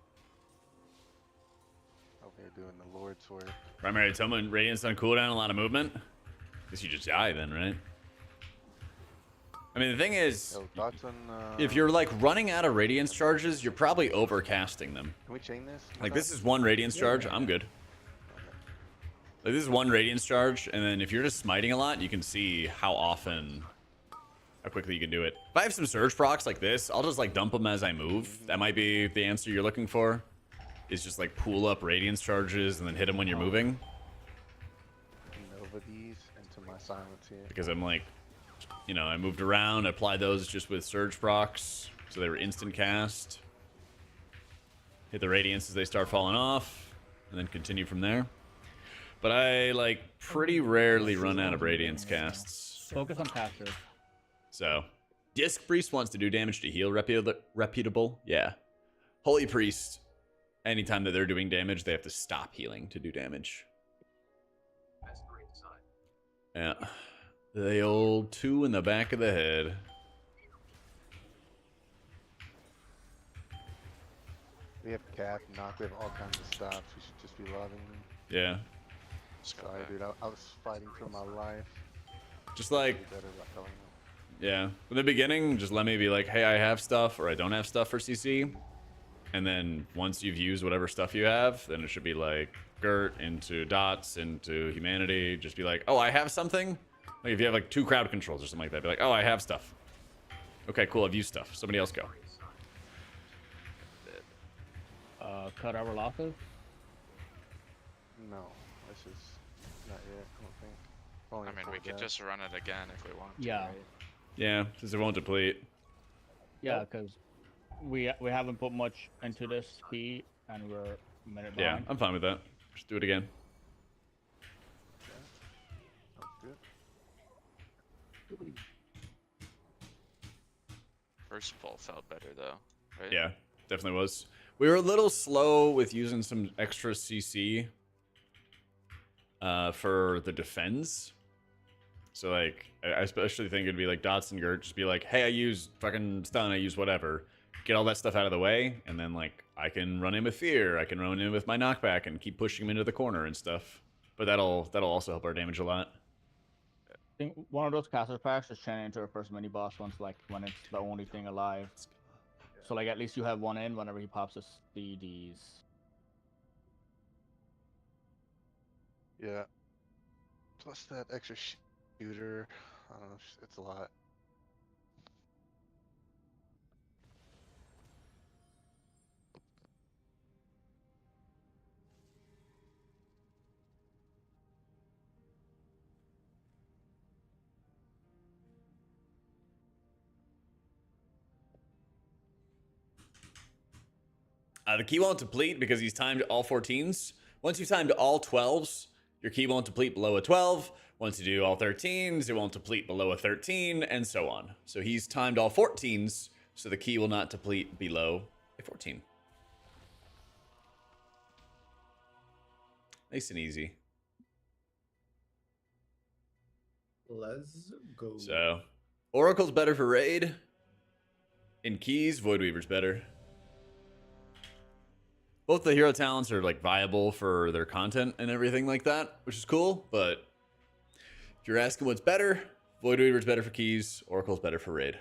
Over here doing the Lord's work. Primary Atonement, Radiance on cooldown, a lot of movement. Guess you just die then, right? I mean, the thing is, Yo, thoughts on, if you're like running out of Radiance charges, you're probably overcasting them. Can we chain this? Like this is one Radiance charge, I'm good. Like this is one Radiance charge, and then if you're just smiting a lot, you can see how often, how quickly you can do it. If I have some surge procs like this, I'll just like dump them as I move. That might be the answer you're looking for. Is just like pool up Radiance charges and then hit them when you're moving. Nova these into my silence here. Because I'm like, you know, I moved around, applied those just with surge procs, so they were instant cast. Hit the Radiance as they start falling off, and then continue from there. But I like pretty rarely run out of Radiance casts. Focus on passive. So, Disc Priest wants to do damage to heal reputable. Yeah. Holy Priest, anytime that they're doing damage, they have to stop healing to do damage. Yeah. The old 2 in the back of the head. We have cap, knock, we have all kinds of stops. We should just be loving them. Yeah. Sorry, dude. I was fighting for my life. Just like, Be better about telling them. yeah. In the beginning, just let me be like, hey, I have stuff or I don't have stuff for CC. And then once you've used whatever stuff you have, then it should be like Gert into dots into humanity. Just be like, oh, I have something. Like if you have like 2 crowd controls or something like that, be like, oh, I have stuff. Okay, cool. I've used stuff. Somebody else go. Cut our losses. No, this is not yet. I don't think. Only I mean, full we could death. just run it again if we want to, Yeah. right? Yeah, since it won't deplete. Yeah, because we haven't put much into this key, and we're a minute Yeah, behind. I'm fine with that. Just do it again. Sounds good. First pull felt better though, right? Yeah, definitely was. We were a little slow with using some extra CC for the defense. So like, I especially think it'd be like Dots and Gert, just be like, hey, I use fucking stun, I use whatever. Get all that stuff out of the way, and then like I can run in with fear, I can run in with my knockback and keep pushing him into the corner and stuff. But that'll also help our damage a lot. I think one of those caster packs is turning into our first mini boss once, like when it's the only thing alive. So like at least you have one in whenever he pops his CDs. Yeah. Plus that extra shooter. I don't know. It's a lot. The key won't deplete because he's timed all 14s. Once you've timed all 12s, your key won't deplete below a 12. Once you do all 13s, it won't deplete below a 13, and so on. So he's timed all 14s, so the key will not deplete below a 14. Nice and easy. Let's go. So, Oracle's better for raid. In keys, voidweaver's better. Both the hero talents are like viable for their content and everything like that, which is cool. But if you're asking what's better, voidweaver's better for keys, Oracle's better for raid.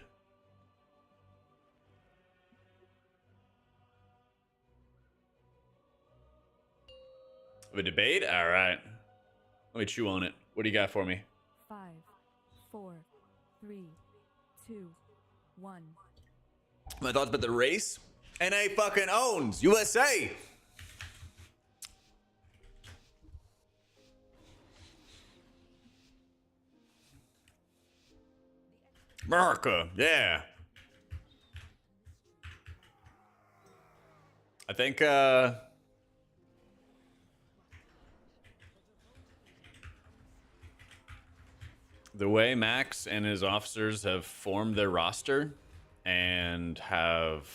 Have a debate? All right. Let me chew on it. What do you got for me? 5, 4, 3, 2, 1. My thoughts about the race? NA fucking owns USA. America, yeah. I think the way Max and his officers have formed their roster and have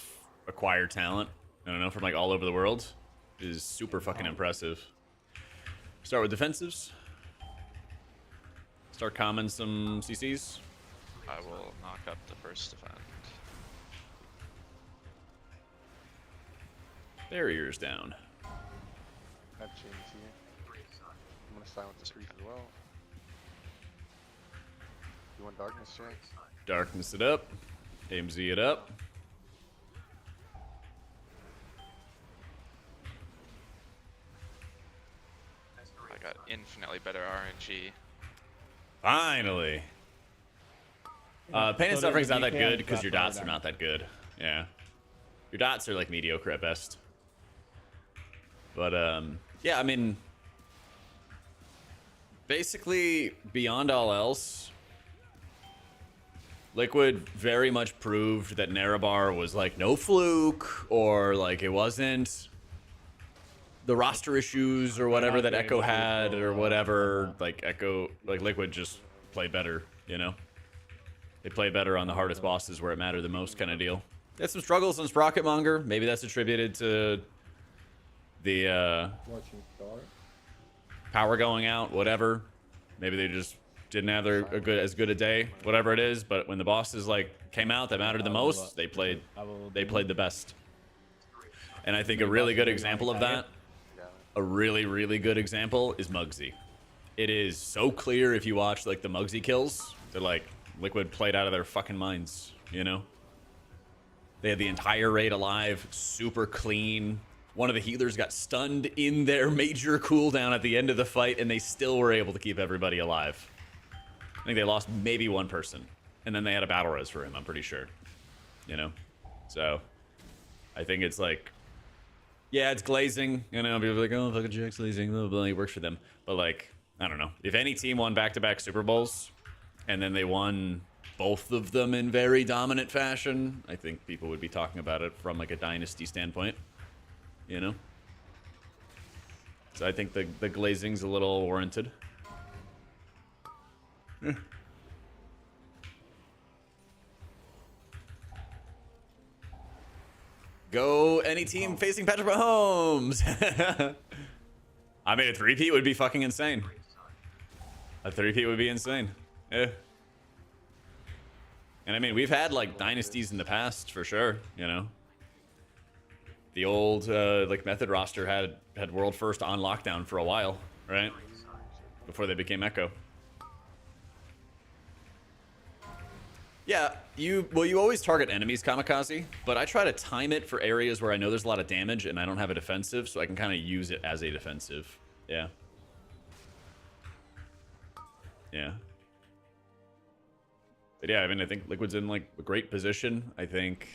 acquired talent, I don't know, from like all over the world, is super fucking impressive. Start with defensives. Start common some CCs. I will knock up the first defend. Barriers down. I have chains here. I'm gonna silence the priest as well. You want darkness, Jay? Darkness it up. AMZ it up. I got infinitely better RNG. Finally. Pain and So Suffering's the not that DK good because your got dots are not that good. Yeah. Your dots are like mediocre at best. But yeah, I mean, basically beyond all else, Liquid very much proved that Narabar was like no fluke, or like it wasn't the roster issues or whatever that Echo had or whatever. Like Echo, like Liquid just play better, you know? They play better on the hardest bosses where it mattered the most, kind of deal. They had some struggles on Sprocketmonger. Maybe that's attributed to the Watching Star. power going out, whatever. Maybe they just didn't have as good a day, whatever it is. But when the bosses like came out that mattered the most, they played the best. And I think a really good example of that, a really good example, is Muggsy. It is so clear if you watch like the Muggsy kills. They're like Liquid played out of their fucking minds, you know? They had the entire raid alive, super clean. One of the healers got stunned in their major cooldown at the end of the fight, and they still were able to keep everybody alive. I think they lost maybe one person, and then they had a battle res for him, I'm pretty sure. You know? So, I think it's like, yeah, it's glazing. You know, people are like, oh, fucking Jak's glazing, blah, blah, blah. It works for them. But, like, I don't know. If any team won back-to-back Super Bowls, and then they won both of them in very dominant fashion, I think people would be talking about it from, like, a dynasty standpoint. You know? So I think the glazing's a little warranted. Go any team facing Patrick Mahomes. I mean, a 3-peat would be fucking insane. A 3-peat would be insane. Yeah. And I mean, we've had like dynasties in the past for sure, you know. The old like Method roster had world first on lockdown for a while, right? Before they became Echo. Yeah, you always target enemies kamikaze, but I try to time it for areas where I know there's a lot of damage and I don't have a defensive, so I can kind of use it as a defensive. Yeah. Yeah. But yeah, I mean, I think Liquid's in like a great position. I think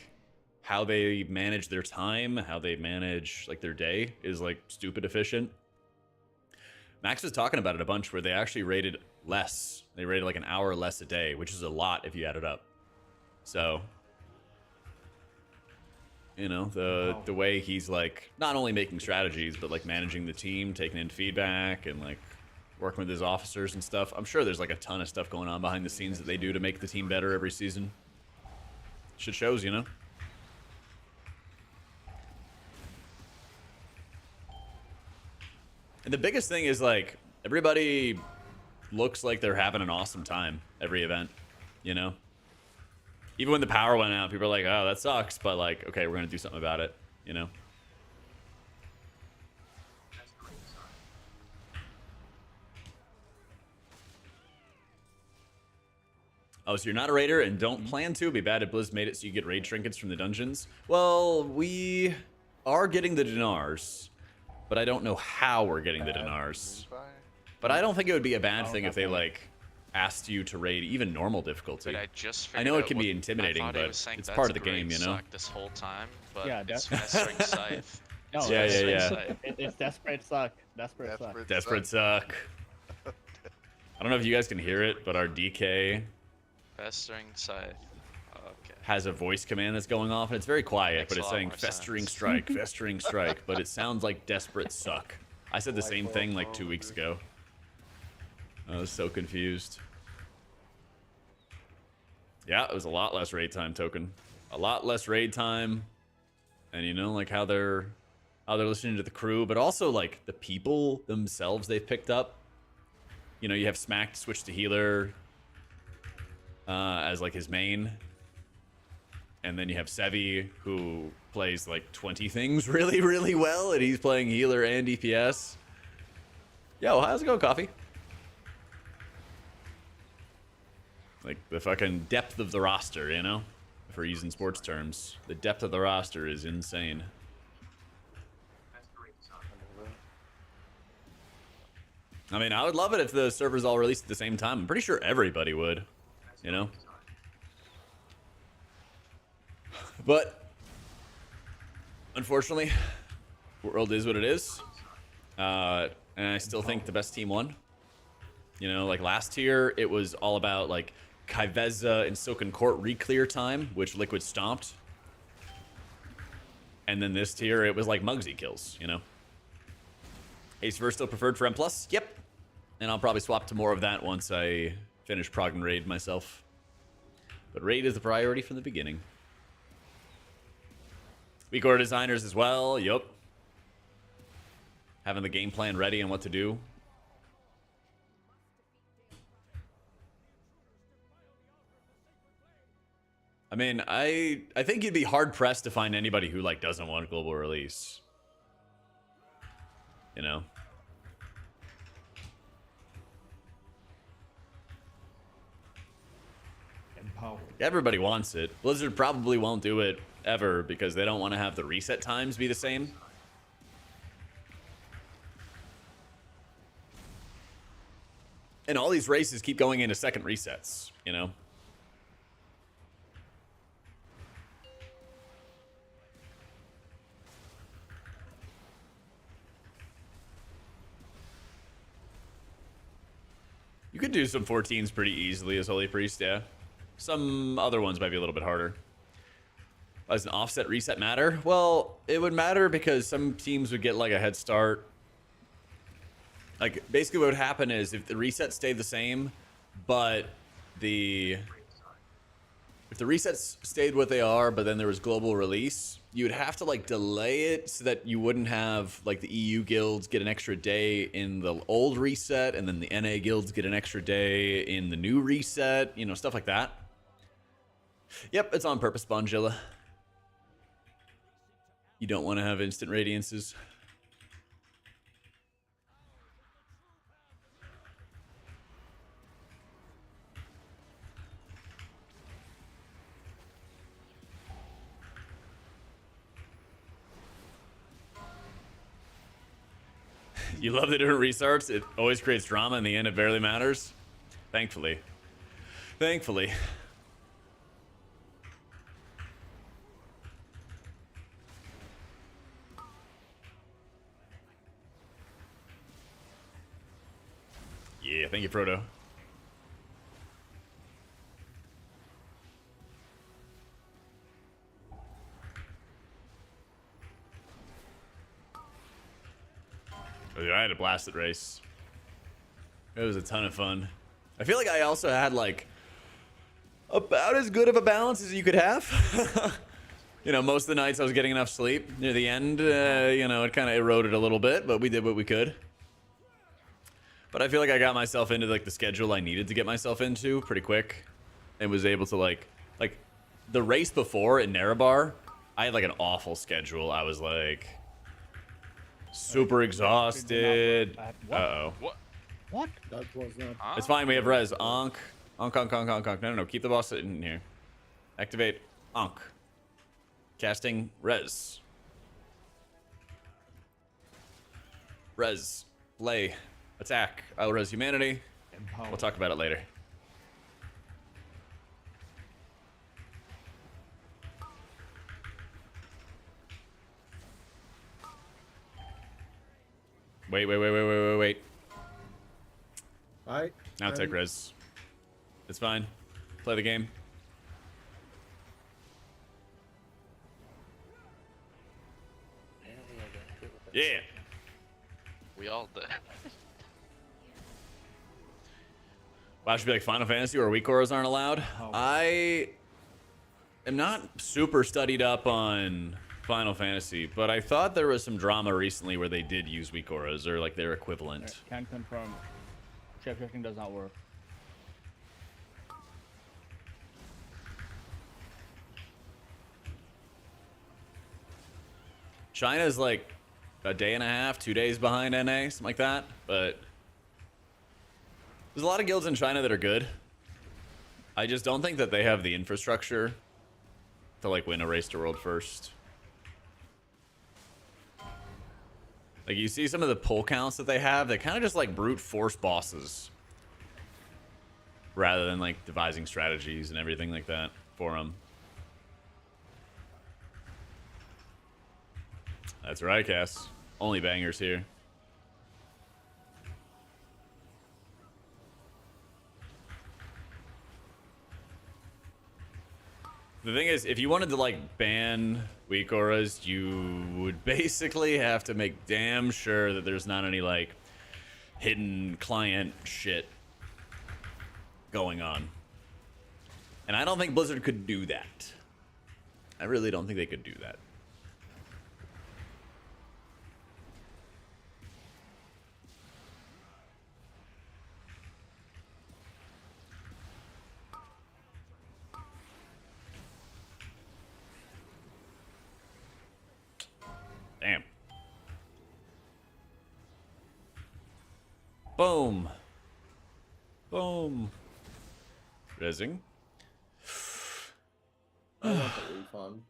how they manage their time, how they manage like their day is like stupid efficient. Max was talking about it a bunch where they actually rated less. They rated like an hour less a day, which is a lot if you add it up. So, you know, the way he's like not only making strategies, but like managing the team, taking in feedback and like working with his officers and stuff. I'm sure there's like a ton of stuff going on behind the scenes that they do to make the team better every season. Shit shows, you know? And the biggest thing is like everybody looks like they're having an awesome time every event, you know? Even when the power went out, people are like, oh, that sucks, but like, okay, we're gonna do something about it, you know? Oh, so you're not a raider and don't plan to? Be bad if Blizz made it so you get raid trinkets from the dungeons? Well, we are getting the dinars, but I don't know how we're getting the dinars. But I don't think it would be a bad thing if they like asked you to raid even normal difficulty. I know it can be intimidating, but it's part of the game, you know. This whole time, but Yeah, it's festering scythe. No, Yeah, it's, yeah, yeah. It's, it's desperate suck. Desperate suck. Desperate suck. I don't know if you guys can hear it, but our DK Festering scythe. Okay. has a voice command that's going off, and it's very quiet, Makes but a it's lot saying more festering sense. strike, festering strike, but it sounds like desperate suck. I said the same thing like 2 weeks ago. I was so confused. Yeah, it was a lot less raid time, Token. A lot less raid time. And you know, like how they're listening to the crew, but also like the people themselves they've picked up. You know, you have Smack switch to healer as like his main. And then you have Sevi, who plays like 20 things really, really well, and he's playing healer and DPS. Yo, how's it going, Coffee? Like, the fucking depth of the roster, you know? If we're using sports terms. The depth of the roster is insane. I mean, I would love it if the servers all released at the same time. I'm pretty sure everybody would, you know? But, unfortunately, the world is what it is. And I still think the best team won. You know, like last year, it was all about like Kaiveza and Silken Court re-clear time, which Liquid stomped. And then this tier, it was like Muggsy kills, you know? Ace Verse still preferred for M+? Yep. And I'll probably swap to more of that once I finish Prog and Raid myself. But Raid is the priority from the beginning. We core designers as well, yup. Having the game plan ready and what to do. I mean, I think you'd be hard pressed to find anybody who like doesn't want global release. You know? Empower. Everybody wants it. Blizzard probably won't do it ever because they don't want to have the reset times be the same. And all these races keep going into second resets, you know? You could do some 14s pretty easily as Holy Priest, yeah. Some other ones might be a little bit harder. Does an offset reset matter? Well, it would matter because some teams would get like a head start. Like, basically what would happen is if the resets stayed the same, but if the resets stayed what they are, but then there was global release, you would have to like delay it so that you wouldn't have like the EU guilds get an extra day in the old reset, and then the NA guilds get an extra day in the new reset, you know, stuff like that. Yep, it's on purpose, Bongilla. You don't want to have instant radiances. You love the different restarts. It always creates drama. In the end, it barely matters. Thankfully. Thankfully. Yeah, thank you, Frodo. Oh, dude, I had a blasted race. It was a ton of fun. I feel like I also had like about as good of a balance as you could have. You know, most of the nights I was getting enough sleep. Near the end, you know, it kind of eroded a little bit, but we did what we could. But I feel like I got myself into like the schedule I needed to get myself into pretty quick, and was able to like the race before in Nerebar, I had like an awful schedule. I was like super exhausted. Uh-oh. What? That was not. It's fine, we have res. Onk. Onk, onk, onk, onk, onk. No, keep the boss in here. Activate Onk. Casting res. Res. Lay. Attack. I'll res humanity. Empower. We'll talk about it later. Wait. Now take res. It's fine. Play the game. Yeah. We all did. Wow, should be like Final Fantasy where weak auras aren't allowed. I am not super studied up on Final Fantasy, but I thought there was some drama recently where they did use weak auras or like their equivalent. Can confirm. Shape shifting does not work. China's like a day and a half, 2 days behind NA, something like that. But there's a lot of guilds in China that are good. I just don't think that they have the infrastructure to like win a race to world first. Like you see some of the pull counts that they have, they kind of just like brute force bosses rather than like devising strategies and everything like that for them. That's right, Cass. Only bangers here. The thing is, if you wanted to like ban weak auras, you would basically have to make damn sure that there's not any like hidden client shit going on. And I don't think Blizzard could do that. I really don't think they could do that. Damn. Boom. Boom. Rezzing. I want the refund.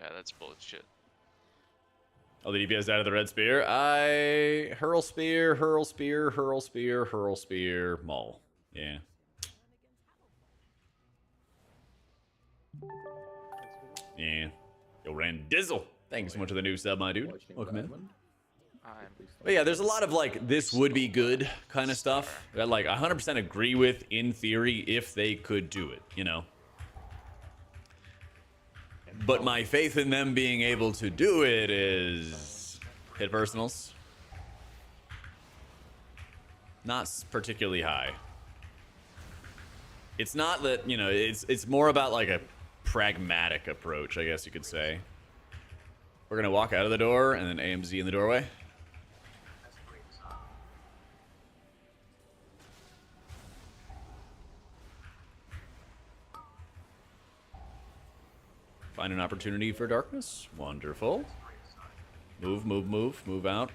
Yeah, that's bullshit. Oh, the DPS out of the red spear. I hurl spear, hurl spear, hurl spear, hurl spear, maul. Yeah. Yeah. Yo, Randizzle. Thanks so much for the new sub, my dude. Watching Welcome in. Diamond. But yeah, there's a lot of like, this would be good kind of stuff that like 100% agree with in theory if they could do it, you know? But my faith in them being able to do it is hit personals. Not particularly high. It's not that, you know, it's more about like a pragmatic approach, I guess you could say. We're gonna walk out of the door and then AMZ in the doorway. Find an opportunity for darkness. Wonderful. Move, move, move, move out.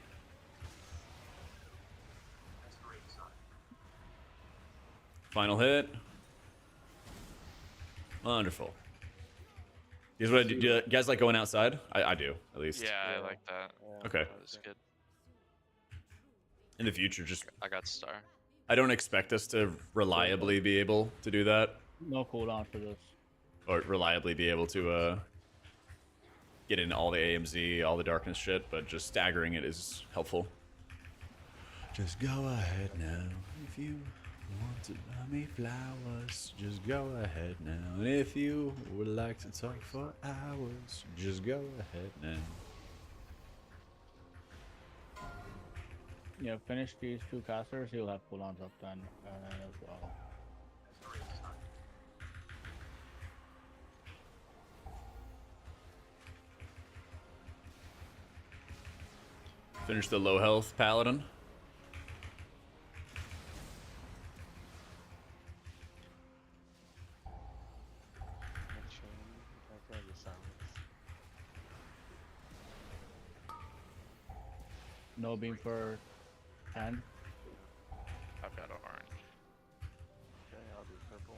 Final hit. Wonderful. Here's what I do. Do you guys like going outside? I do, at least. Yeah, I like that. Okay. That was good. In the future, just I got star. I don't expect us to reliably be able to do that, No cooldown for this. or reliably be able to get in all the AMZ, all the darkness shit, but just staggering it is helpful. Just go ahead now if you want to buy me flowers. Just go ahead now, and if you would like to talk for hours, just go ahead now. Yeah, finish these two casters, you'll have cooldowns up then as well. Finish the low health paladin. No beam for 10. I've got orange. Okay, I'll do purple.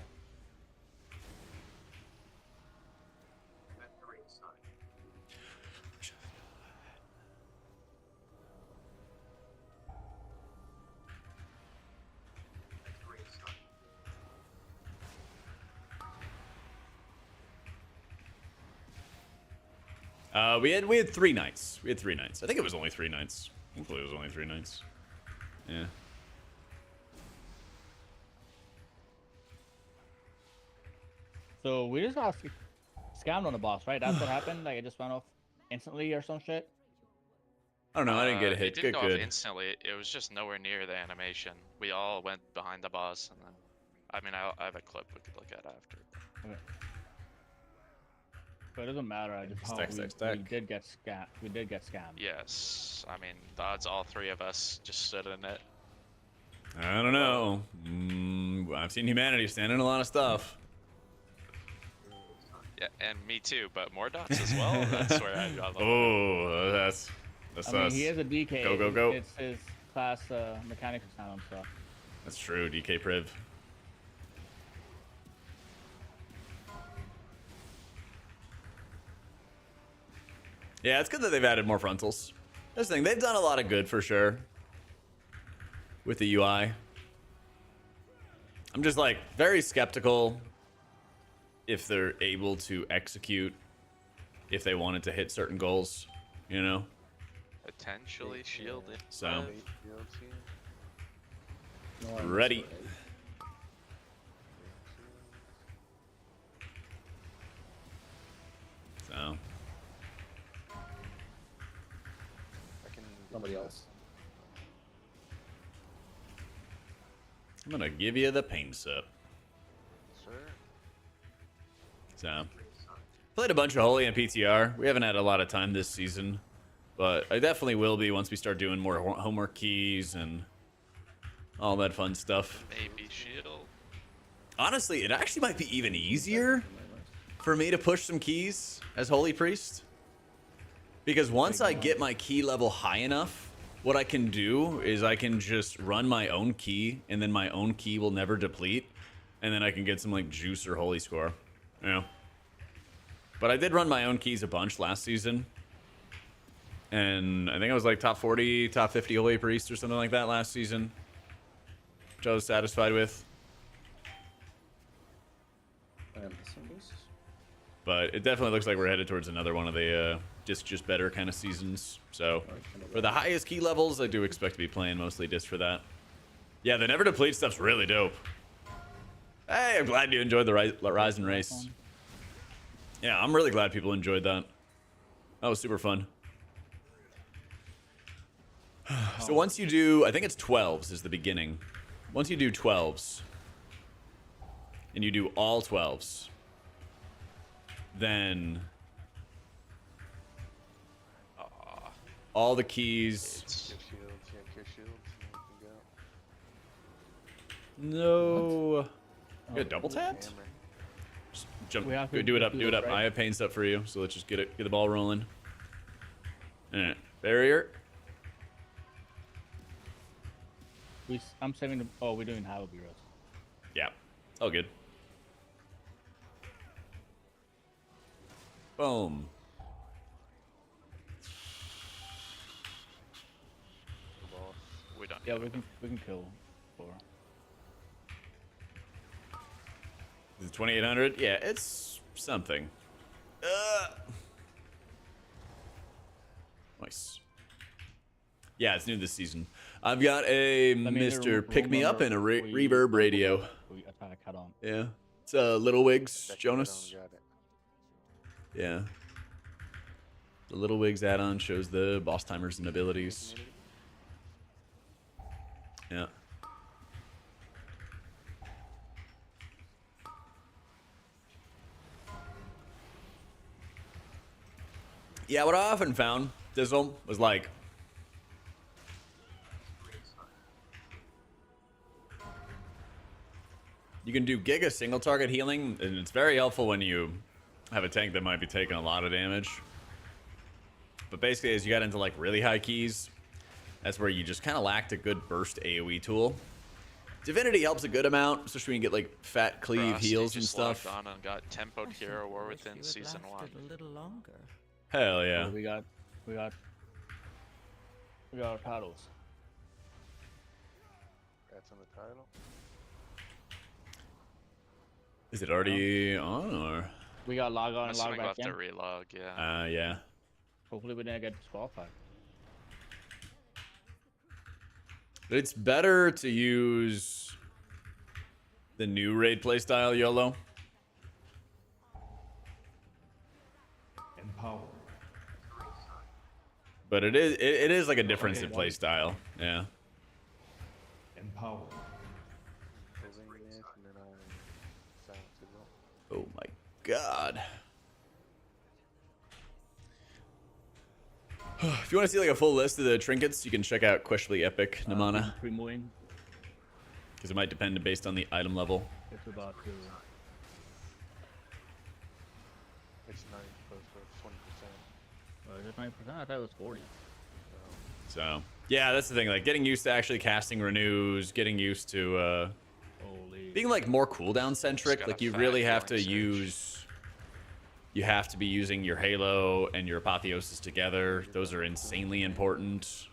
We had 3 nights. We had 3 nights. I think it was only 3 nights. Hopefully it was only 3 nights. Yeah. So we just got scammed on the boss, right? That's what happened? Like it just went off instantly or some shit? I don't know. I didn't get a It hit. didn't Good, go off good. instantly. It was just nowhere near the animation. We all went behind the boss, and then, I mean, I have a clip we could look at after. Okay. But it doesn't matter. I just Stack, we, stack, stack. we did get scammed. We did get scammed. Yes, I mean, the odds all 3 of us just stood in it. I don't know. I've seen humanity stand in a lot of stuff. Yeah, and me too, but more dots as well. That's where I draw the line. Oh, that's I mean, us. he is a DK. Go, go, go. It's his class mechanics sound, so. That's true. DK Priv. Yeah, it's good that they've added more frontals. That's the thing. They've done a lot of good for sure with the UI. I'm just like very skeptical if they're able to execute if they wanted to hit certain goals, you know? Potentially shielded. So, Wait, fields here. No, I'm ready. sorry. So, I can do Somebody that. else. I'm gonna give you the pain sip. Sir? So, played a bunch of Holy and PTR. We haven't had a lot of time this season, but I definitely will be once we start doing more homework keys and all that fun stuff. Maybe shield. Honestly, it actually might be even easier for me to push some keys as Holy Priest. Because once I get my key level high enough, what I can do is I can just run my own key, and then my own key will never deplete, and then I can get some like juice or Holy score. You know? But I did run my own keys a bunch last season. And I think I was like top 40, top 50 Holy Priest or something like that last season. Which I was satisfied with. But it definitely looks like we're headed towards another one of the just better kind of seasons. So for the highest key levels, I do expect to be playing mostly disc for that. Yeah, the never deplete stuff's really dope. Hey, I'm glad you enjoyed the Rise and Race. Yeah, I'm really glad people enjoyed that. That was super fun. So once you do, I think it's 12s is the beginning. Once you do 12s, and you do all 12s, then all the keys. Kill shields, yeah, kill shields, and No. You got double tapped? hammer. Just jump. We have Go to do it up. do Do it it up. right. I have pain stuff for you, so let's just get the ball rolling. Alright. Barrier. I'm saving the. Oh, we don't even have a bureau. Yeah. All good. Boom. The boss. We don't. Yeah, we can kill 4. Is it 2800? Yeah, it's something. Nice. Yeah, it's new this season. I've got a Mr. Pick Me Up and a Reverb radio. We attack head on. Yeah. It's Little Wigs, Check it Jonas. out, got it. Yeah. The Little Wigs add-on shows the boss timers and abilities. Yeah. Yeah, what I often found, Dizzle, was like... You can do Giga single target healing, and it's very helpful when you have a tank that might be taking a lot of damage. But basically, as you got into like really high keys, that's where you just kind of lacked a good burst AoE tool. Divinity helps a good amount, especially when you get like fat cleave Frosty heals and just stuff. logged on and got tempoed hero war Wish within you had season 1. lasted a little longer. Hell yeah. We got our titles. That's on the title. Is it already on or? We got log on and log Assuming back we'll have in. to relog, yeah. Yeah. Hopefully we didn't get disqualified. It's better to use the new raid playstyle, YOLO. Empower. But it is like a difference in playstyle. Yeah. Empower. Closing it, and then I'll silence it up. Oh my god. If you want to see like a full list of the trinkets, you can check out Questionably Epic Namana, Removing. because it might depend based on the item level. It's about to. It's 9 close for 20%. Is it 9%? I thought it was 40. So yeah, that's the thing. Like getting used to actually casting renews, getting used to Holy. being like more cooldown centric. got Like a you fat really have to healing surge. use. You have to be using your Halo and your Apotheosis together. Those are insanely important.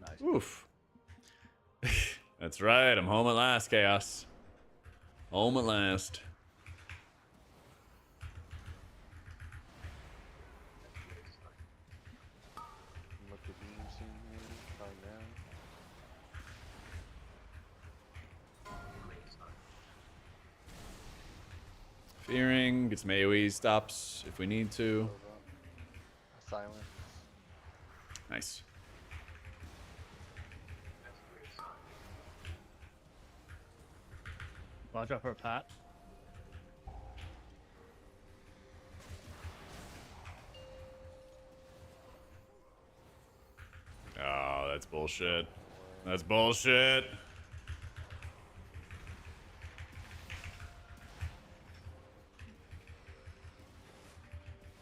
Nice. Oof. That's right. I'm home at last, Chaos. Home at last. Look at beam scene here, find down. Fearing gets AoE stops if we need to. Close up. Silence. Nice. Watch out for a pat. Oh, that's bullshit. That's bullshit.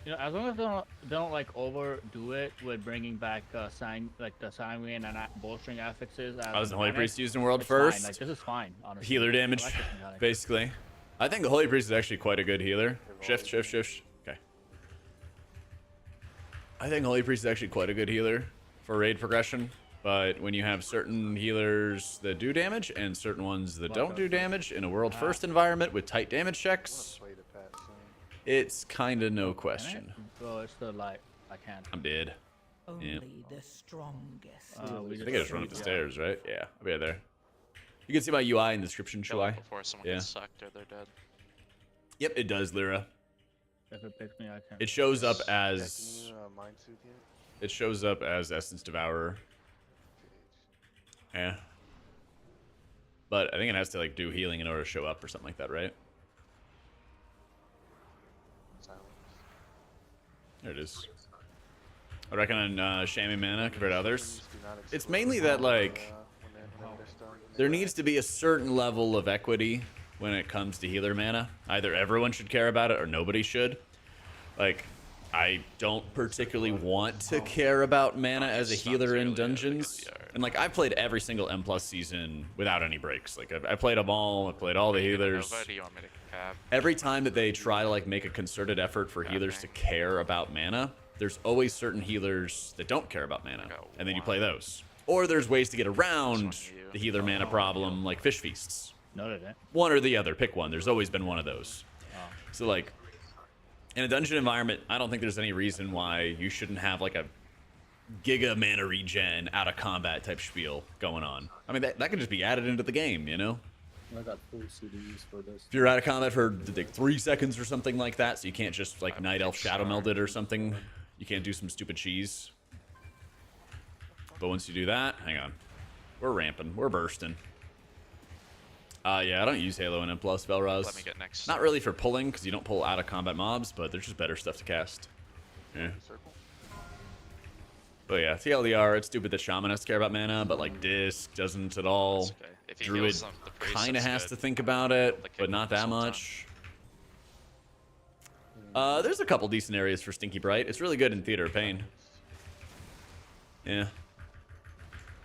You as long as they don't like overdo it with bringing back the sanguine and bolstering affixes. I was the Holy Priest used in World it's first. Fine. Like, this is fine, honestly. Healer I damage, like this mechanic. basically. I think the Holy Priest is actually quite a good healer. Shift, shift, shift. Okay. I think Holy Priest is actually quite a good healer for raid progression. But when you have certain healers that do damage and certain ones that don't do damage in a world first environment with tight damage checks, Play the pat soon. it's kind of no question. Bro, it's the light. I can't. I'm dead. Only the strongest. I think I just run up the stairs, right? Yeah, I'll be right there. You can see my UI in the description, Kill Shuai. them before someone Yeah. gets sucked or they're dead. Yep, it does, Lyra. If it picks me, I can't. It shows up Yeah, as can you mind suit yet? it shows up as Essence Devourer. Yeah. But I think it has to like do healing in order to show up or something like that, right? Silence. There it is. I reckon on Shaman Mana compared to others. Enemies do not It's explode mainly that like whenever they're stunned. there needs to be a certain level of equity when it comes to healer mana. Either everyone should care about it or nobody should. Like, I don't particularly want to care about mana as a healer in dungeons. And like, I've played every single M+ season without any breaks. Like, I played them all. I played all the healers. Nobody, you want me to cap? Every time that they try to like make a concerted effort for healers to care about mana, there's always certain healers that don't care about mana, and then you play those. Or there's ways to get around the healer mana problem, like fish feasts. No, they didn't. One or the other, pick one. There's always been one of those. So like, in a dungeon environment, I don't think there's any reason why you shouldn't have like a giga mana regen out of combat type spiel going on. I mean, that could just be added into the game, you know? I got full CDs for this. If you're out of combat for like 3 seconds or something like that, so you can't just like Night Elf Shadow Meld it or something. You can't do some stupid cheese. But once you do that, hang on. We're ramping. We're bursting. Yeah, I don't use Halo and M+ Velraz. Let me get next. Not really for pulling, because you don't pull out of combat mobs, but there's just better stuff to cast. Yeah. Circle. But yeah, TLDR, it's stupid that Shaman has to care about mana, but like Disc doesn't at all. That's okay. If he Druid heals them, the priest, kind of that's has good. to think about it, Like but not that sometime. much. There's a couple decent areas for Stinky Bright. It's really good in Theater of Pain. Yeah,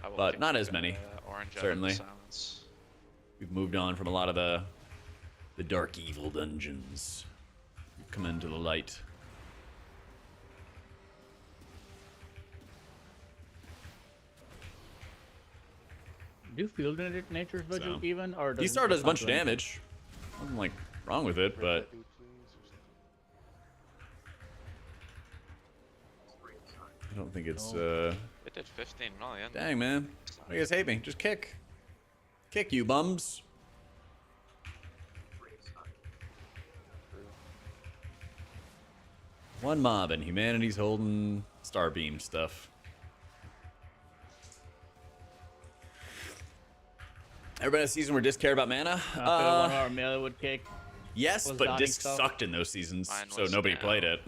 I will but kick not the, as many, orange out of certainly. silence. we've moved on from a lot of the dark evil dungeons. We've come into the light. Do field nature's vigil So, even, or does He it started just as a bunch of not do damage. Nothing like wrong with it, but Dude, please, or something. I don't think it's It did 15 million. dang, man. Why you guys hate me? Just kick. Kick, you bums. One mob and humanity's holding Starbeam stuff. Everybody has a season where Disc care about mana? After 1 hour melee would kick. Yes, was but dotting Disc stuff. sucked in those seasons, Mine so was nobody down. played it.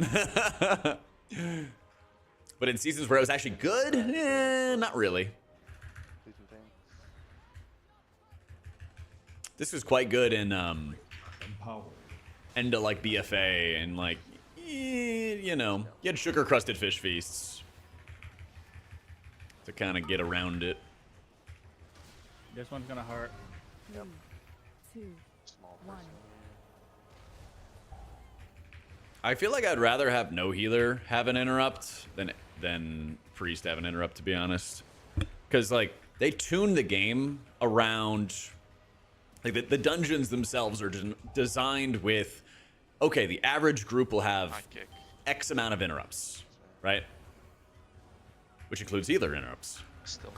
But in seasons where it was actually good, not really. Decent things. This was quite good in Empowered. end of like BFA and like, you know, you had sugar crusted fish feasts to kind of get around it. This one's gonna hurt. 3, 2, Small 1. person. I feel like I'd rather have no healer have an interrupt than priest have an interrupt, to be honest, because like they tune the game around like the dungeons themselves are designed with, okay, the average group will have High kick. X amount of interrupts, right? Which includes healer interrupts. Still me.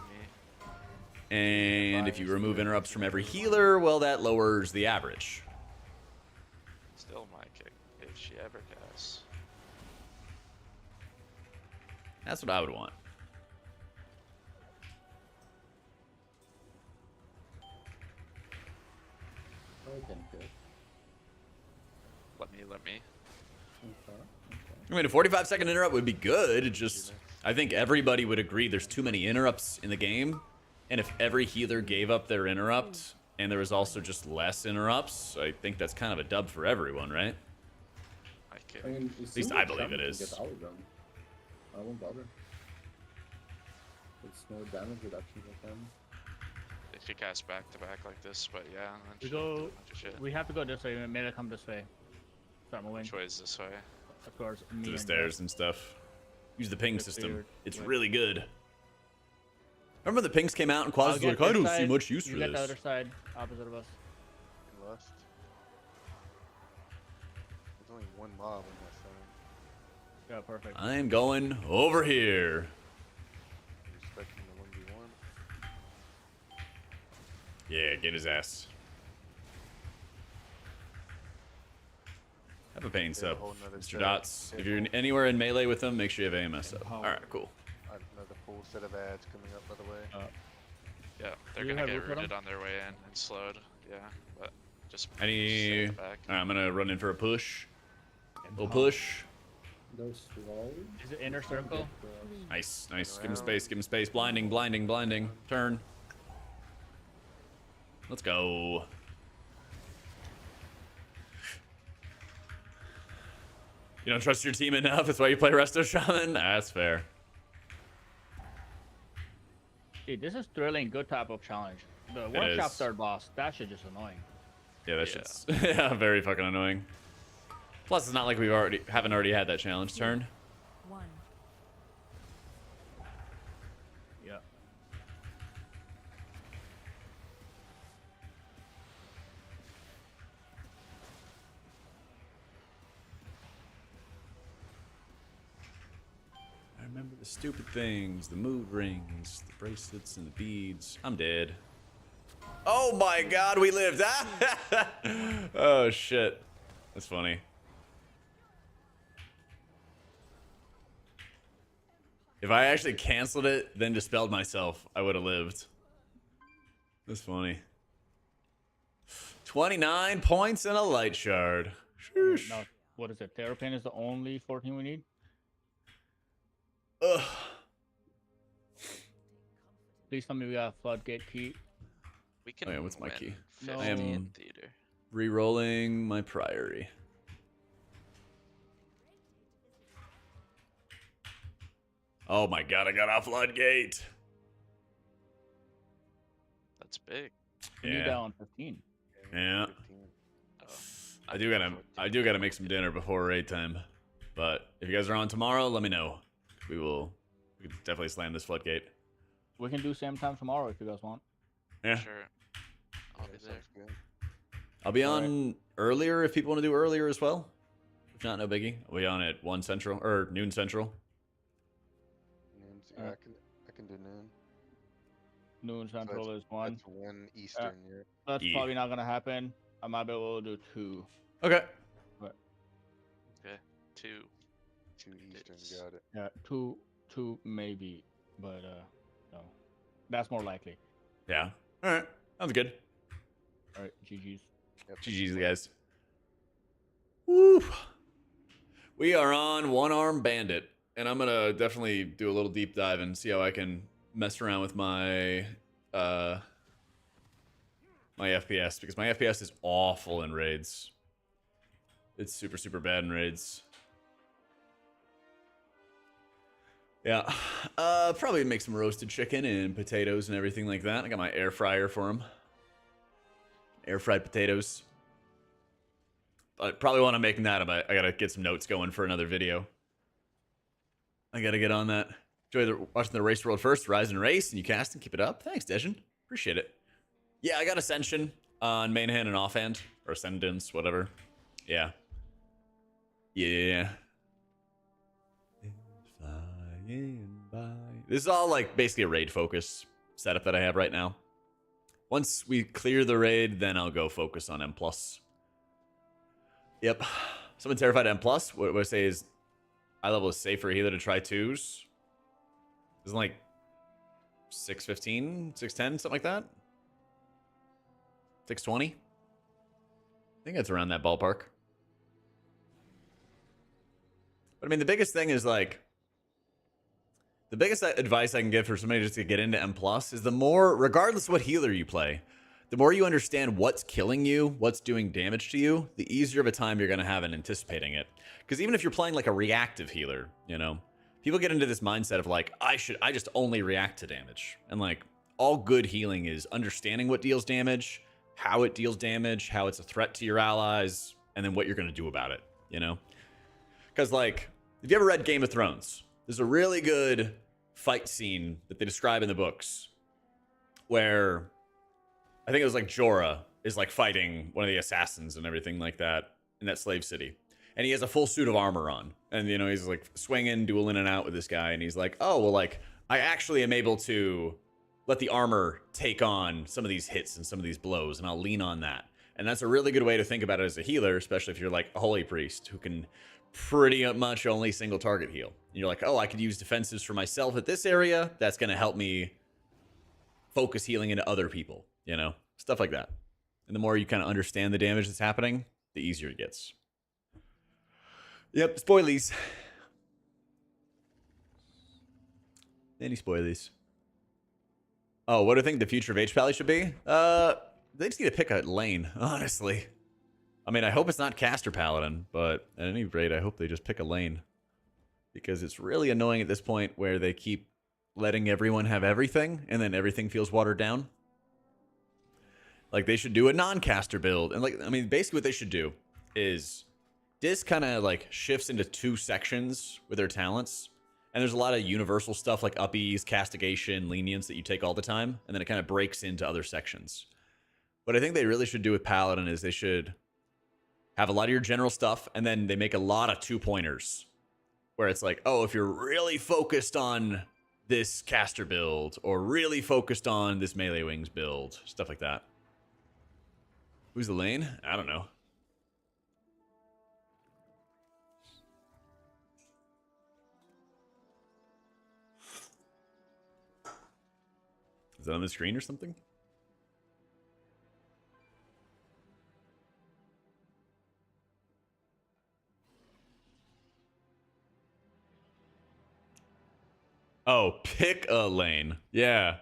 And if you remove interrupts from every healer, well, that lowers the average. Still my kick. If she ever casts. That's what I would want. Okay, good. Let me. Okay. I mean, a 45-second interrupt would be good. It just, I think everybody would agree there's too many interrupts in the game. And if every healer gave up their interrupt, and there was also just less interrupts, I think that's kind of a dub for everyone, right? High Okay. I mean, At least I believe it is. Get out of them. I won't bother. It's more damage reduction for them. If you cast back to back like this, but yeah, then We she'll do go. a bunch of shit. We have to go this way. Melee come this way. Start moving. Which way is this way? Of course. To Me the and stairs and stuff. Use the ping It's system. weird. It's Like- really good. Remember the pings came out and Quaz I'll was get like, I this don't see side, much use you for get the this. other side, opposite of us. Lust. There's only one mob on that side. Yeah, perfect. I am going over here. I'm expecting the 1v1. Yeah, get his ass. Have a pain Yeah, sub, whole nother Mr. set. Dots. Yeah, If you're whole- anywhere in melee with them, make sure you have AMS up. Empower. Alright, cool. Another full set of ads coming up, by the way. Yeah, they're You gonna have get root for them? rooted on their way in and slowed. Yeah, but just Any... stay in the back. Alright, I'm gonna run in for a push. Little Empower. push. Those walls. Is it inner circle? Nice, nice. Give him space, give him space. Blinding, blinding, blinding. Turn. Let's go. You don't trust your team enough? That's why you play Resto Shaman? That's fair. Dude, this is thrilling. Good type of challenge. The workshop is. third boss. That shit just annoying. Yeah, that Yeah. shit's yeah, very fucking annoying. Plus, it's not like we haven't already had that challenge turn. 1. Yeah. I remember the stupid things, the mood rings, the bracelets, and the beads. I'm dead. Oh my god, we lived! Oh shit. That's funny. If I actually canceled it, then dispelled myself, I would have lived. That's funny. 29 points and a light shard. Sheesh. Now, what is it? Terrapin is the only 14 we need? Ugh. Please tell me we got a floodgate key. We can Oh yeah, what's my win key? 50 I am- in theater. Rerolling my priory. Oh my god, I got off floodgate. That's big. We need Yeah. that on 15. Yeah. 15. Oh, I do gotta make some dinner before raid time. But if you guys are on tomorrow, let me know. We can definitely slam this floodgate. We can do same time tomorrow if you guys want. Yeah. Sure. I'll Yeah, be there. sounds good. I'll be Alright. on earlier if people want to do earlier as well. If not, no biggie. I'll be on at 1 Central or noon Central. Noon's, Alright. I can do noon. Noon So central is one. That's 1 Eastern. Europe. That's Yeah. probably not gonna happen. I might be able to do 2. Okay. Okay. 2. 2 Eastern. It's- Got it. Yeah, two maybe, but no, that's more likely. Yeah. Alright. Sounds good. All right, GG's. Yep. GG's, guys. Woo. We are on One Arm Bandit, and I'm gonna definitely do a little deep dive and see how I can mess around with my my FPS, because my FPS is awful in raids. It's super, super bad in raids. Yeah, probably make some roasted chicken and potatoes and everything like that. I got my air fryer for them. Air fried potatoes. I probably want to make that, but I gotta get some notes going for another video. I gotta get on that. Enjoy watching the race world first. Rise and race, and you cast and keep it up. Thanks, Dejan. Appreciate it. Yeah, I got Ascension on main hand and offhand, or Ascendance, whatever. Yeah. Yeah. Flying by. This is all like basically a raid focus setup that I have right now. Once we clear the raid, then I'll go focus on M+. Yep. Someone terrified M+. What I say is eye level is safe for a healer to try 2s. Isn't like 615, 610, something like that? 620? I think it's around that ballpark. But I mean, the biggest thing is like, the biggest advice I can give for somebody just to get into M+ is the more, regardless of what healer you play, the more you understand what's killing you, what's doing damage to you, the easier of a time you're going to have in anticipating it. Because even if you're playing like a reactive healer, you know, people get into this mindset of like, I just only react to damage. And like, all good healing is understanding what deals damage, how it deals damage, how it's a threat to your allies, and then what you're going to do about it, you know? Because like, if you ever read Game of Thrones, there's a really good fight scene that they describe in the books where I think it was like Jorah is like fighting one of the assassins and everything like that in that slave city. And he has a full suit of armor on. And, you know, he's like swinging, dueling in and out with this guy. And he's like, oh, well, like, I actually am able to let the armor take on some of these hits and some of these blows. And I'll lean on that. And that's a really good way to think about it as a healer, especially if you're like a holy priest who can pretty much only single target heal. And you're like, oh, I could use defensives for myself at this area. That's going to help me focus healing into other people, you know, stuff like that. And the more you kind of understand the damage that's happening, the easier it gets. Yep, spoilies. Any spoilies? Oh, what do I think the future of H-Pally should be? They just need to pick a lane, honestly. I mean, I hope it's not Caster Paladin, but at any rate, I hope they just pick a lane. Because it's really annoying at this point where they keep letting everyone have everything, and then everything feels watered down. Like, they should do a non-caster build. And, like, I mean, basically what they should do is Dis kind of, like, shifts into two sections with their talents. And there's a lot of universal stuff like uppies, castigation, lenience that you take all the time. And then it kind of breaks into other sections. What I think they really should do with Paladin is they should have a lot of your general stuff, and then they make a lot of two-pointers. Where it's like, oh, if you're really focused on this caster build, or really focused on this melee wings build, stuff like that. Who's the lane? I don't know. Is that on the screen or something? Oh, pick a lane. Yeah.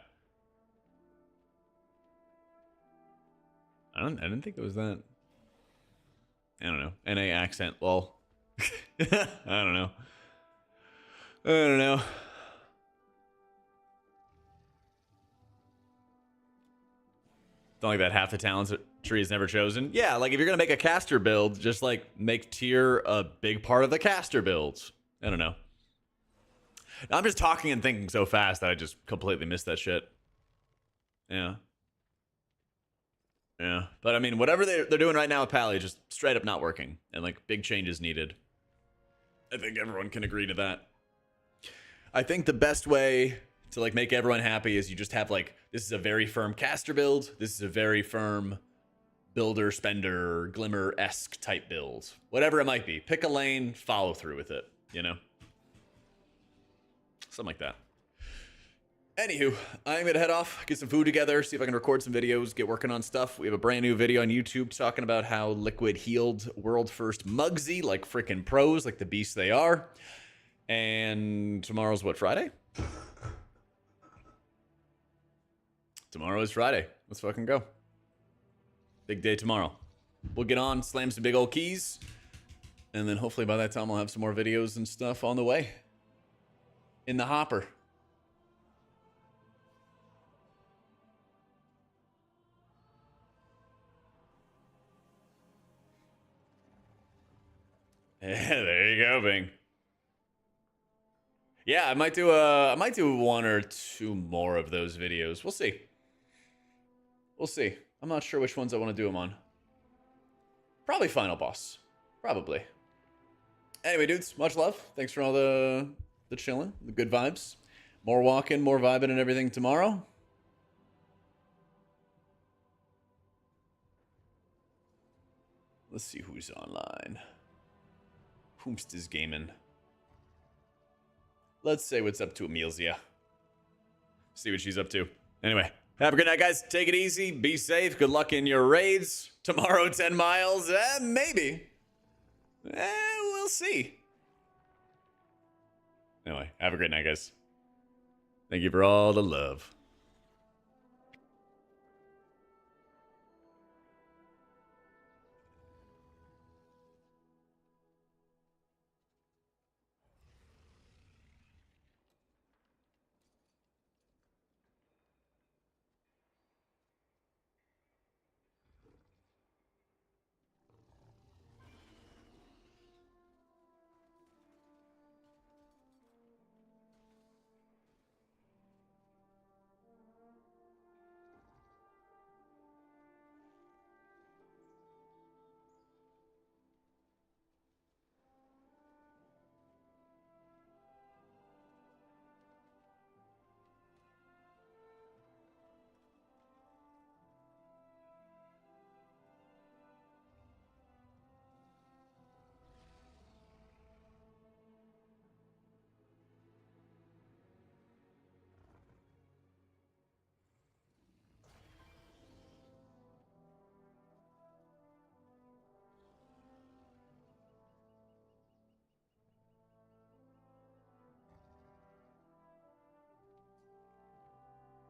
I didn't think it was that. I don't know. NA accent, lol. I don't know. I don't know. Don't like that half the talents tree is never chosen. Yeah, like if you're gonna make a caster build, just like make tier a big part of the caster builds. I don't know. I'm just talking and thinking so fast that I just completely missed that shit. Yeah. Yeah. But I mean, whatever they're doing right now with Pally, just straight up not working. And like big changes needed. I think everyone can agree to that. I think the best way to like make everyone happy is you just have like, this is a very firm caster build. This is a very firm builder, spender, glimmer-esque type build. Whatever it might be. Pick a lane, follow through with it, you know? Something like that. Anywho, I'm going to head off, get some food together, see if I can record some videos, get working on stuff. We have a brand new video on YouTube talking about how Liquid healed world first Mugsy like freaking pros, like the beasts they are. And tomorrow's what, Friday? Tomorrow is Friday. Let's fucking go. Big day tomorrow. We'll get on, slam some big old keys, and then hopefully by that time I'll have some more videos and stuff on the way. In the hopper. Yeah, there you go, Bing. Yeah, I might do one or two more of those videos. We'll see. We'll see. I'm not sure which ones I want to do them on. Probably Final Boss. Probably. Anyway, dudes, much love. Thanks for all the chilling, the good vibes. More walking, more vibing and everything tomorrow. Let's see who's online. Whomst is gaming. Let's say what's up to Amelia. See what she's up to. Anyway, have a good night, guys. Take it easy. Be safe. Good luck in your raids. Tomorrow, 10 miles. Maybe. We'll see. Anyway, have a great night, guys. Thank you for all the love.